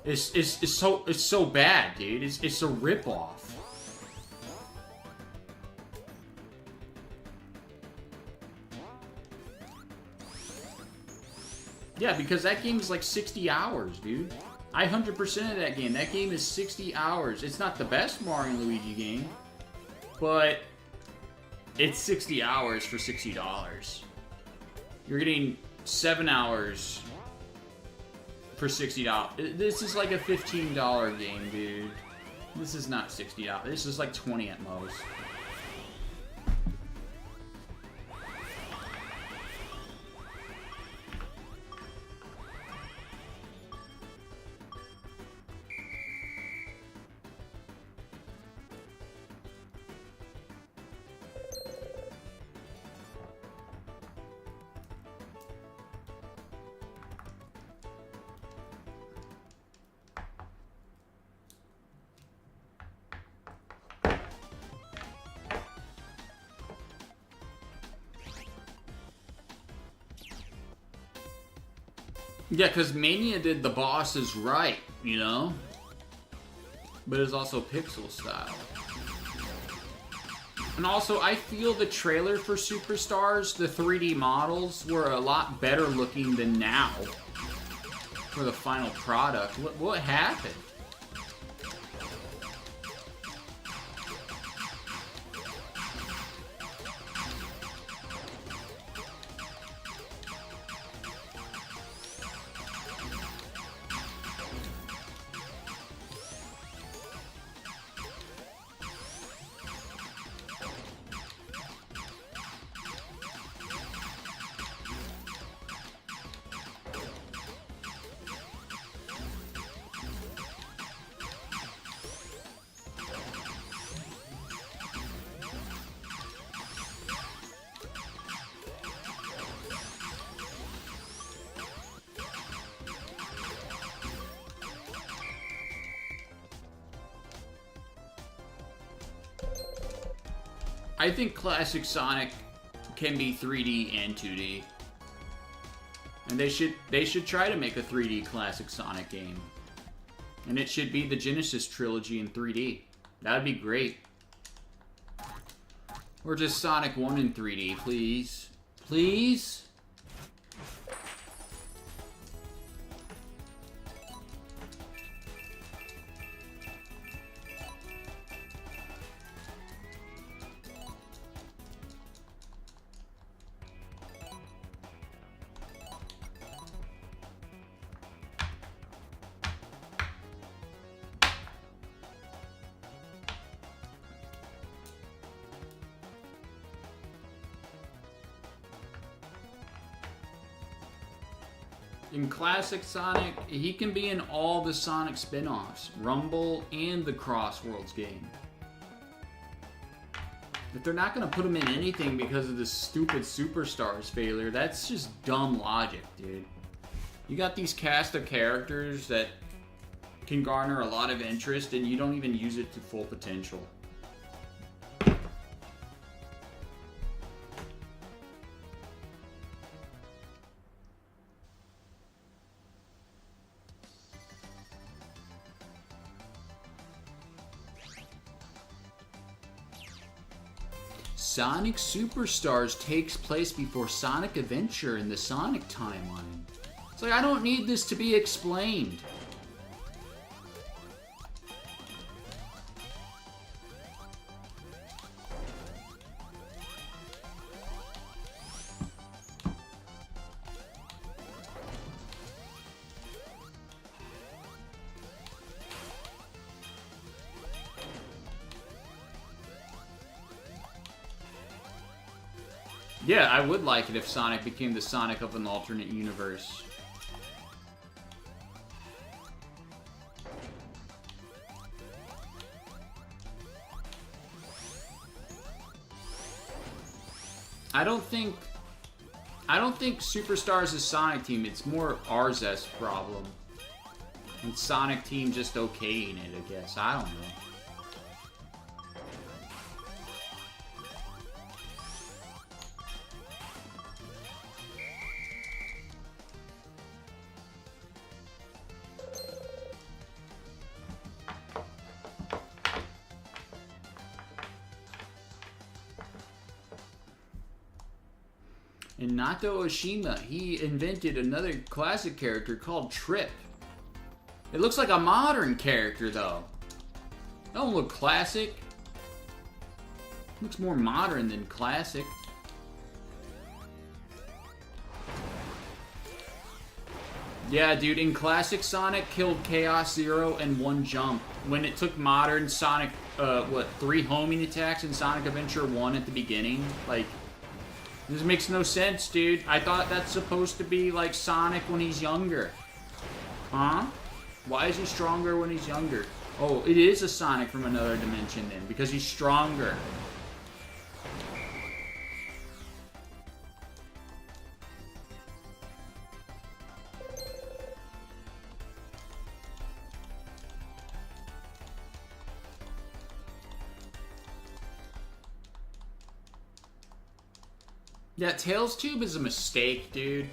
It's so bad, dude. It's a ripoff. Yeah, because that game is like 60 hours, dude. I 100%ed that game. That game is 60 hours. It's not the best Mario and Luigi game, but it's 60 hours for $60. You're getting 7 hours for $60. This is like a $15 game, dude. This is not $60. This is like 20 at most. Yeah, because Mania did the bosses right, you know? But it's also pixel style. And also, I feel the trailer for Superstars, the 3D models, were a lot better looking than now for the final product. What happened? I think classic Sonic can be 3D and 2D. And they should try to make a 3D classic Sonic game. And it should be the Genesis trilogy in 3D. That would be great. Or just Sonic 1 in 3D, please. Please? In classic Sonic, he can be in all the Sonic spin-offs, Rumble and the Cross Worlds game. If they're not going to put him in anything because of this stupid Superstars failure, that's just dumb logic, dude. You got these cast of characters that can garner a lot of interest and you don't even use it to full potential. Sonic Superstars takes place before Sonic Adventure in the Sonic timeline. It's like, I don't need this to be explained. Yeah, I would like it if Sonic became the Sonic of an alternate universe. I don't think Superstars is Sonic Team. It's more Arzest problem. And Sonic Team just okaying it, I guess. I don't know. And Nato Oshima, he invented another classic character called Trip. It looks like a modern character, though. That don't look classic. It looks more modern than classic. Yeah, dude, in classic Sonic killed Chaos Zero in one jump. When it took modern Sonic, 3 homing attacks in Sonic Adventure 1 at the beginning, like... This makes no sense, dude. I thought that's supposed to be like Sonic when he's younger. Huh? Why is he stronger when he's younger? Oh, it is a Sonic from another dimension then, because he's stronger. Yeah, Tails Tube is a mistake, dude.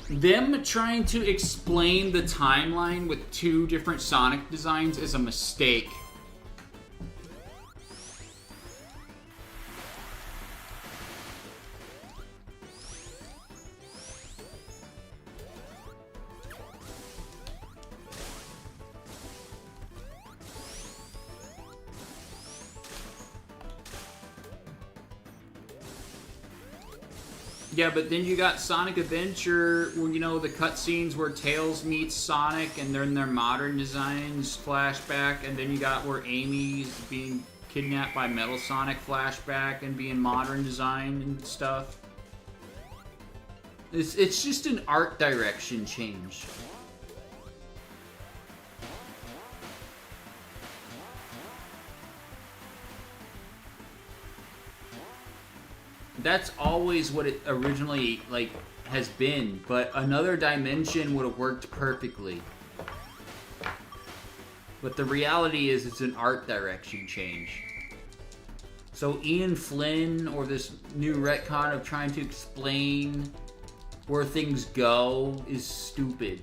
Them trying to explain the timeline with 2 different Sonic designs is a mistake. Yeah, but then you got Sonic Adventure, where, you know, the cutscenes where Tails meets Sonic and they're in their modern designs flashback, and then you got where Amy's being kidnapped by Metal Sonic flashback and being modern design and stuff. It's just an art direction change. That's always what it originally, like, has been, but another dimension would have worked perfectly. But the reality is it's an art direction change. So Ian Flynn, or this new retcon of trying to explain where things go, is stupid.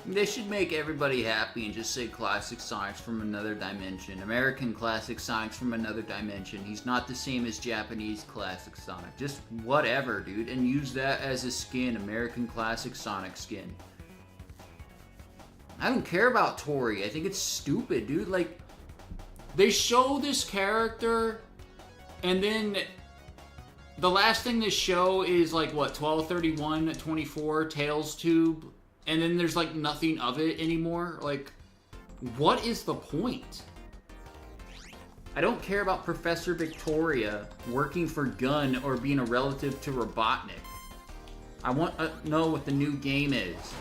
They should make everybody happy and just say Classic Sonic's from another dimension. American Classic Sonic's from another dimension. He's not the same as Japanese Classic Sonic. Just whatever, dude. And use that as a skin. American Classic Sonic skin. I don't care about Tori. I think it's stupid, dude. Like, they show this character, and then the last thing they show is, like, what, 1231, 24, Tails Tube? And then there's, like, nothing of it anymore. Like, what is the point? I don't care about Professor Victoria working for Gun or being a relative to Robotnik. I want to know what the new game is.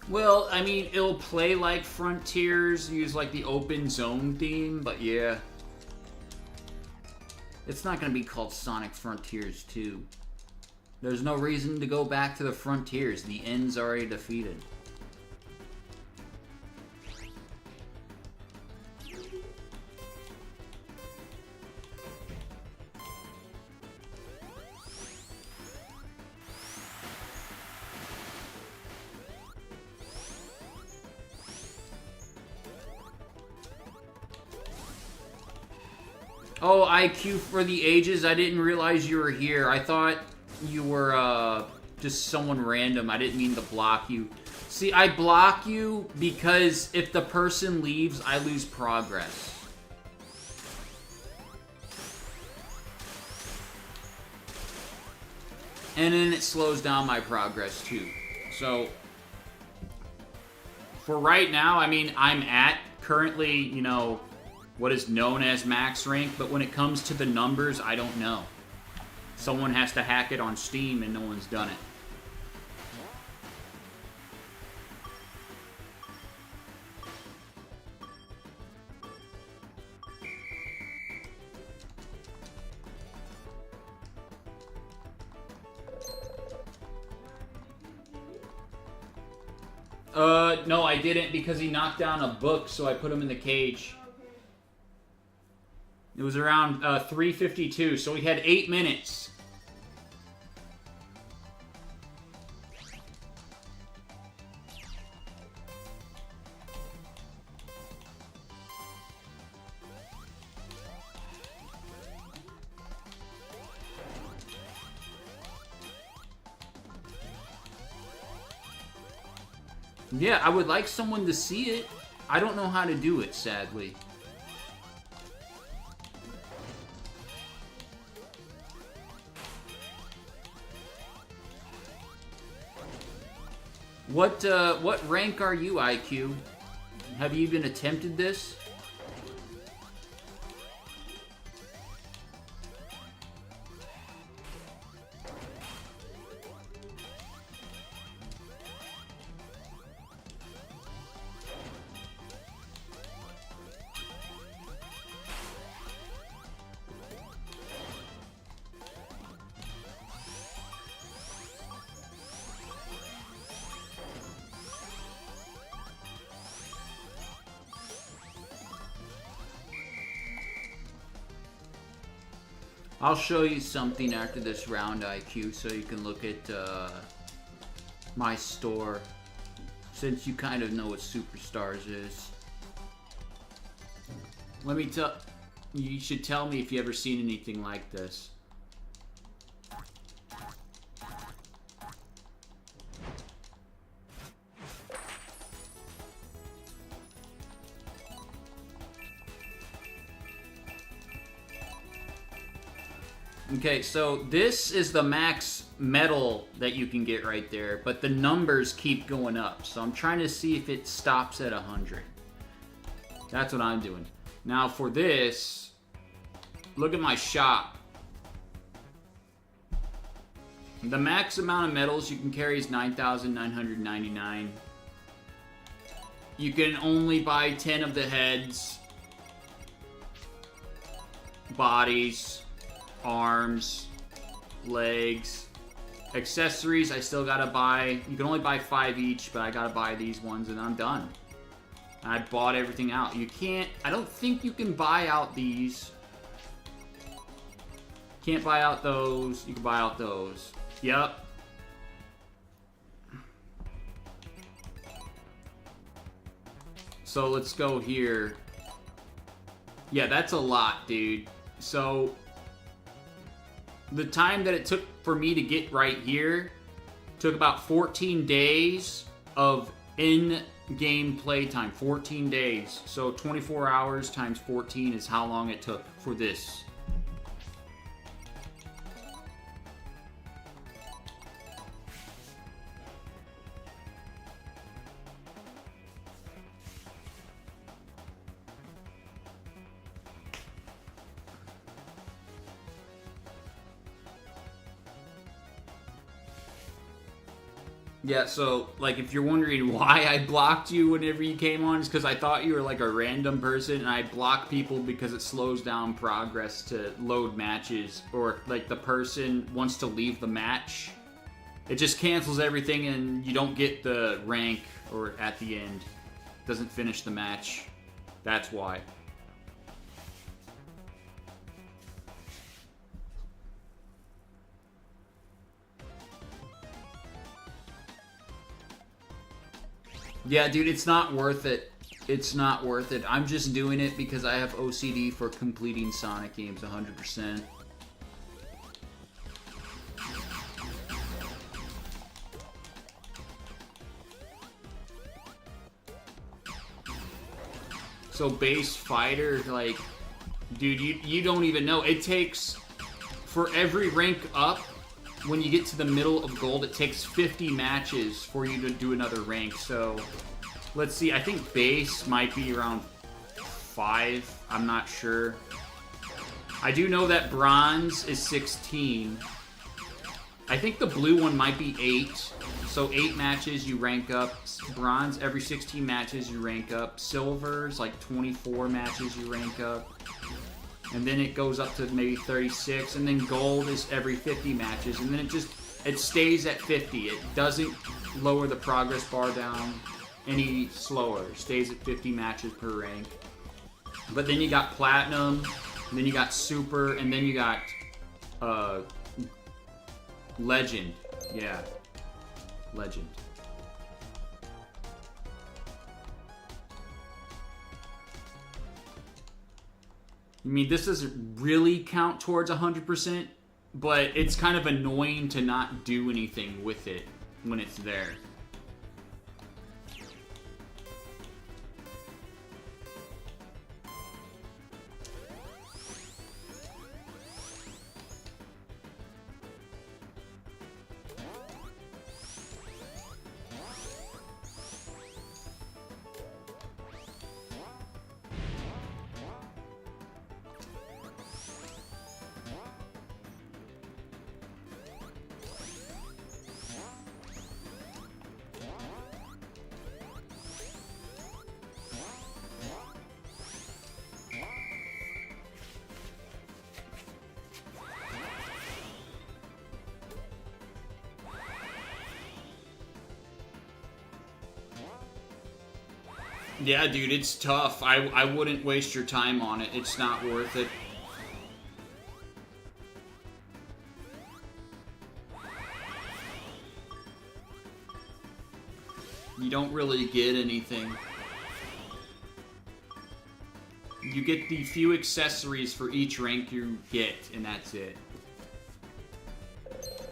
Well, I mean, it'll play like Frontiers, use like the open zone theme, but yeah. It's not going to be called Sonic Frontiers 2. There's no reason to go back to the Frontiers. The end's already defeated. Oh, IQ for the ages. I didn't realize you were here. I thought you were just someone random. I didn't mean to block you. See, I block you because if the person leaves, I lose progress. And then it slows down my progress too. So, for right now, I mean, I'm at currently, you know, what is known as max rank, but when it comes to the numbers, I don't know. Someone has to hack it on Steam and no one's done it. No, I didn't because he knocked down a book, so I put him in the cage. It was around 3:52, so we had 8 minutes. Yeah, I would like someone to see it. I don't know how to do it, sadly. What rank are you, IQ? Have you even attempted this? I'll show you something after this round, IQ, so you can look at my store, since you kind of know what Superstars is. Let me tell... You should tell me if you ever seen anything like this. Okay, so this is the max medal that you can get right there, but the numbers keep going up. So I'm trying to see if it stops at 100. That's what I'm doing. Now for this, look at my shop. The max amount of medals you can carry is 9,999. You can only buy 10 of the heads, bodies, arms, legs, accessories. I still gotta buy. You can only buy 5 each, but I gotta buy these ones, and I'm done. I bought everything out. You can't. I don't think you can buy out these. Can't buy out those. You can buy out those. Yep. So let's go here. Yeah, that's a lot, dude. So the time that it took for me to get right here took about 14 days of in-game play time. 14 days. So 24 hours times 14 is how long it took for this. Yeah, so, like, if you're wondering why I blocked you whenever you came on, it's because I thought you were, like, a random person, and I block people because it slows down progress to load matches, or, like, the person wants to leave the match. It just cancels everything, and you don't get the rank, or at the end. Doesn't finish the match. That's why. Yeah, dude, it's not worth it. It's not worth it. I'm just doing it because I have OCD for completing Sonic games 100%. So base fighter, like, dude, you don't even know. It takes, for every rank up, when you get to the middle of gold, it takes 50 matches for you to do another rank. So, let's see. I think base might be around 5. I'm not sure. I do know that bronze is 16. I think the blue one might be 8. So 8 matches you rank up. Bronze, every 16 matches you rank up. Silver's like 24 matches you rank up. And then it goes up to maybe 36, and then gold is every 50 matches, and then it stays at 50. It doesn't lower the progress bar down any slower. It stays at 50 matches per rank. But then you got platinum, and then you got super, and then you got legend. Yeah, legend. I mean, this doesn't really count towards 100%, but it's kind of annoying to not do anything with it when it's there. Yeah, dude, it's tough. I wouldn't waste your time on it. It's not worth it. You don't really get anything. You get the few accessories for each rank you get, and that's it.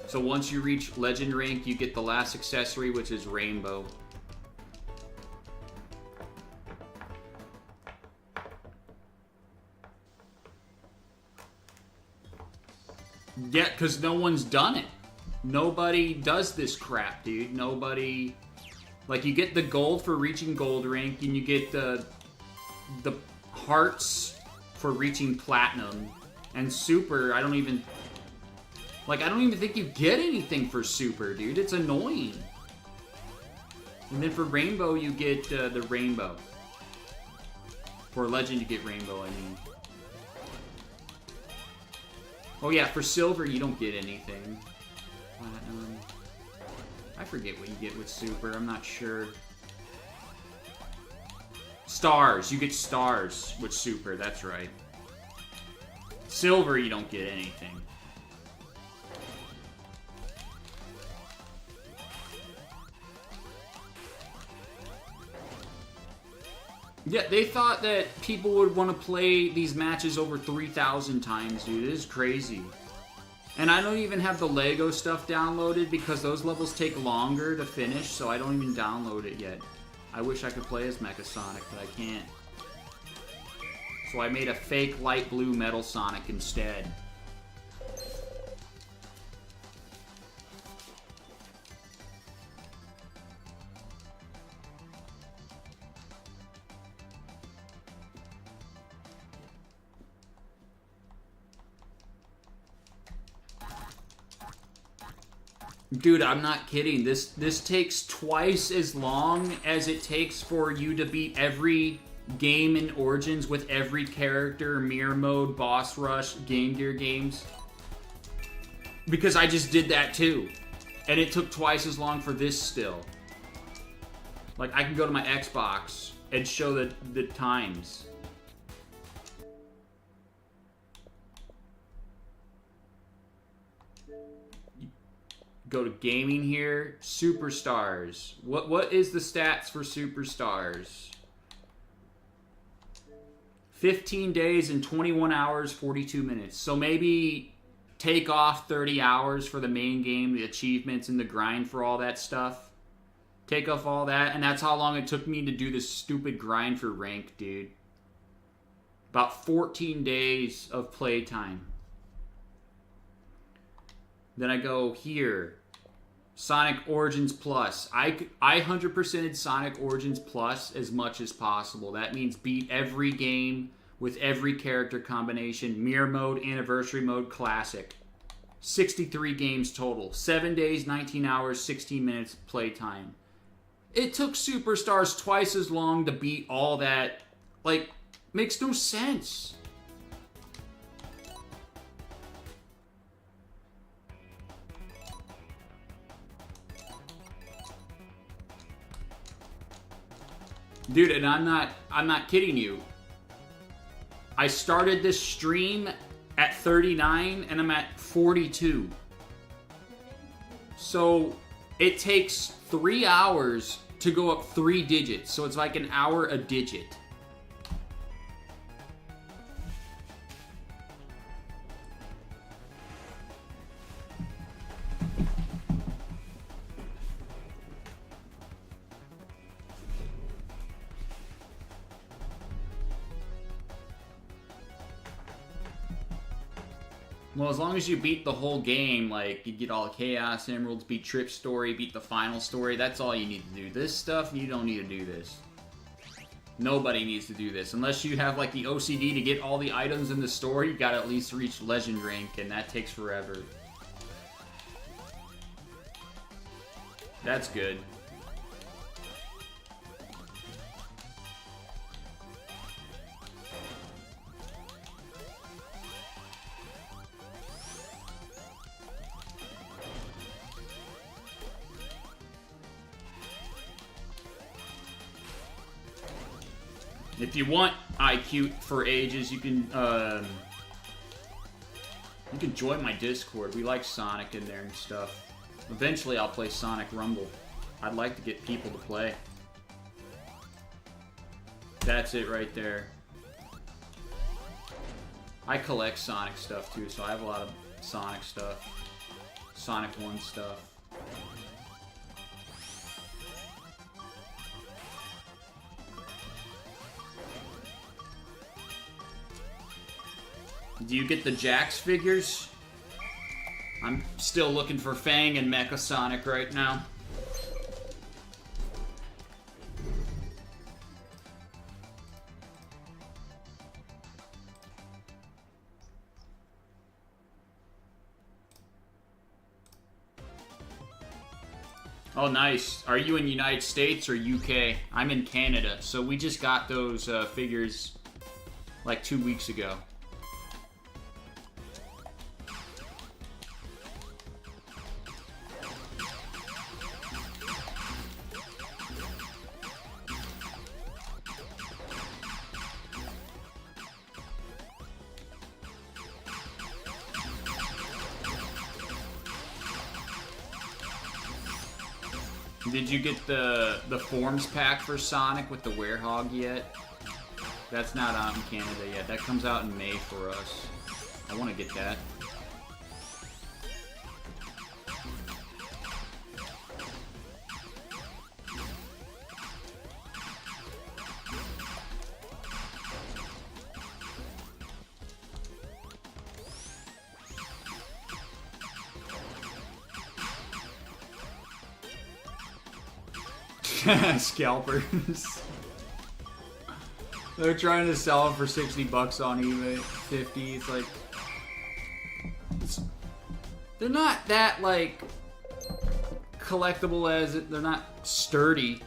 So once you reach Legend rank, you get the last accessory, which is Rainbow. Yeah, because no one's done it. Nobody does this crap, dude. Nobody... Like, you get the gold for reaching gold rank, and you get the hearts for reaching platinum. And super, I don't even think you get anything for super, dude. It's annoying. And then for rainbow, you get the rainbow. For legend, you get rainbow, I mean. Oh yeah, for silver, you don't get anything. Platinum. I forget what you get with super, I'm not sure. Stars, you get stars with super, that's right. Silver, you don't get anything. Yeah, they thought that people would want to play these matches over 3,000 times, dude. It is crazy. And I don't even have the Lego stuff downloaded because those levels take longer to finish, so I don't even download it yet. I wish I could play as Mecha Sonic, but I can't. So I made a fake light blue Metal Sonic instead. Dude, I'm not kidding. This takes twice as long as it takes for you to beat every game in Origins with every character, mirror mode, boss rush, Game Gear games. Because I just did that too. And it took twice as long for this still. Like, I can go to my Xbox and show the times. Go to gaming here, superstars. What is the stats for superstars? 15 days and 21 hours, 42 minutes. So maybe take off 30 hours for the main game, the achievements and the grind for all that stuff. Take off all that, and that's how long it took me to do this stupid grind for rank, dude. About 14 days of playtime. Then I go here, Sonic Origins Plus. I 100%ed Sonic Origins Plus as much as possible. That means beat every game with every character combination. Mirror Mode, Anniversary Mode, Classic. 63 games total. 7 days, 19 hours, 16 minutes playtime. It took Superstars twice as long to beat all that. Like, makes no sense. Dude, and I'm not kidding you. I started this stream at 39 and I'm at 42. So it takes 3 hours to go up 3 digits. So it's like an hour a digit. Well, as long as you beat the whole game, like, you get all the Chaos Emeralds, beat Trip Story, beat the final story, that's all you need to do. This stuff, you don't need to do this. Nobody needs to do this. Unless you have, like, the OCD to get all the items in the story, you gotta at least reach Legend rank, and that takes forever. That's good. If you want IQ for ages, you can join my Discord. We like Sonic in there and stuff. Eventually, I'll play Sonic Rumble. I'd like to get people to play. That's it right there. I collect Sonic stuff too, so I have a lot of Sonic stuff. Sonic 1 stuff. Do you get the Jax figures? I'm still looking for Fang and Mecha Sonic right now. Oh, nice. Are you in United States or UK? I'm in Canada, so we just got those figures like 2 weeks ago. Did you get the Forms pack for Sonic with the Werehog yet? That's not out in Canada yet. That comes out in May for us. I want to get that. Scalpers. They're trying to sell them for 60 bucks on eBay. 50. It's like... they're not that, like, collectible as it. They're not sturdy.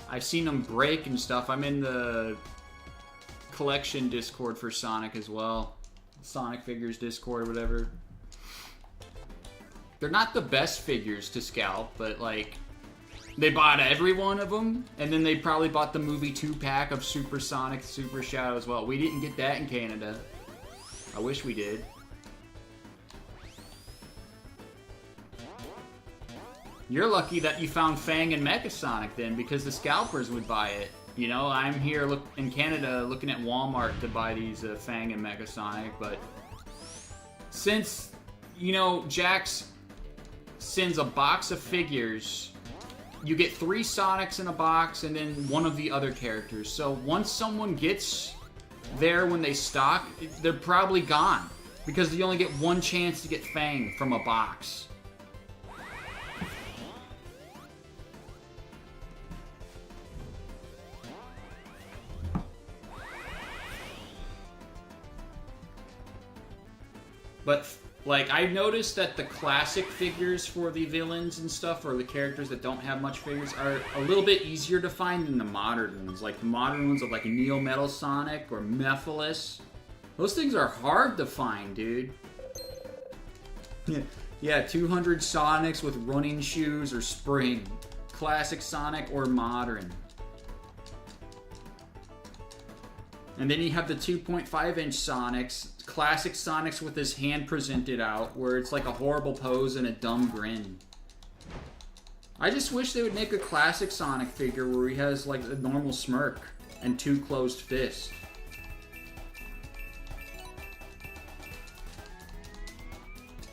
I've seen them break and stuff. I'm in the collection Discord for Sonic as well. Sonic Figures Discord, whatever. They're not the best figures to scalp, but, like... they bought every one of them, and then they probably bought the movie 2-pack of Super Sonic, Super Shadow as well. We didn't get that in Canada. I wish we did. You're lucky that you found Fang and Mecha Sonic then, because the scalpers would buy it. You know, I'm here in Canada looking at Walmart to buy these Fang and Mecha Sonic, but since, you know, Jax sends a box of figures... you get 3 Sonics in a box and then one of the other characters. So once someone gets there when they stock, they're probably gone. Because you only get one chance to get Fang from a box. But... like, I noticed that the classic figures for the villains and stuff, or the characters that don't have much figures, are a little bit easier to find than the modern ones. Like, the modern ones of, like, Neo Metal Sonic or Mephiles. Those things are hard to find, dude. Yeah, 200 Sonics with running shoes or spring. Classic Sonic or modern. And then you have the 2.5-inch Sonics. Classic Sonics with his hand presented out, where it's like a horrible pose and a dumb grin. I just wish they would make a classic Sonic figure where he has like a normal smirk and 2 closed fists.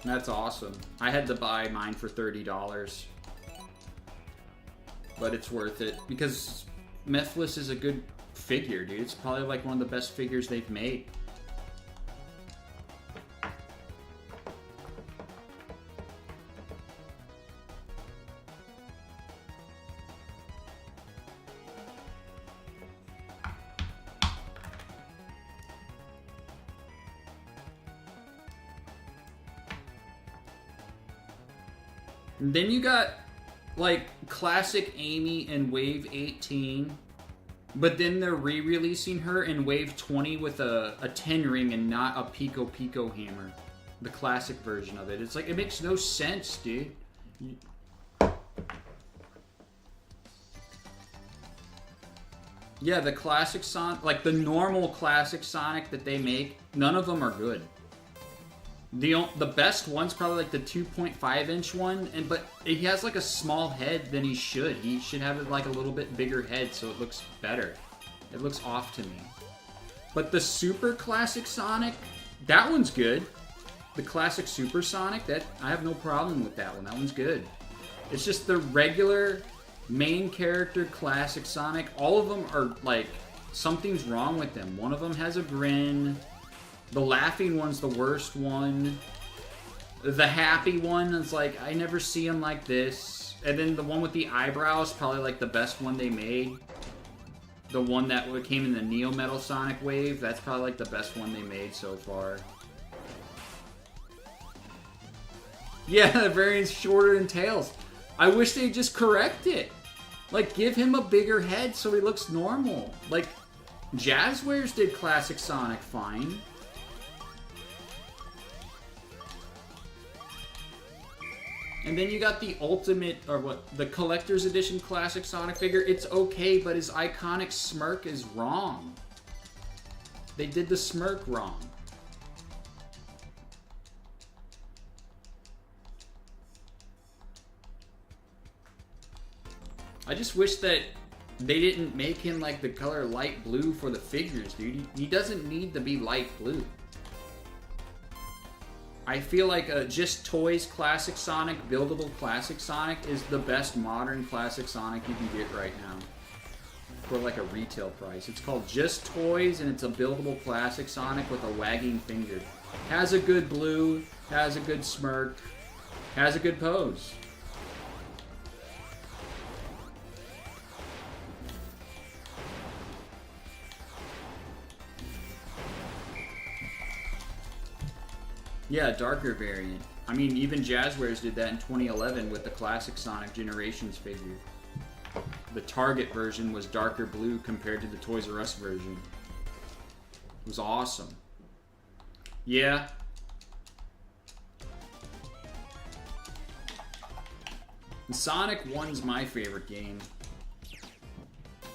That's awesome. I had to buy mine for $30. But it's worth it, because Mephiles is a good figure, dude. It's probably like one of the best figures they've made. Then you got, like, classic Amy in Wave 18, but then they're re-releasing her in Wave 20 with a 10 ring and not a Pico Pico hammer. The classic version of it. It's like, it makes no sense, dude. Yeah, the classic Sonic, like the normal classic Sonic that they make, none of them are good. The best one's probably like the 2.5-inch one, but he has like a small head than he should. He should have like a little bit bigger head so it looks better. It looks off to me. But the Super Classic Sonic, that one's good. The Classic Super Sonic, that I have no problem with that one. That one's good. It's just the regular main character Classic Sonic. All of them are like, something's wrong with them. One of them has a grin. The laughing one's the worst one. The happy one is like, I never see him like this. And then the one with the eyebrows, probably like the best one they made. The one that came in the Neo Metal Sonic wave, that's probably like the best one they made so far. Yeah, the variant's shorter than Tails. I wish they'd just correct it. Like, give him a bigger head so he looks normal. Like, Jazzwares did Classic Sonic fine. And then you got the ultimate, or what, the collector's edition Classic Sonic figure. It's okay, but his iconic smirk is wrong. They did the smirk wrong. I just wish that they didn't make him like the color light blue for the figures, dude. He doesn't need to be light blue. I feel like Just Toys Classic Sonic, buildable Classic Sonic, is the best modern Classic Sonic you can get right now. For like a retail price. It's called Just Toys, and it's a buildable Classic Sonic with a wagging finger. Has a good blue, has a good smirk, has a good pose. Yeah, darker variant. I mean, even Jazzwares did that in 2011 with the classic Sonic Generations figure. The Target version was darker blue compared to the Toys R Us version. It was awesome. Yeah. And Sonic 1's my favorite game.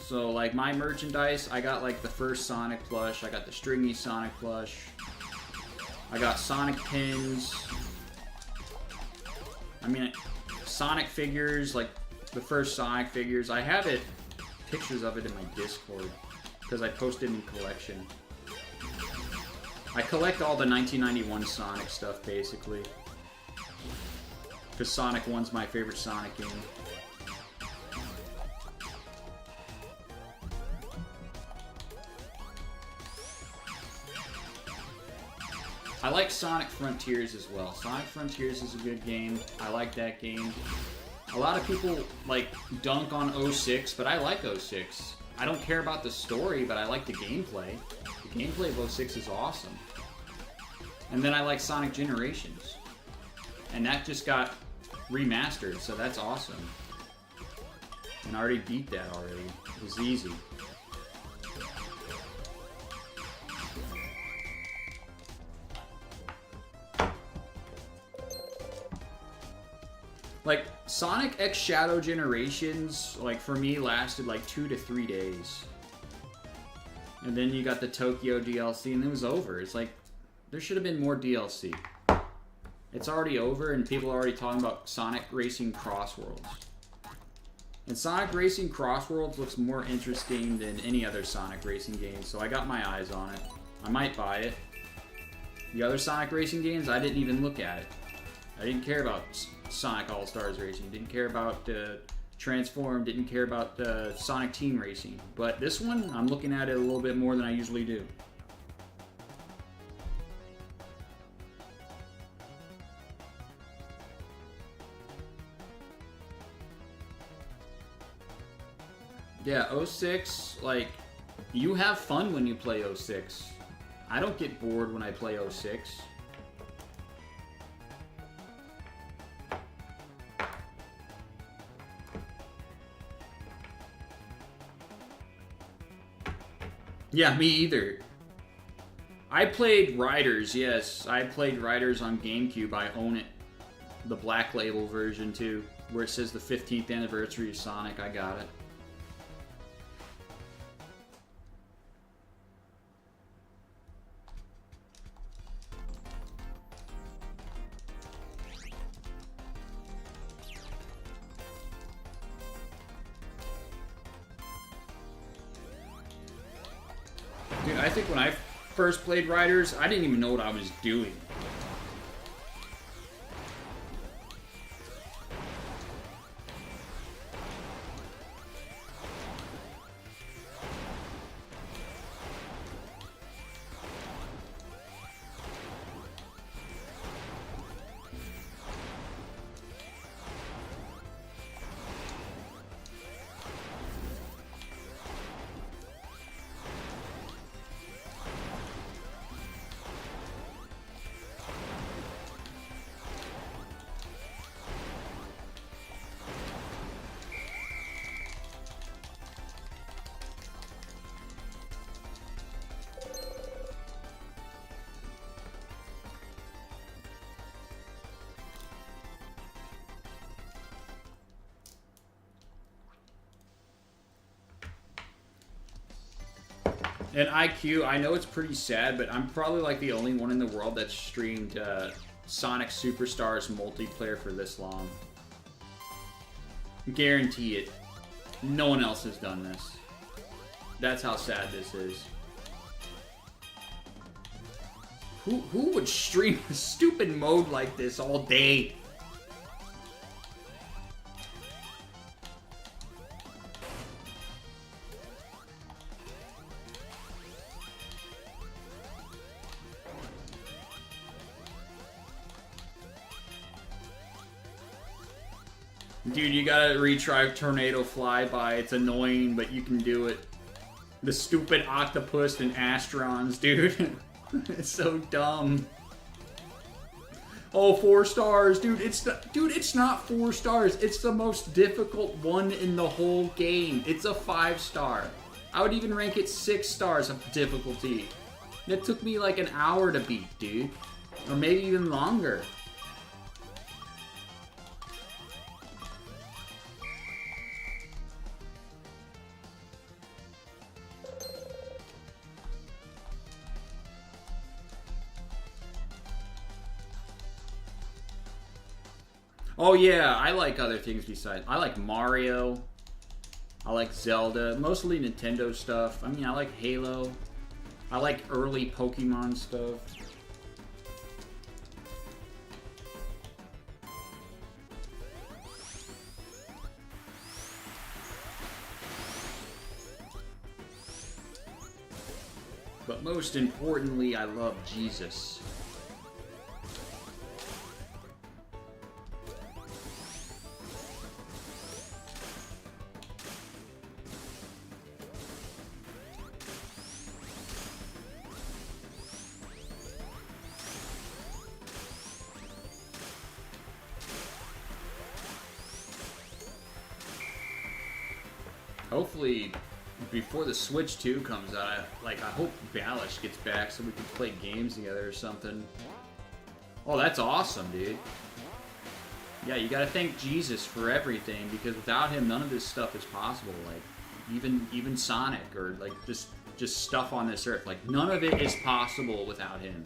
So, like, my merchandise, I got, like, the first Sonic plush. I got the stringy Sonic plush. I got Sonic pins. I mean, Sonic figures, like the first Sonic figures. I have it, pictures of it in my Discord, because I posted in collection. I collect all the 1991 Sonic stuff, basically. Because Sonic 1's my favorite Sonic game. I like Sonic Frontiers as well. Sonic Frontiers is a good game. I like that game. A lot of people like dunk on 06, but I like 06. I don't care about the story, but I like the gameplay. The gameplay of 06 is awesome. And then I like Sonic Generations. And that just got remastered, so that's awesome. And I already beat that already. It was easy. Like, Sonic X Shadow Generations, like, for me, lasted like 2 to 3 days. And then you got the Tokyo DLC, and it was over. It's like, there should have been more DLC. It's already over, and people are already talking about Sonic Racing Crossworlds. And Sonic Racing Crossworlds looks more interesting than any other Sonic Racing game, so I got my eyes on it. I might buy it. The other Sonic Racing games, I didn't even look at it. I didn't care about Sonic All-Stars Racing, didn't care about Transform, didn't care about Sonic Team Racing. But this one, I'm looking at it a little bit more than I usually do. Yeah, 06, like, you have fun when you play 06. I don't get bored when I play 06. Yeah, me either. I played Riders, yes. I played Riders on GameCube. I own it. The Black Label version, too. Where it says the 15th anniversary of Sonic. I got it. Dude, I think when I first played Riders, I didn't even know what I was doing. And IQ, I know it's pretty sad, but I'm probably like the only one in the world that's streamed Sonic Superstars multiplayer for this long. Guarantee it. No one else has done this. That's how sad this is. Who would stream a stupid mode like this all day? Dude, you gotta retry Tornado Flyby. It's annoying, but you can do it. The stupid octopus and Astrons, dude. It's so dumb. Oh, 4 stars, dude. It's not 4 stars. It's the most difficult one in the whole game. It's a 5-star. I would even rank it 6 stars of difficulty. It took me like an hour to beat, dude. Or maybe even longer. Oh yeah, I like other things besides. I like Mario. I like Zelda. Mostly Nintendo stuff. I mean, I like Halo. I like early Pokemon stuff. But most importantly, I love Jesus. Hopefully, before the Switch 2 comes out, I hope Balish gets back so we can play games together or something. Oh, that's awesome, dude. Yeah, you gotta thank Jesus for everything, because without him, none of this stuff is possible. Like, even Sonic, or like just stuff on this earth. Like, none of it is possible without him.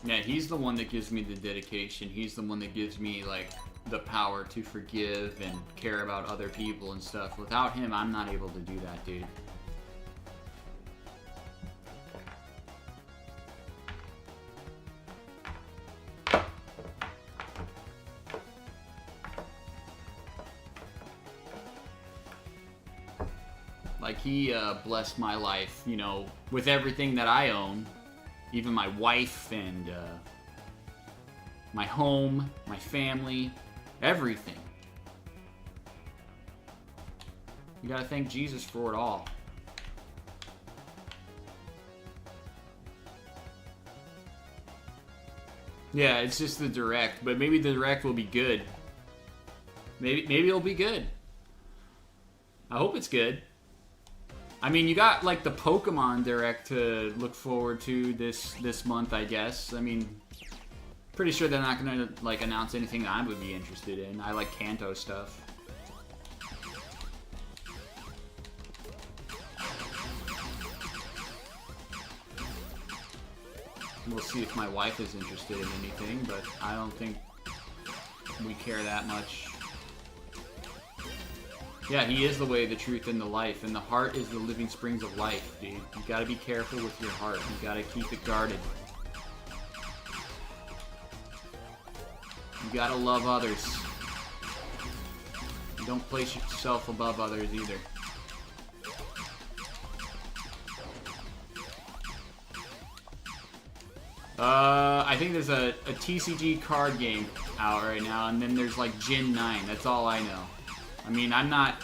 Yeah, he's the one that gives me the dedication. He's the one that gives me, like, the power to forgive and care about other people and stuff. Without him, I'm not able to do that, dude. Like, he blessed my life, you know, with everything that I own. Even my wife and my home, my family, everything. You gotta thank Jesus for it all. Yeah, it's just the Direct, but maybe the Direct will be good. Maybe it'll be good. I hope it's good. I mean, you got, like, the Pokemon Direct to look forward to this month, I guess. I mean, pretty sure they're not going to, like, announce anything that I would be interested in. I like Kanto stuff. We'll see if my wife is interested in anything, but I don't think we care that much. Yeah, he is the way, the truth, and the life, and the heart is the living springs of life, dude. You gotta be careful with your heart. You gotta keep it guarded. You gotta love others. Don't place yourself above others either. I think there's a TCG card game out right now, and then there's like Gen 9. That's all I know. I mean, I'm not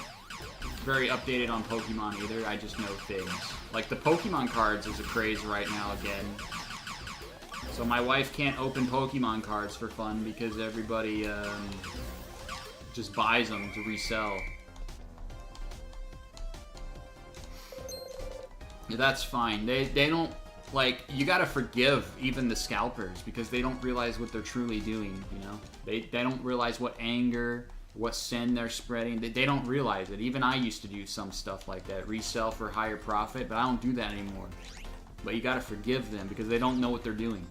very updated on Pokemon either. I just know things. Like, the Pokemon cards is a craze right now again. So my wife can't open Pokemon cards for fun because everybody just buys them to resell. Yeah, that's fine. They don't, like, you gotta forgive even the scalpers because they don't realize what they're truly doing, you know? They don't realize what anger, what sin they're spreading. They don't realize it. Even I used to do some stuff like that, resell for higher profit, but I don't do that anymore. But you gotta forgive them because they don't know what they're doing.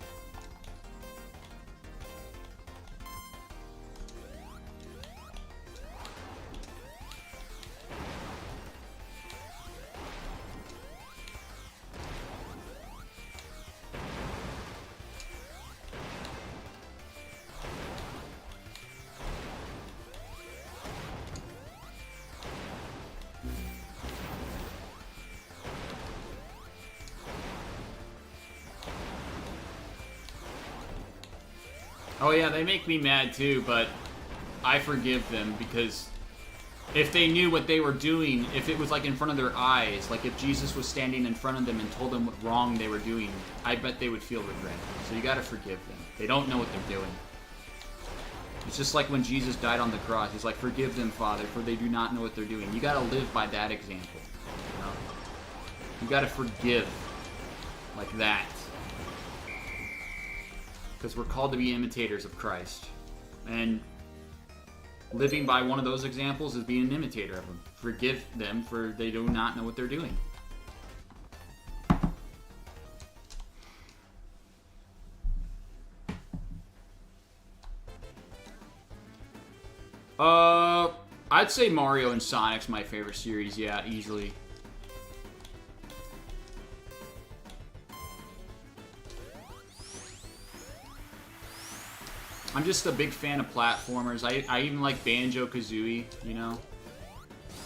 Oh yeah, they make me mad too, but I forgive them because if they knew what they were doing, if it was like in front of their eyes, like if Jesus was standing in front of them and told them what wrong they were doing, I bet they would feel regret. So you gotta forgive them. They don't know what they're doing. It's just like when Jesus died on the cross. He's like, forgive them, Father, for they do not know what they're doing. You gotta live by that example. You know? You gotta forgive like that. Because we're called to be imitators of Christ. And living by one of those examples is being an imitator of them. Forgive them for they do not know what they're doing. I'd say Mario and Sonic's my favorite series, yeah, easily. I'm just a big fan of platformers. I even like Banjo-Kazooie, you know?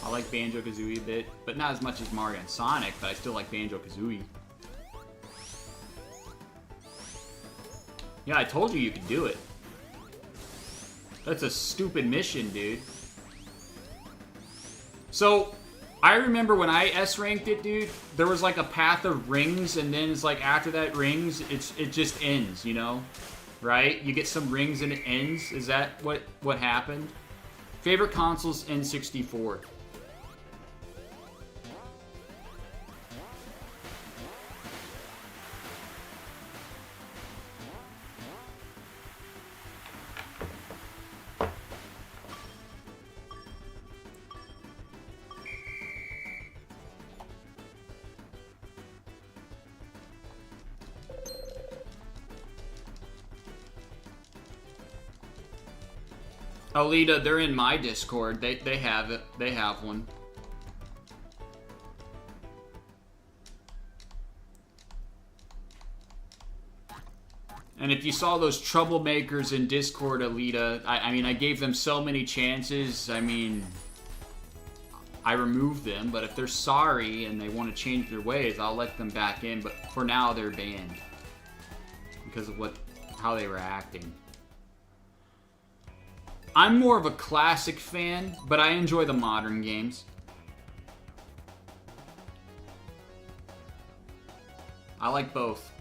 I like Banjo-Kazooie a bit, but not as much as Mario and Sonic, but I still like Banjo-Kazooie. Yeah, I told you you could do it. That's a stupid mission, dude. So, I remember when I S-ranked it, dude, there was like a path of rings, and then it's like after that rings, it just ends, you know? Right? You get some rings and it ends. Is that what happened? Favorite consoles, N64. Alita, they're in my Discord. They have it. They have one. And if you saw those troublemakers in Discord, Alita, I mean, I gave them so many chances. I mean, I removed them, but if they're sorry and they want to change their ways, I'll let them back in. But for now, they're banned because of how they were acting. I'm more of a classic fan, but I enjoy the modern games. I like both.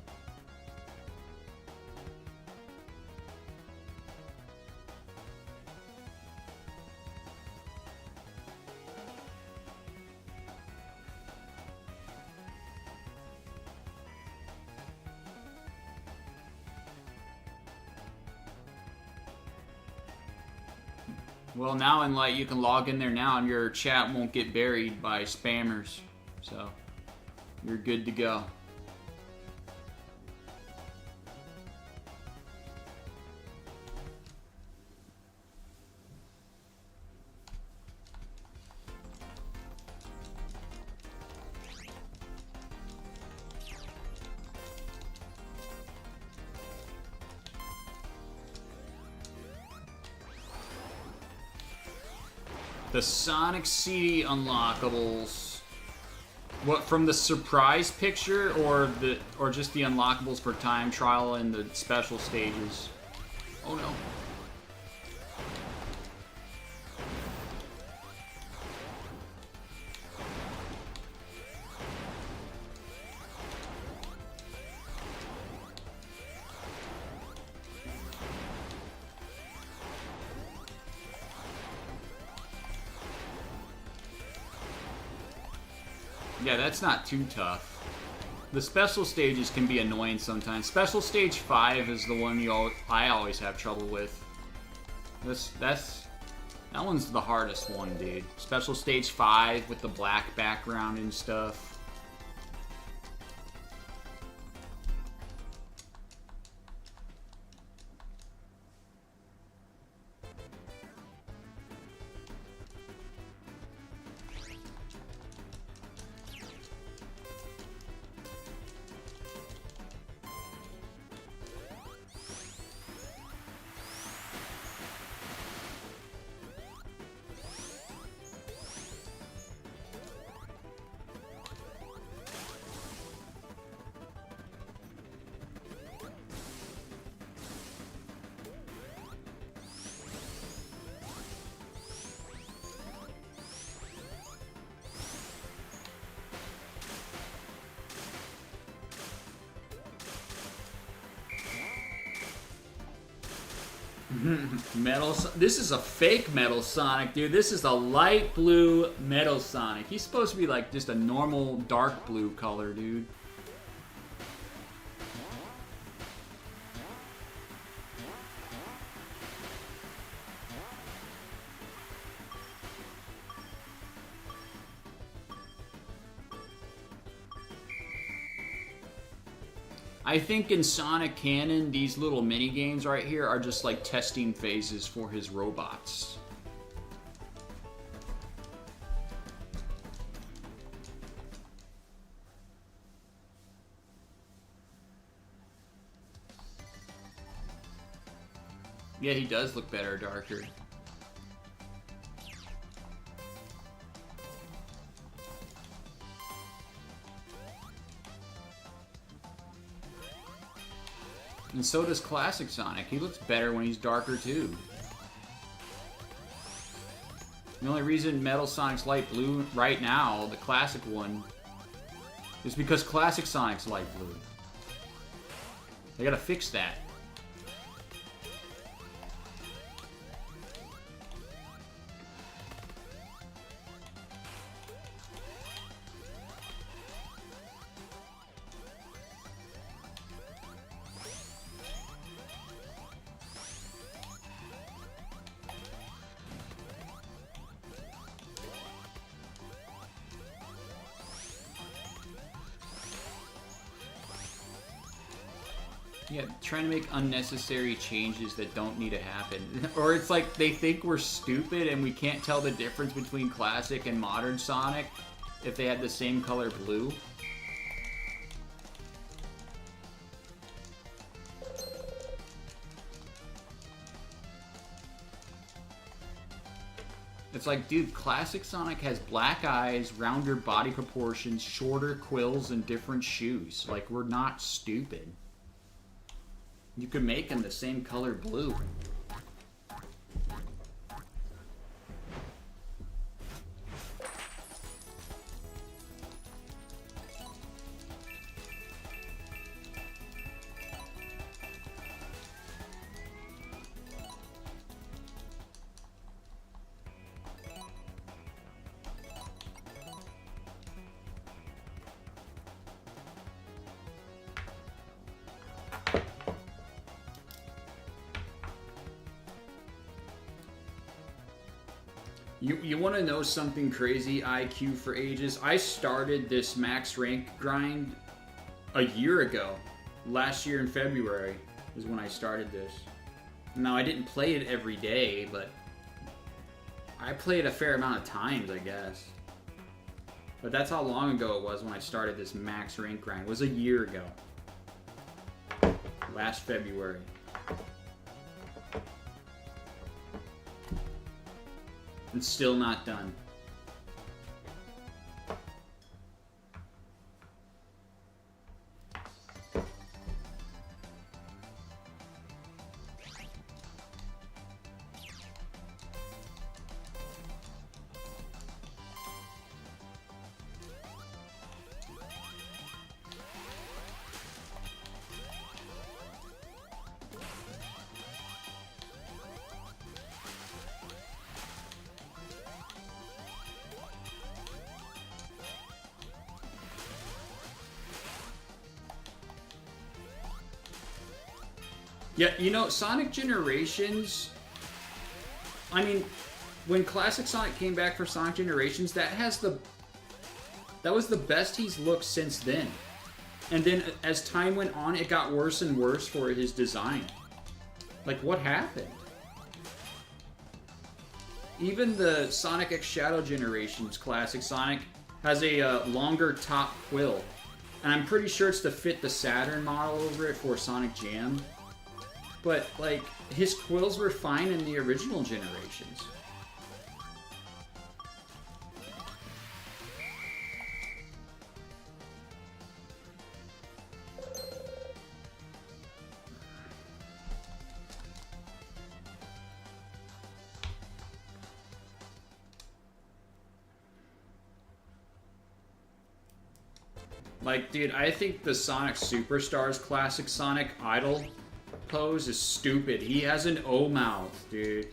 Well, now in Light, you can log in there now and your chat won't get buried by spammers. So, you're good to go. The Sonic CD unlockables. What, from the surprise picture or just the unlockables for time trial and the special stages? Oh no. Yeah, that's not too tough. The special stages can be annoying sometimes. Special stage 5 is the one I always have trouble with. That one's the hardest one, dude. Special stage 5 with the black background and stuff. This is a fake Metal Sonic, dude. This is a light blue Metal Sonic. He's supposed to be like just a normal dark blue color, dude. I think in Sonic Canon, these little mini games right here are just like testing phases for his robots. Yeah, he does look better darker. And so does Classic Sonic. He looks better when he's darker too. The only reason Metal Sonic's light blue right now, the classic one, is because Classic Sonic's light blue. They gotta fix that. Yeah, trying to make unnecessary changes that don't need to happen. Or it's like they think we're stupid and we can't tell the difference between classic and modern Sonic if they had the same color blue. It's like, dude, classic Sonic has black eyes, rounder body proportions, shorter quills, and different shoes. Like, we're not stupid. You could make him the same color blue. You want to know something crazy, IQ for ages? I started this max rank grind a year ago. Last year in February is when I started this. Now, I didn't play it every day, but I played a fair amount of times, I guess. But that's how long ago it was when I started this max rank grind. It was a year ago. Last February. And still not done. Yeah, you know, Sonic Generations, I mean, when Classic Sonic came back for Sonic Generations, that was the best he's looked since then. And then as time went on, it got worse and worse for his design. Like, what happened? Even the Sonic X Shadow Generations Classic Sonic has a longer top quill. And I'm pretty sure it's to fit the Saturn model over it for Sonic Jam. But, like, his quills were fine in the original generations. Like, dude, I think the Sonic Superstars Classic Sonic Idol pose is stupid. He has an O mouth, dude.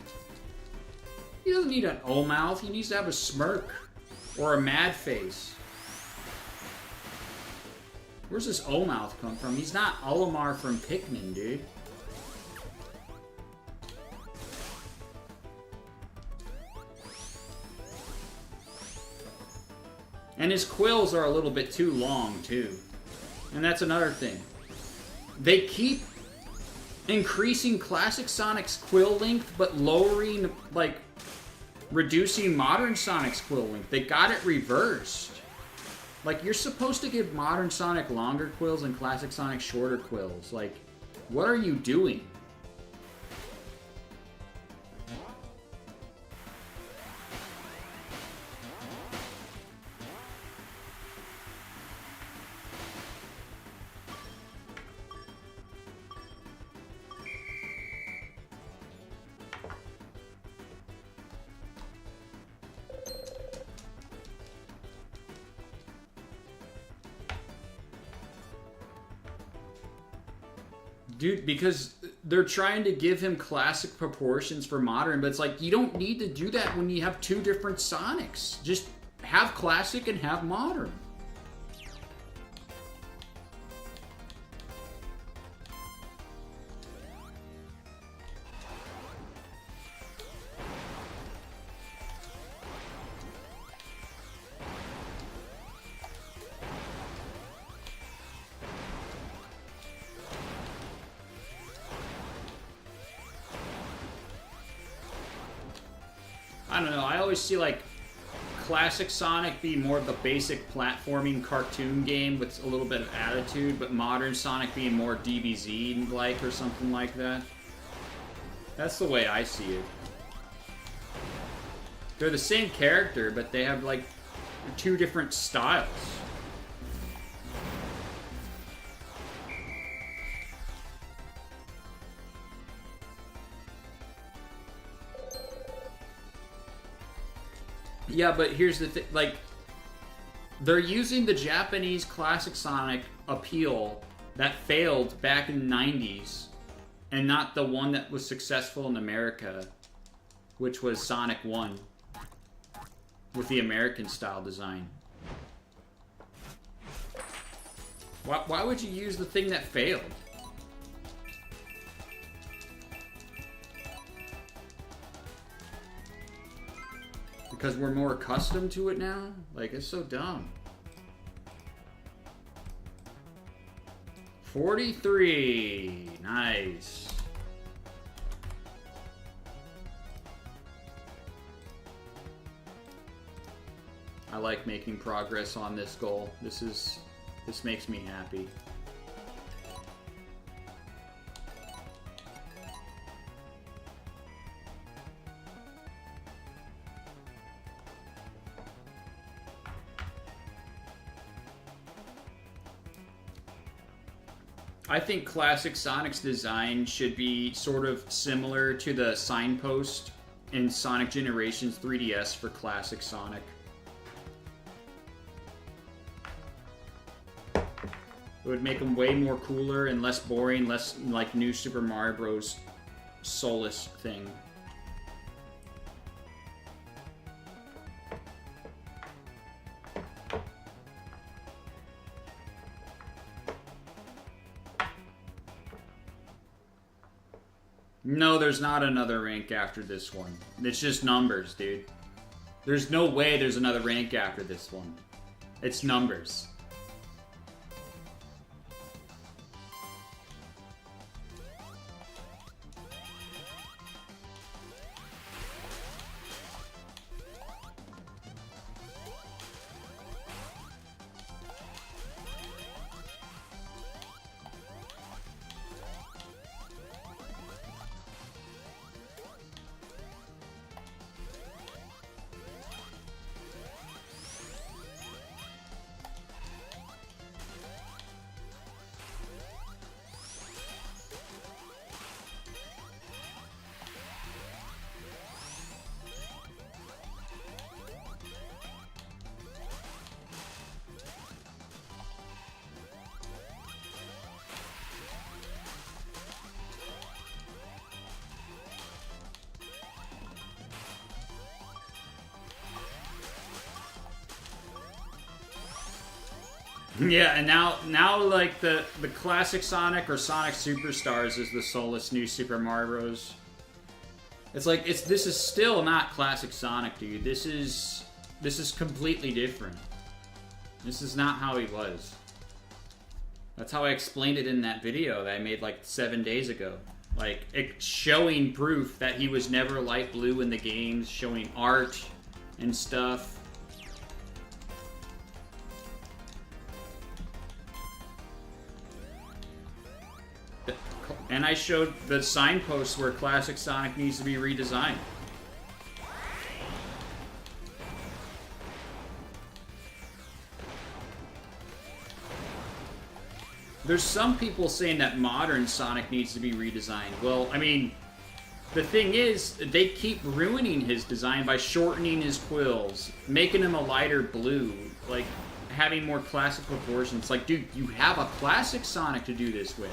He doesn't need an O mouth. He needs to have a smirk or a mad face. Where's this O mouth come from? He's not Olimar from Pikmin, dude. And his quills are a little bit too long, too. And that's another thing. They keep increasing Classic Sonic's quill length, but lowering, like, reducing Modern Sonic's quill length. They got it reversed. Like, you're supposed to give Modern Sonic longer quills and Classic Sonic shorter quills. Like, what are you doing? Dude, because they're trying to give him classic proportions for modern, but it's like, you don't need to do that when you have two different Sonics. Just have classic and have modern. I don't know, I always see, like, classic Sonic be more of the basic platforming cartoon game with a little bit of attitude, but modern Sonic being more DBZ-like or something like that. That's the way I see it. They're the same character, but they have, like, two different styles. Yeah, but here's the thing, like, they're using the Japanese Classic Sonic appeal that failed back in the 90s, and not the one that was successful in America, which was Sonic 1, with the American style design. Why would you use the thing that failed? Because we're more accustomed to it now? Like, it's so dumb. 43. Nice. I like making progress on this goal. This makes me happy. I think Classic Sonic's design should be sort of similar to the signpost in Sonic Generations 3DS for Classic Sonic. It would make them way more cooler and less boring, less like New Super Mario Bros. Soulless thing. No, there's not another rank after this one. It's just numbers, dude. There's no way there's another rank after this one. It's numbers. Yeah, and now like the classic Sonic or Sonic Superstars is the soulless new Super Mario Bros. It's like this is still not classic Sonic, dude. This is completely different. This is not how he was. That's how I explained it in that video that I made like 7 days ago. Like showing proof that he was never light blue in the games, showing art and stuff. And I showed the signposts where Classic Sonic needs to be redesigned. There's some people saying that modern Sonic needs to be redesigned. Well, I mean, the thing is, they keep ruining his design by shortening his quills, making him a lighter blue, like having more classic proportions. Like, dude, you have a classic Sonic to do this with.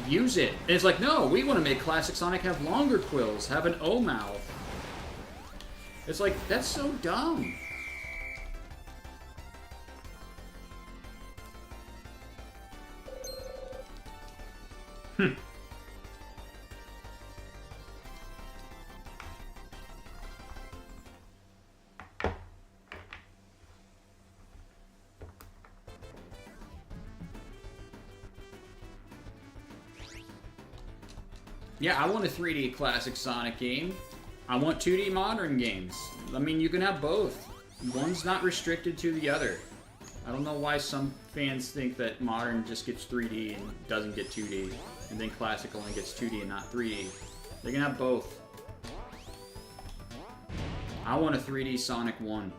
Use it. And it's like, no, we want to make Classic Sonic have longer quills, have an O mouth. It's like, that's so dumb. Yeah, I want a 3D classic Sonic game. I want 2D modern games. I mean, you can have both. One's not restricted to the other. I don't know why some fans think that modern just gets 3D and doesn't get 2D, and then classic only gets 2D and not 3D. They can have both. I want a 3D Sonic 1.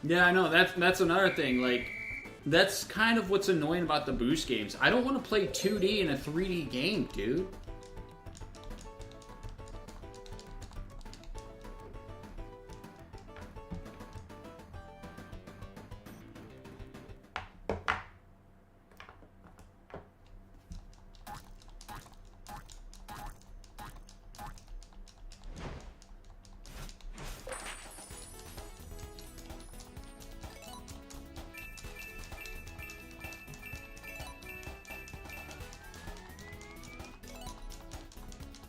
Yeah, I know. That's another thing. Like, that's kind of what's annoying about the Boost games. I don't want to play 2D in a 3D game, dude.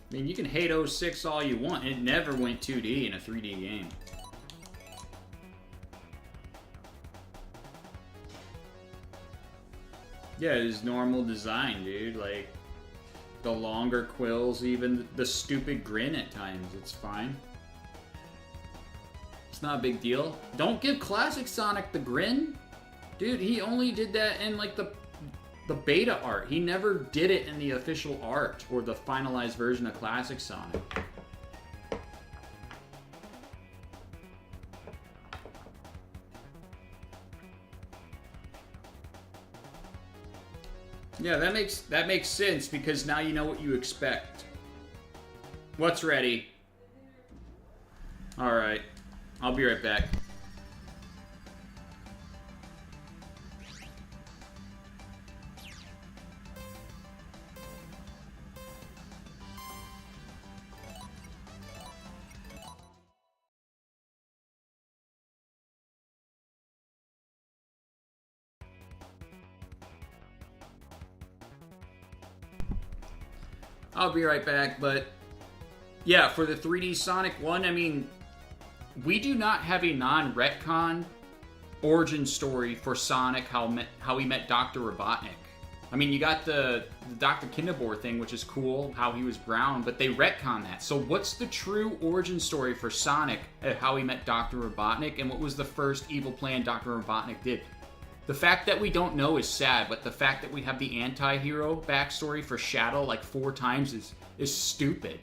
I mean, you can hate 06 all you want. It never went 2D in a 3D game. Yeah, it's normal design, dude. Like, the longer quills, even the stupid grin at times. It's fine. It's not a big deal. Don't give Classic Sonic the grin. Dude, he only did that in, like, the beta art. He never did it in the official art or the finalized version of Classic Sonic. Yeah, that makes sense because now you know what you expect. What's ready? All right, I'll be right back. I'll be right back, but yeah, for the 3D Sonic 1, I mean, we do not have a non-retcon origin story for Sonic, how he met Dr. Robotnik. I mean, you got the Dr. Kindabor thing, which is cool, how he was brown, but they retcon that. So what's the true origin story for Sonic, how he met Dr. Robotnik, and what was the first evil plan Dr. Robotnik did? The fact that we don't know is sad, but the fact that we have the anti-hero backstory for Shadow like 4 times is stupid.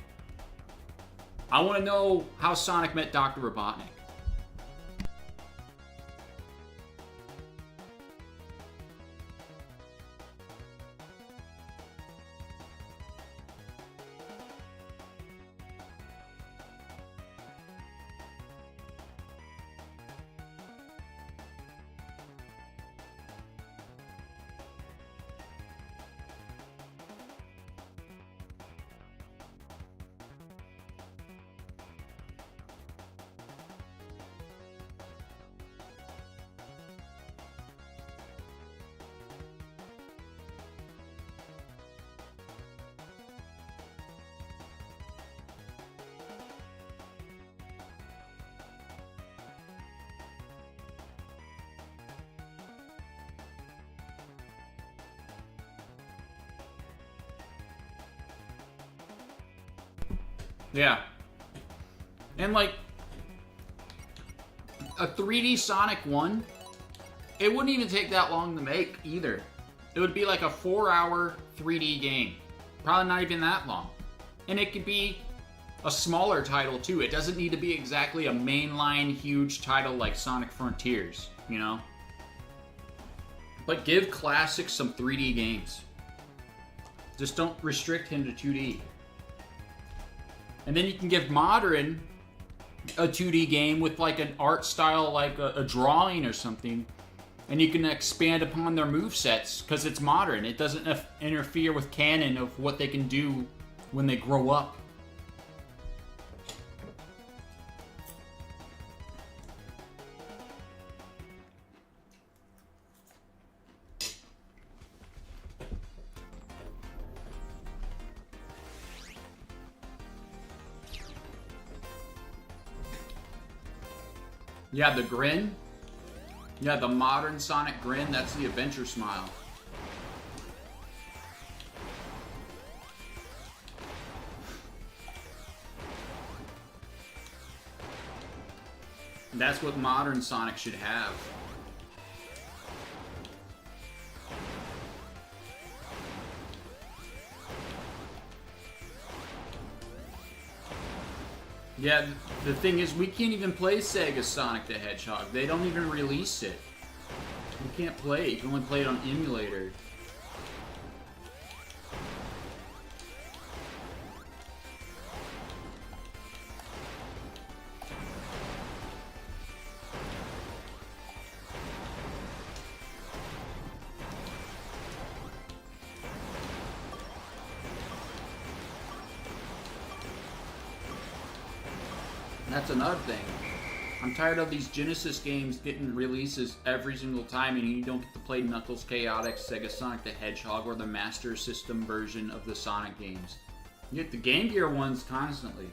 I want to know how Sonic met Dr. Robotnik. Yeah. And like a 3D Sonic 1, it wouldn't even take that long to make either. It would be like a 4-hour 3D game. Probably not even that long. And it could be a smaller title too. It doesn't need to be exactly a mainline huge title like Sonic Frontiers, you know? But give Classic some 3D games. Just don't restrict him to 2D. And then you can give Modern a 2D game with like an art style like a drawing or something. And you can expand upon their movesets because it's modern. It doesn't interfere with canon of what they can do when they grow up. Yeah, the grin. Yeah, the modern Sonic grin, that's the adventure smile. That's what modern Sonic should have. Yeah, the thing is, we can't even play Sega Sonic the Hedgehog. They don't even release it. You can't play it. You can only play it on emulator. That's another thing. I'm tired of these Genesis games getting releases every single time and you don't get to play Knuckles Chaotix, Sega Sonic the Hedgehog, or the Master System version of the Sonic games. You get the Game Gear ones constantly.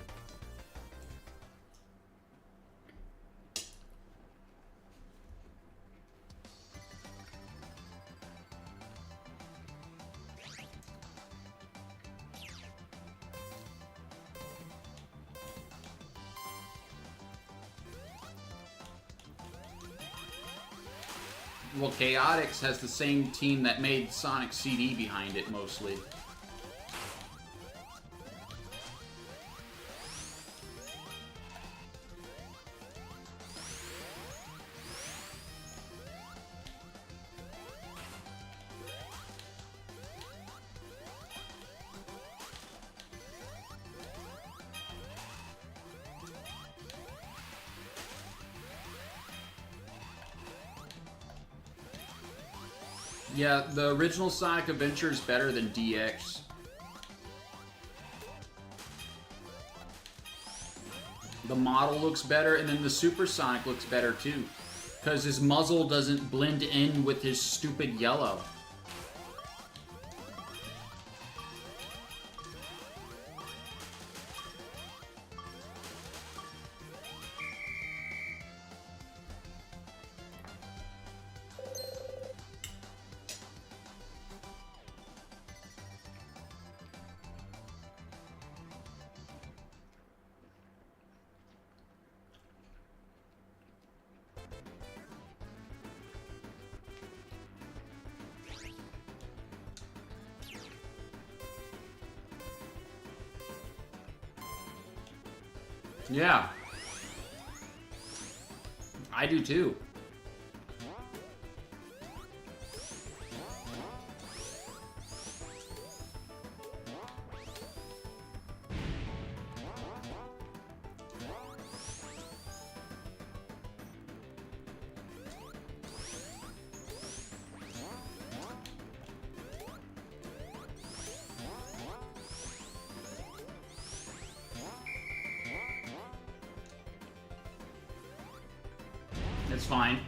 Well, Chaotix has the same team that made Sonic CD behind it, mostly. Yeah, the original Sonic Adventure is better than DX. The model looks better, and then the Super Sonic looks better too. Because his muzzle doesn't blend in with his stupid yellow. Yeah. I do too. It's fine.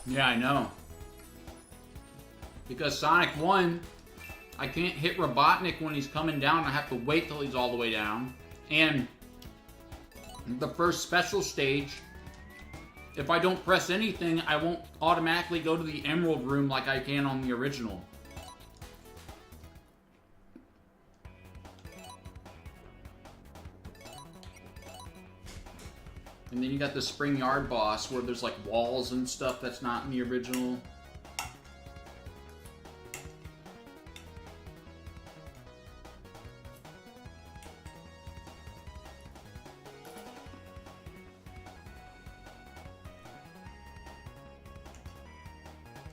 Yeah, I know. Because Sonic 1, I can't hit Robotnik when he's coming down. I have to wait till he's all the way down. And the first special stage, if I don't press anything, I won't automatically go to the Emerald Room like I can on the original. And then you got the Spring Yard boss where there's like walls and stuff that's not in the original.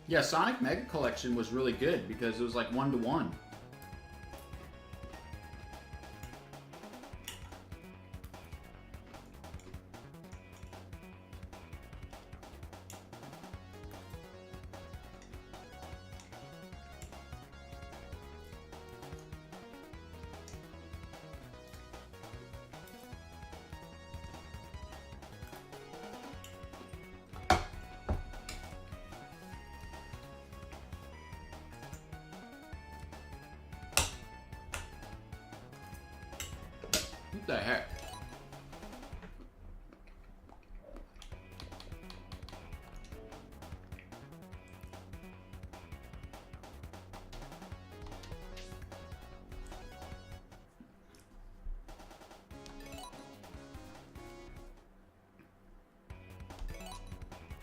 Yeah, Sonic Mega Collection was really good because it was like 1-to-1. What the heck?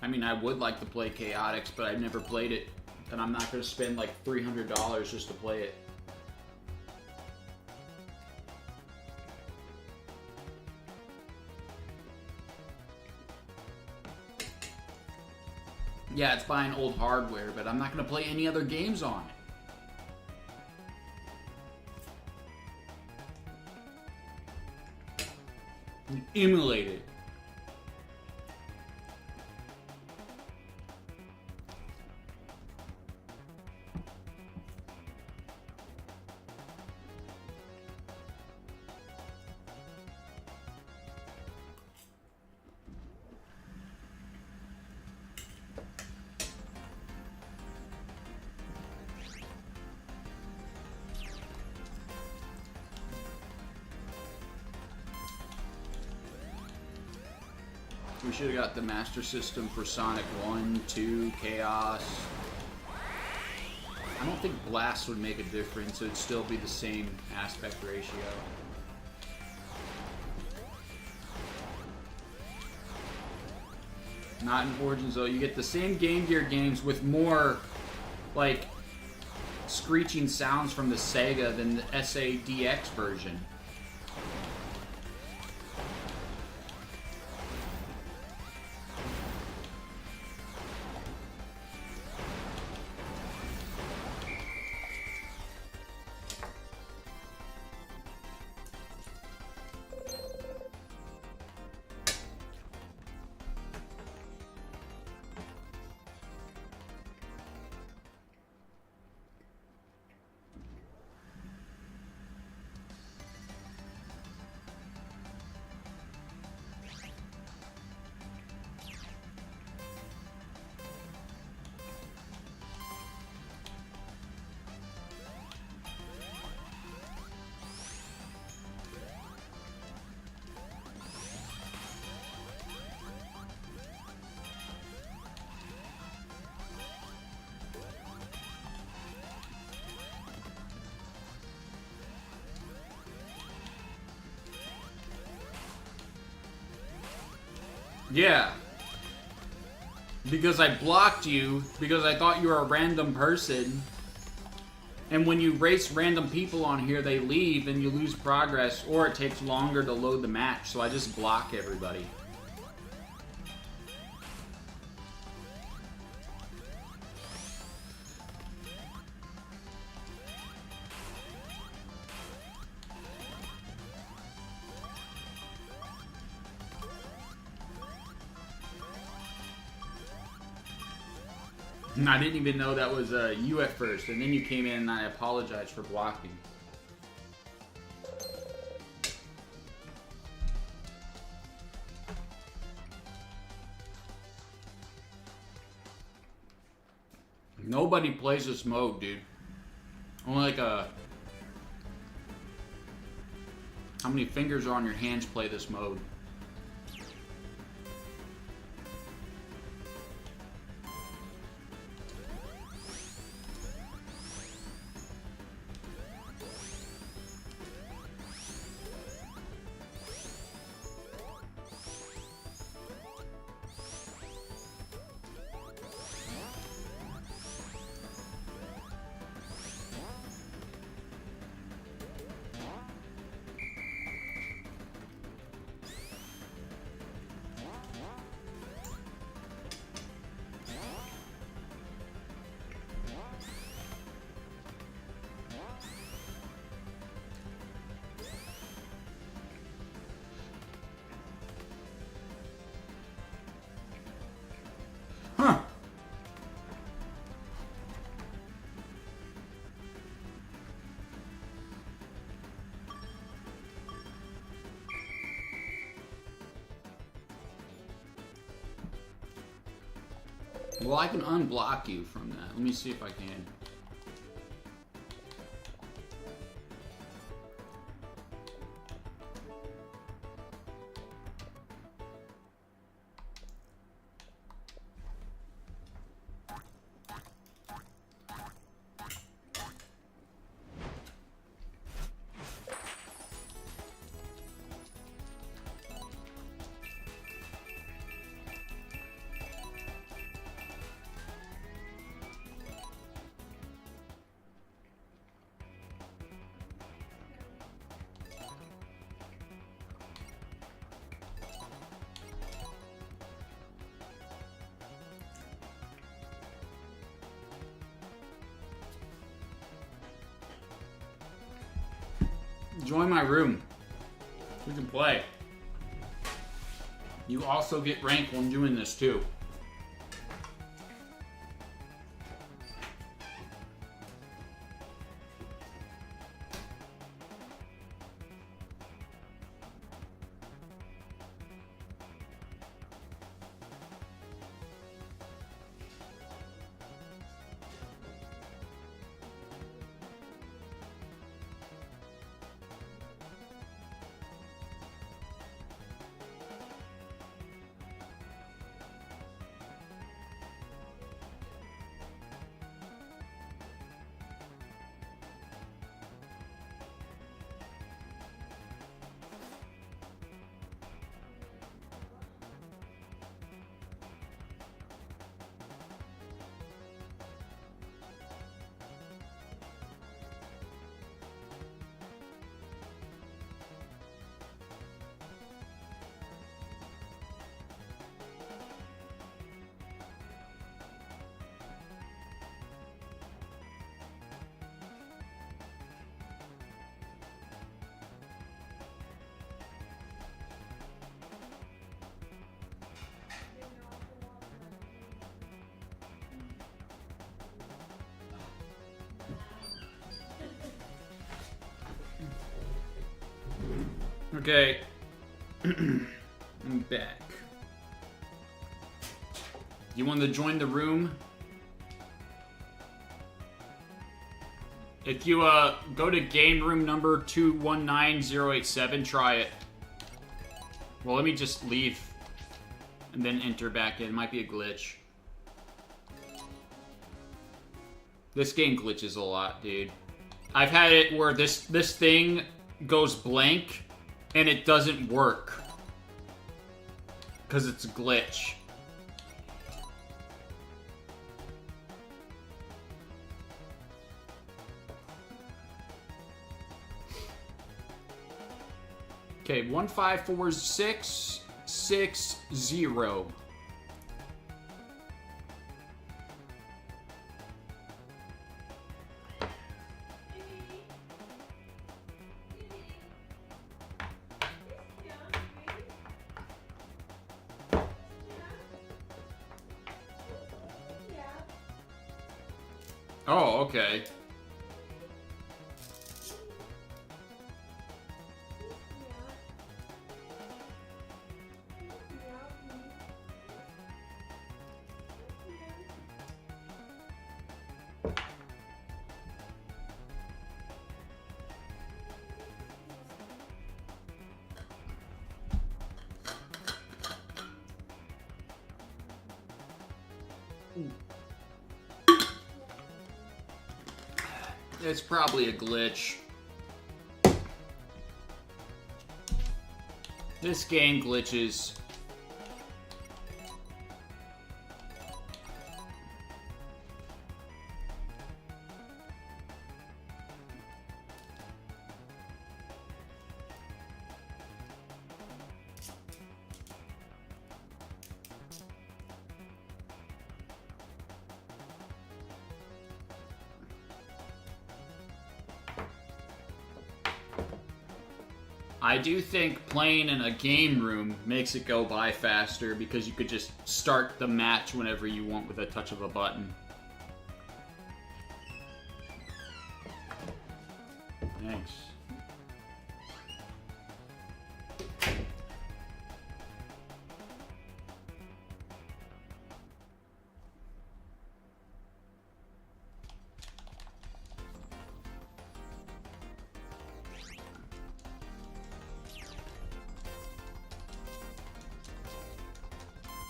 I mean, I would like to play Chaotix, but I've never played it, and I'm not going to spend like $300 just to play it. Yeah, it's buying old hardware, but I'm not going to play any other games on it. Emulate it. We should have got the Master System for Sonic 1, 2, Chaos. I don't think Blast would make a difference. It would still be the same aspect ratio. Not in Origins though. You get the same Game Gear games with more, like, screeching sounds from the Sega than the SADX version. Yeah. Because I blocked you, because I thought you were a random person. And when you race random people on here, they leave and you lose progress, or it takes longer to load the match, so I just block everybody. I didn't even know that was you at first, and then you came in and I apologized for blocking. Nobody plays this mode, dude. Only like how many fingers are on your hands play this mode? Huh. Well, I can unblock you from that. Let me see if I can. Join my room. We can play. You also get rank when doing this too. Okay. I'm back. You want to join the room? If you go to game room number 219087, try it. Well, let me just leave and then enter back in. It might be a glitch. This game glitches a lot, dude. I've had it where this thing goes blank and it doesn't work because it's a glitch. Okay, 154660. Oh, okay. It's probably a glitch. This game glitches. I do think playing in a game room makes it go by faster because you could just start the match whenever you want with a touch of a button. Thanks.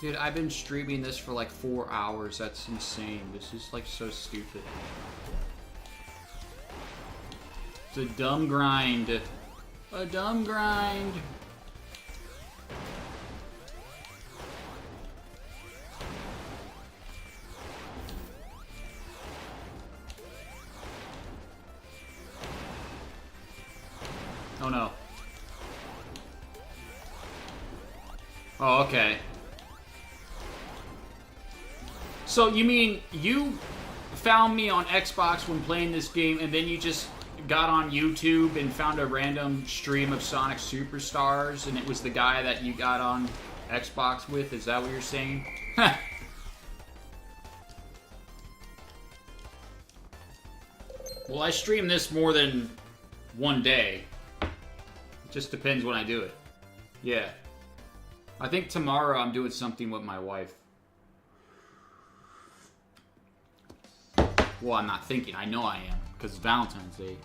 Dude, I've been streaming this for like 4 hours. That's insane. This is like so stupid. It's a dumb grind. A dumb grind. Oh no. Oh, okay. So you mean you found me on Xbox when playing this game and then you just got on YouTube and found a random stream of Sonic Superstars and it was the guy that you got on Xbox with? Is that what you're saying? Well, I stream this more than one day. It just depends when I do it. Yeah. I think tomorrow I'm doing something with my wife. Well, I'm not thinking. I know I am, because it's Valentine's Day.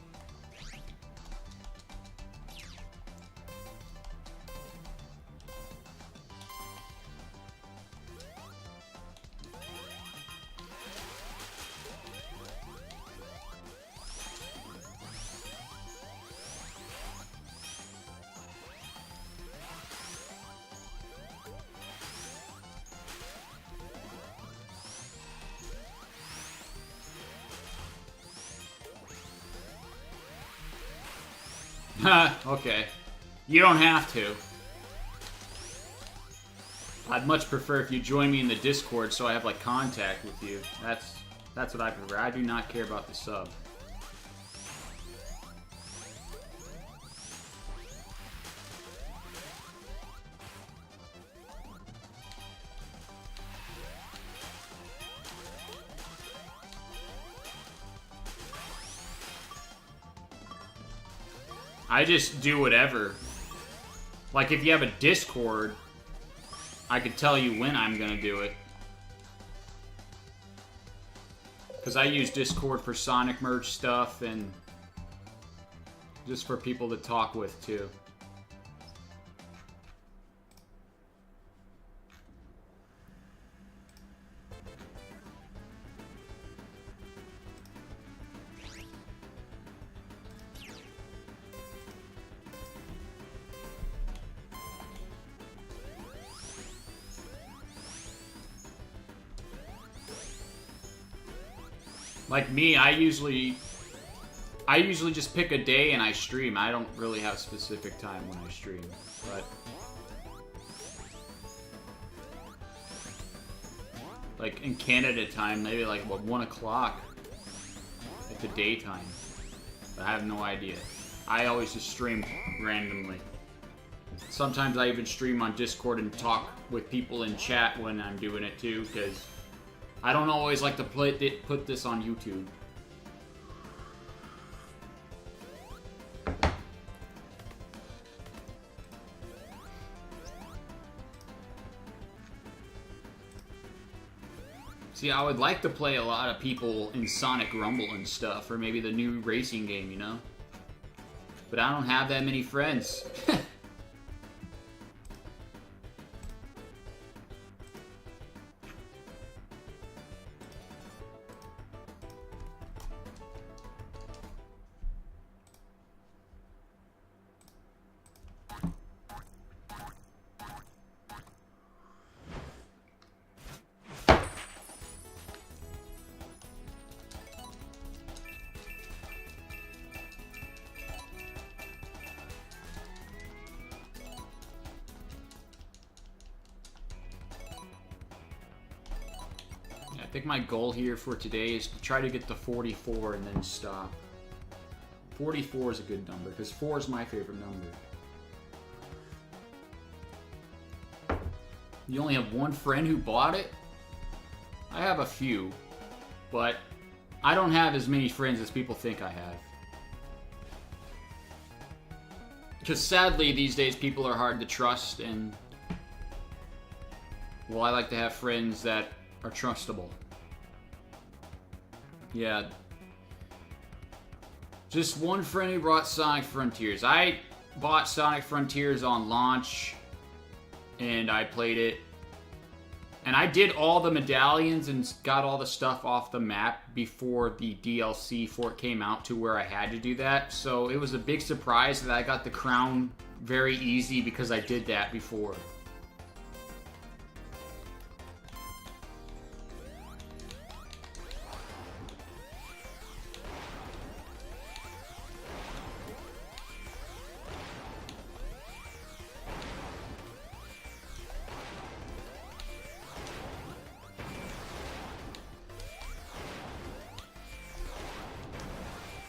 Okay. You don't have to. I'd much prefer if you join me in the Discord so I have, like, contact with you. That's what I prefer. I do not care about the sub. I just do whatever. Like, if you have a Discord, I could tell you when I'm gonna do it. Because I use Discord for Sonic merch stuff and just for people to talk with, too. Like me, I usually just pick a day and I stream. I don't really have specific time when I stream, but like in Canada time, maybe like what 1 o'clock at the daytime. I have no idea. I always just stream randomly. Sometimes I even stream on Discord and talk with people in chat when I'm doing it too, because I don't always like to put this on YouTube. See, I would like to play a lot of people in Sonic Rumble and stuff, or maybe the new racing game, you know? But I don't have that many friends. I think my goal here for today is to try to get to 44 and then stop. 44 is a good number, because 4 is my favorite number. You only have one friend who bought it? I have a few, but I don't have as many friends as people think I have. Because sadly, these days, people are hard to trust, and well, I like to have friends that are trustable. Yeah. Just one friend who brought Sonic Frontiers. I bought Sonic Frontiers on launch, and I played it. And I did all the medallions and got all the stuff off the map before the DLC for it came out, to where I had to do that. So it was a big surprise that I got the crown very easy because I did that before.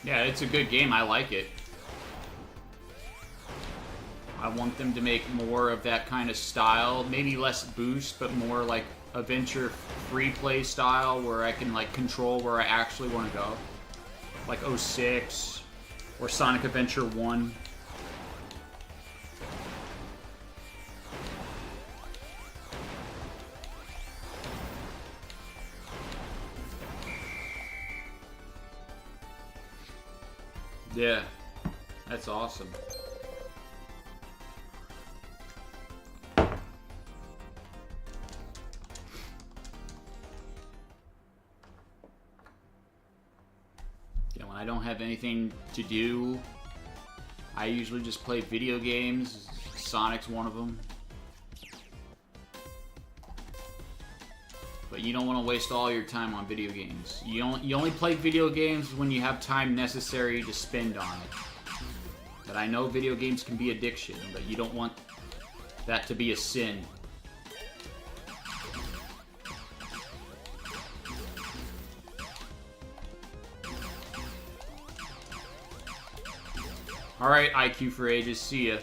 Yeah, it's a good game. I like it. I want them to make more of that kind of style. Maybe less boost, but more like adventure free play style where I can like control where I actually want to go. Like 06 or Sonic Adventure 1. Yeah, that's awesome. Yeah, when I don't have anything to do, I usually just play video games. Sonic's one of them. But you don't want to waste all your time on video games. You only play video games when you have time necessary to spend on it. But I know video games can be addiction, but you don't want that to be a sin. Alright, IQ for Ages, see ya.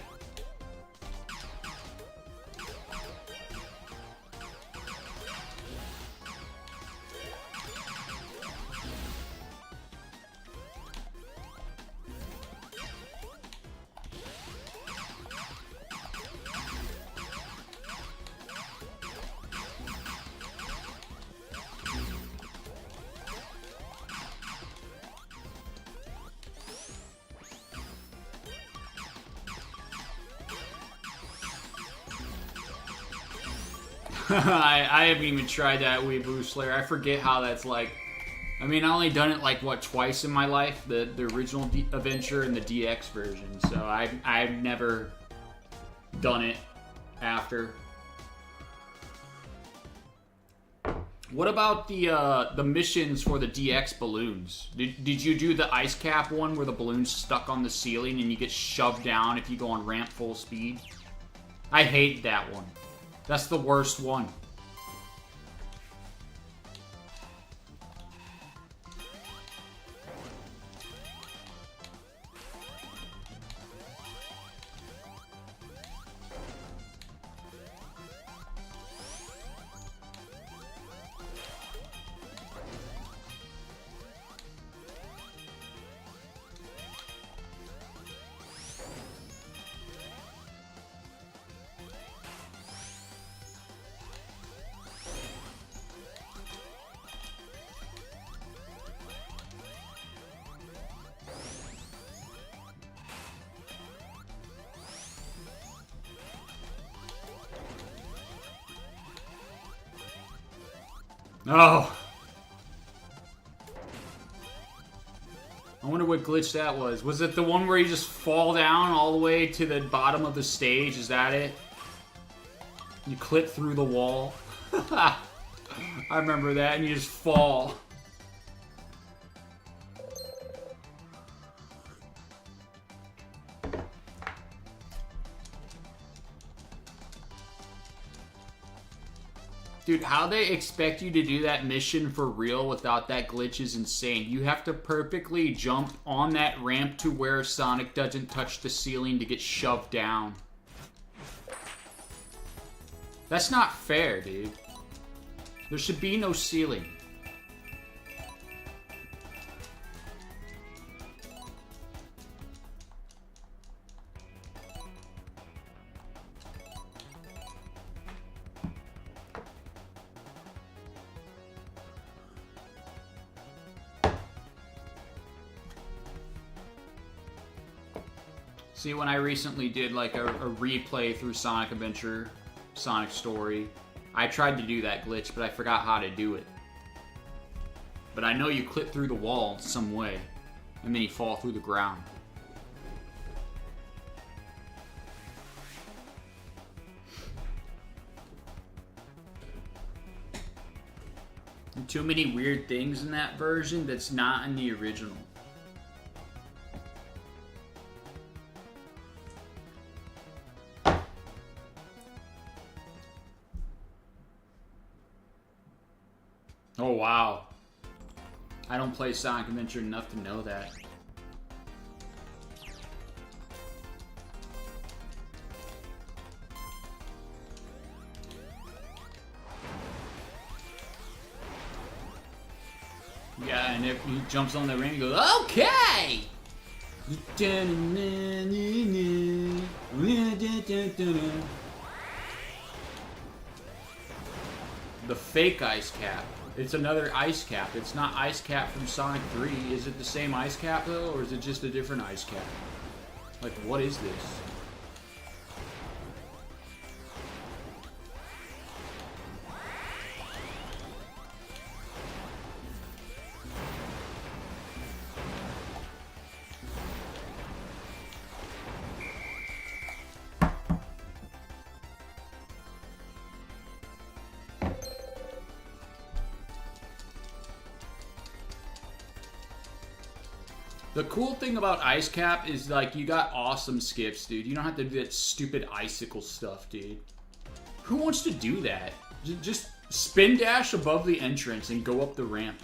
I haven't even tried that Weeaboo Slayer. I forget how that's like. I mean, I only done it like what, twice in my life, the original adventure and the DX version. So I've never done it after. What about the missions for the DX balloons? Did you do the ice cap one where the balloon's stuck on the ceiling and you get shoved down if you go on ramp full speed? I hate that one. That's the worst one. Oh. I wonder what glitch that was. Was it the one where you just fall down all the way to the bottom of the stage? Is that it? You clip through the wall? I remember that, and you just fall. Dude, how they expect you to do that mission for real without that glitch is insane. You have to perfectly jump on that ramp to where Sonic doesn't touch the ceiling to get shoved down. That's not fair, dude. There should be no ceiling. See, when I recently did like a replay through Sonic Adventure, Sonic Story, I tried to do that glitch, but I forgot how to do it. But I know you clip through the wall some way, and then you fall through the ground. Too many weird things in that version that's not in the original. Oh, wow. I don't play Sonic Adventure enough to know that. Yeah, and if he jumps on the ring and goes, okay! The fake ice cap. It's another ice cap. It's not ice cap from Sonic 3. Is it the same ice cap though, or is it just a different ice cap? Like, what is this? The cool thing about Ice Cap is, like, you got awesome skips, dude. You don't have to do that stupid icicle stuff, dude. Who wants to do that? Just spin dash above the entrance and go up the ramp.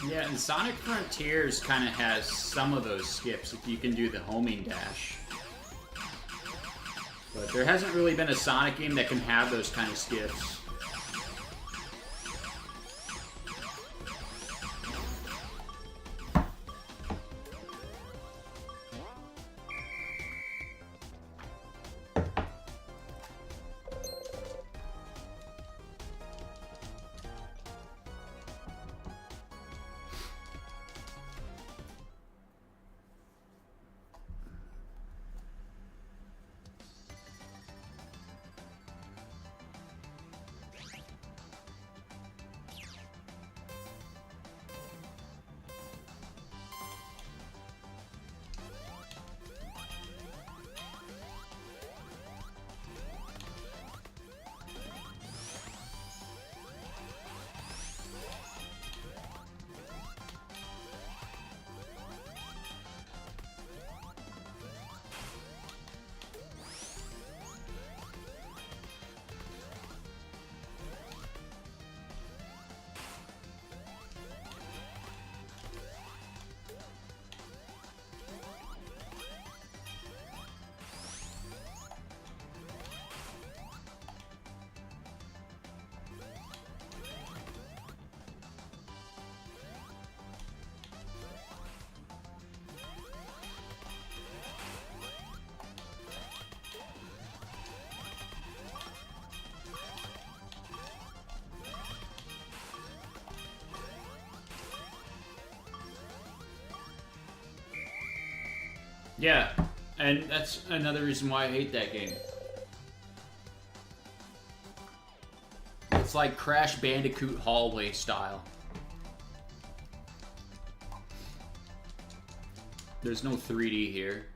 Yeah, and Sonic Frontiers kind of has some of those skips if you can do the homing dash. But there hasn't really been a Sonic game that can have those kind of skips. Yeah, and that's another reason why I hate that game. It's like Crash Bandicoot hallway style. There's no 3D here.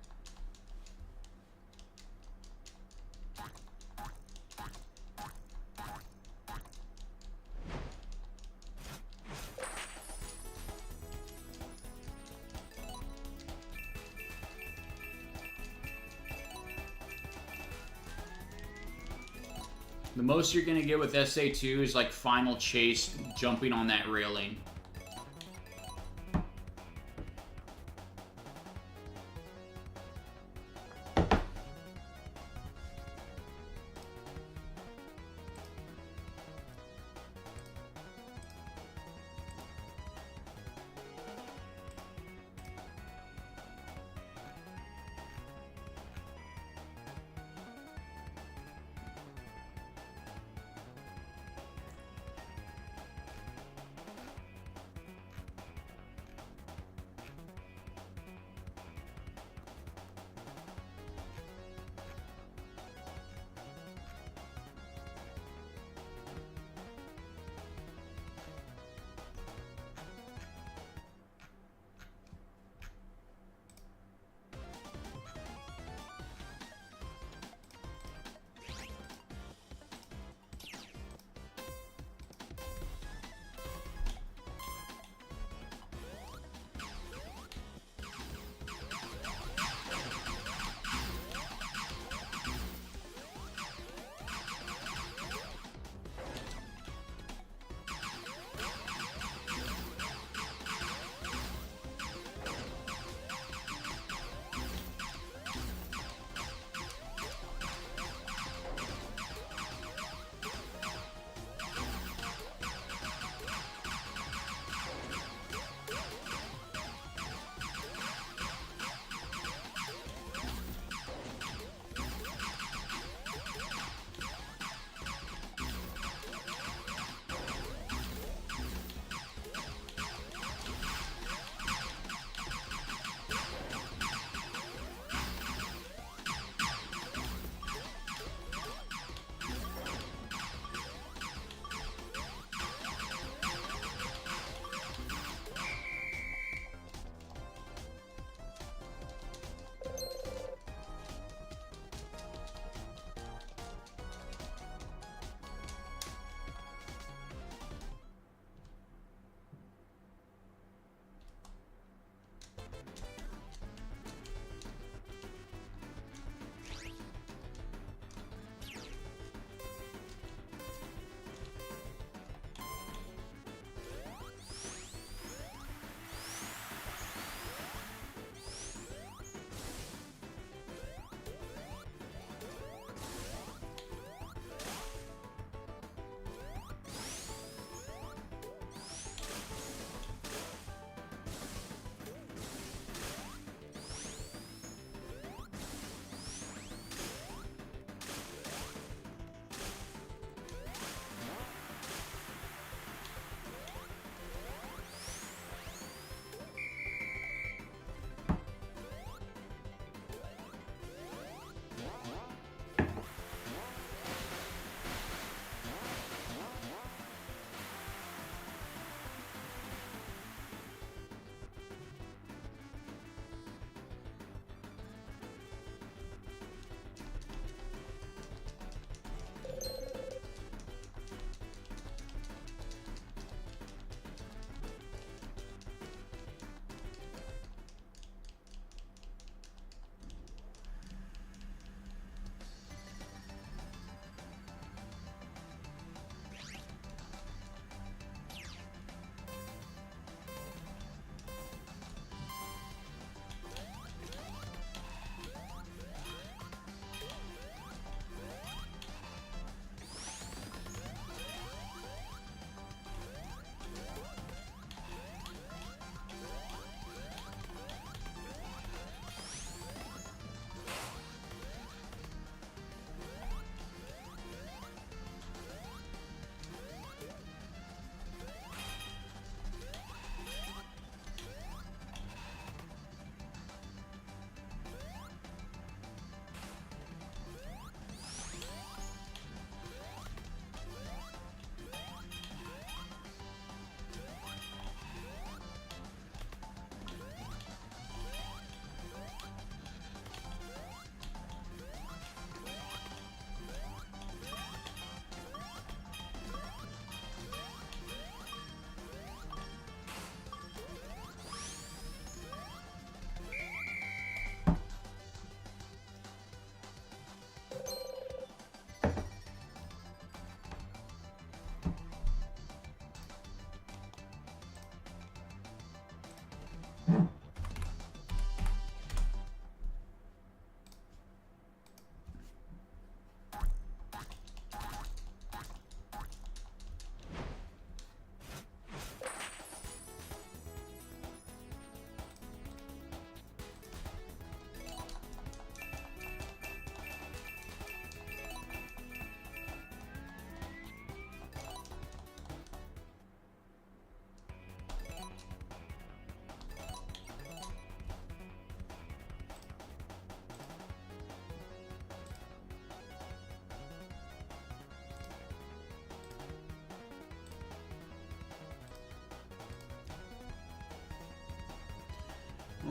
The most you're gonna get with SA2 is like Final Chase jumping on that railing.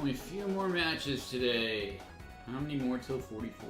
Only a few more matches today. How many more till 44?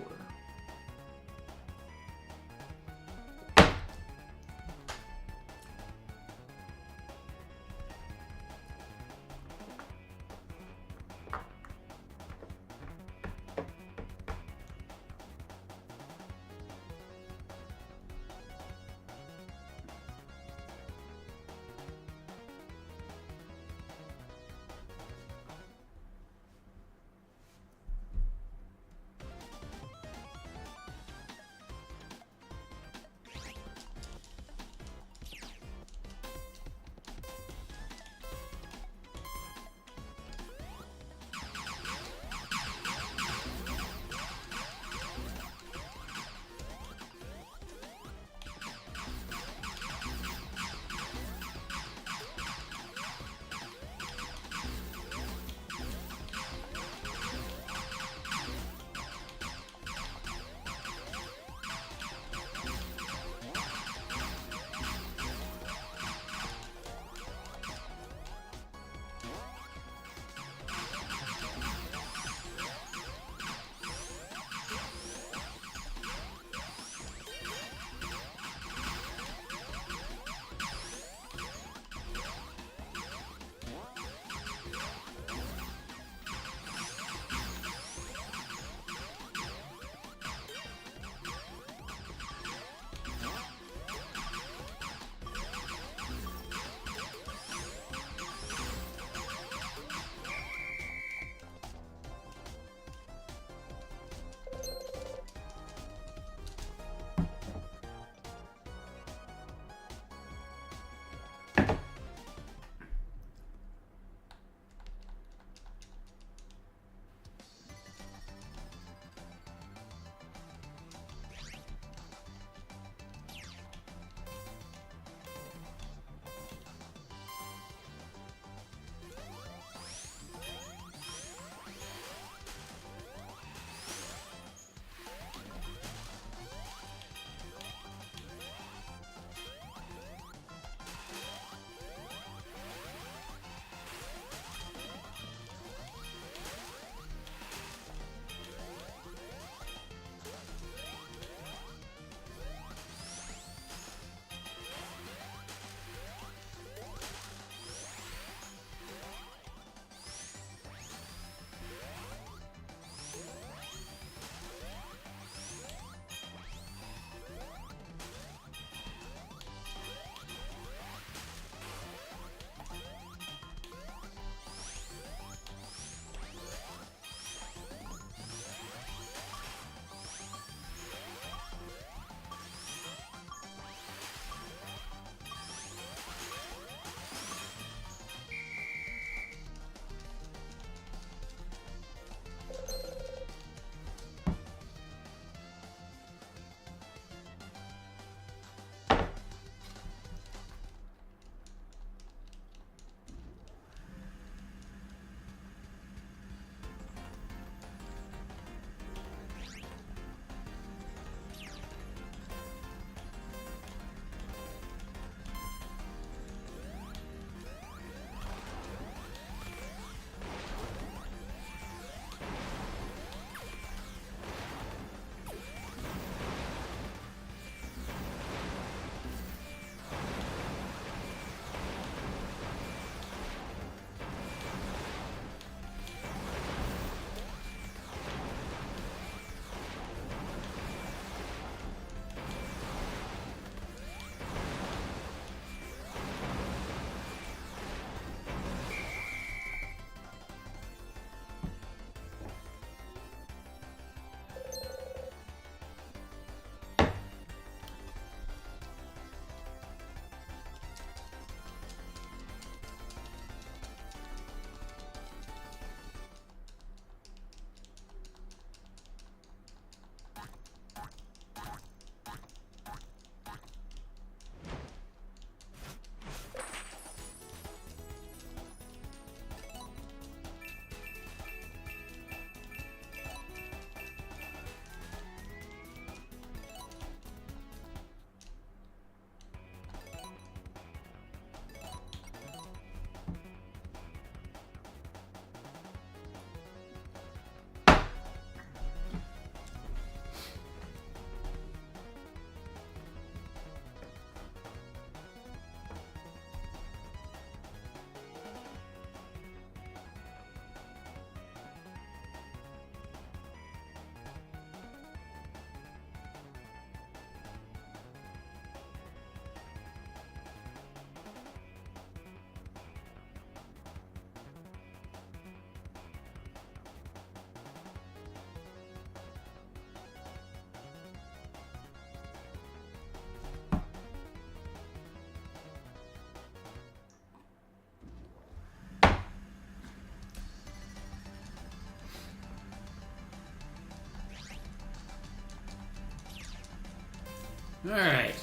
Alright.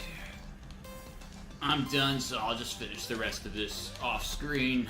I'm done, so I'll just finish the rest of this off screen.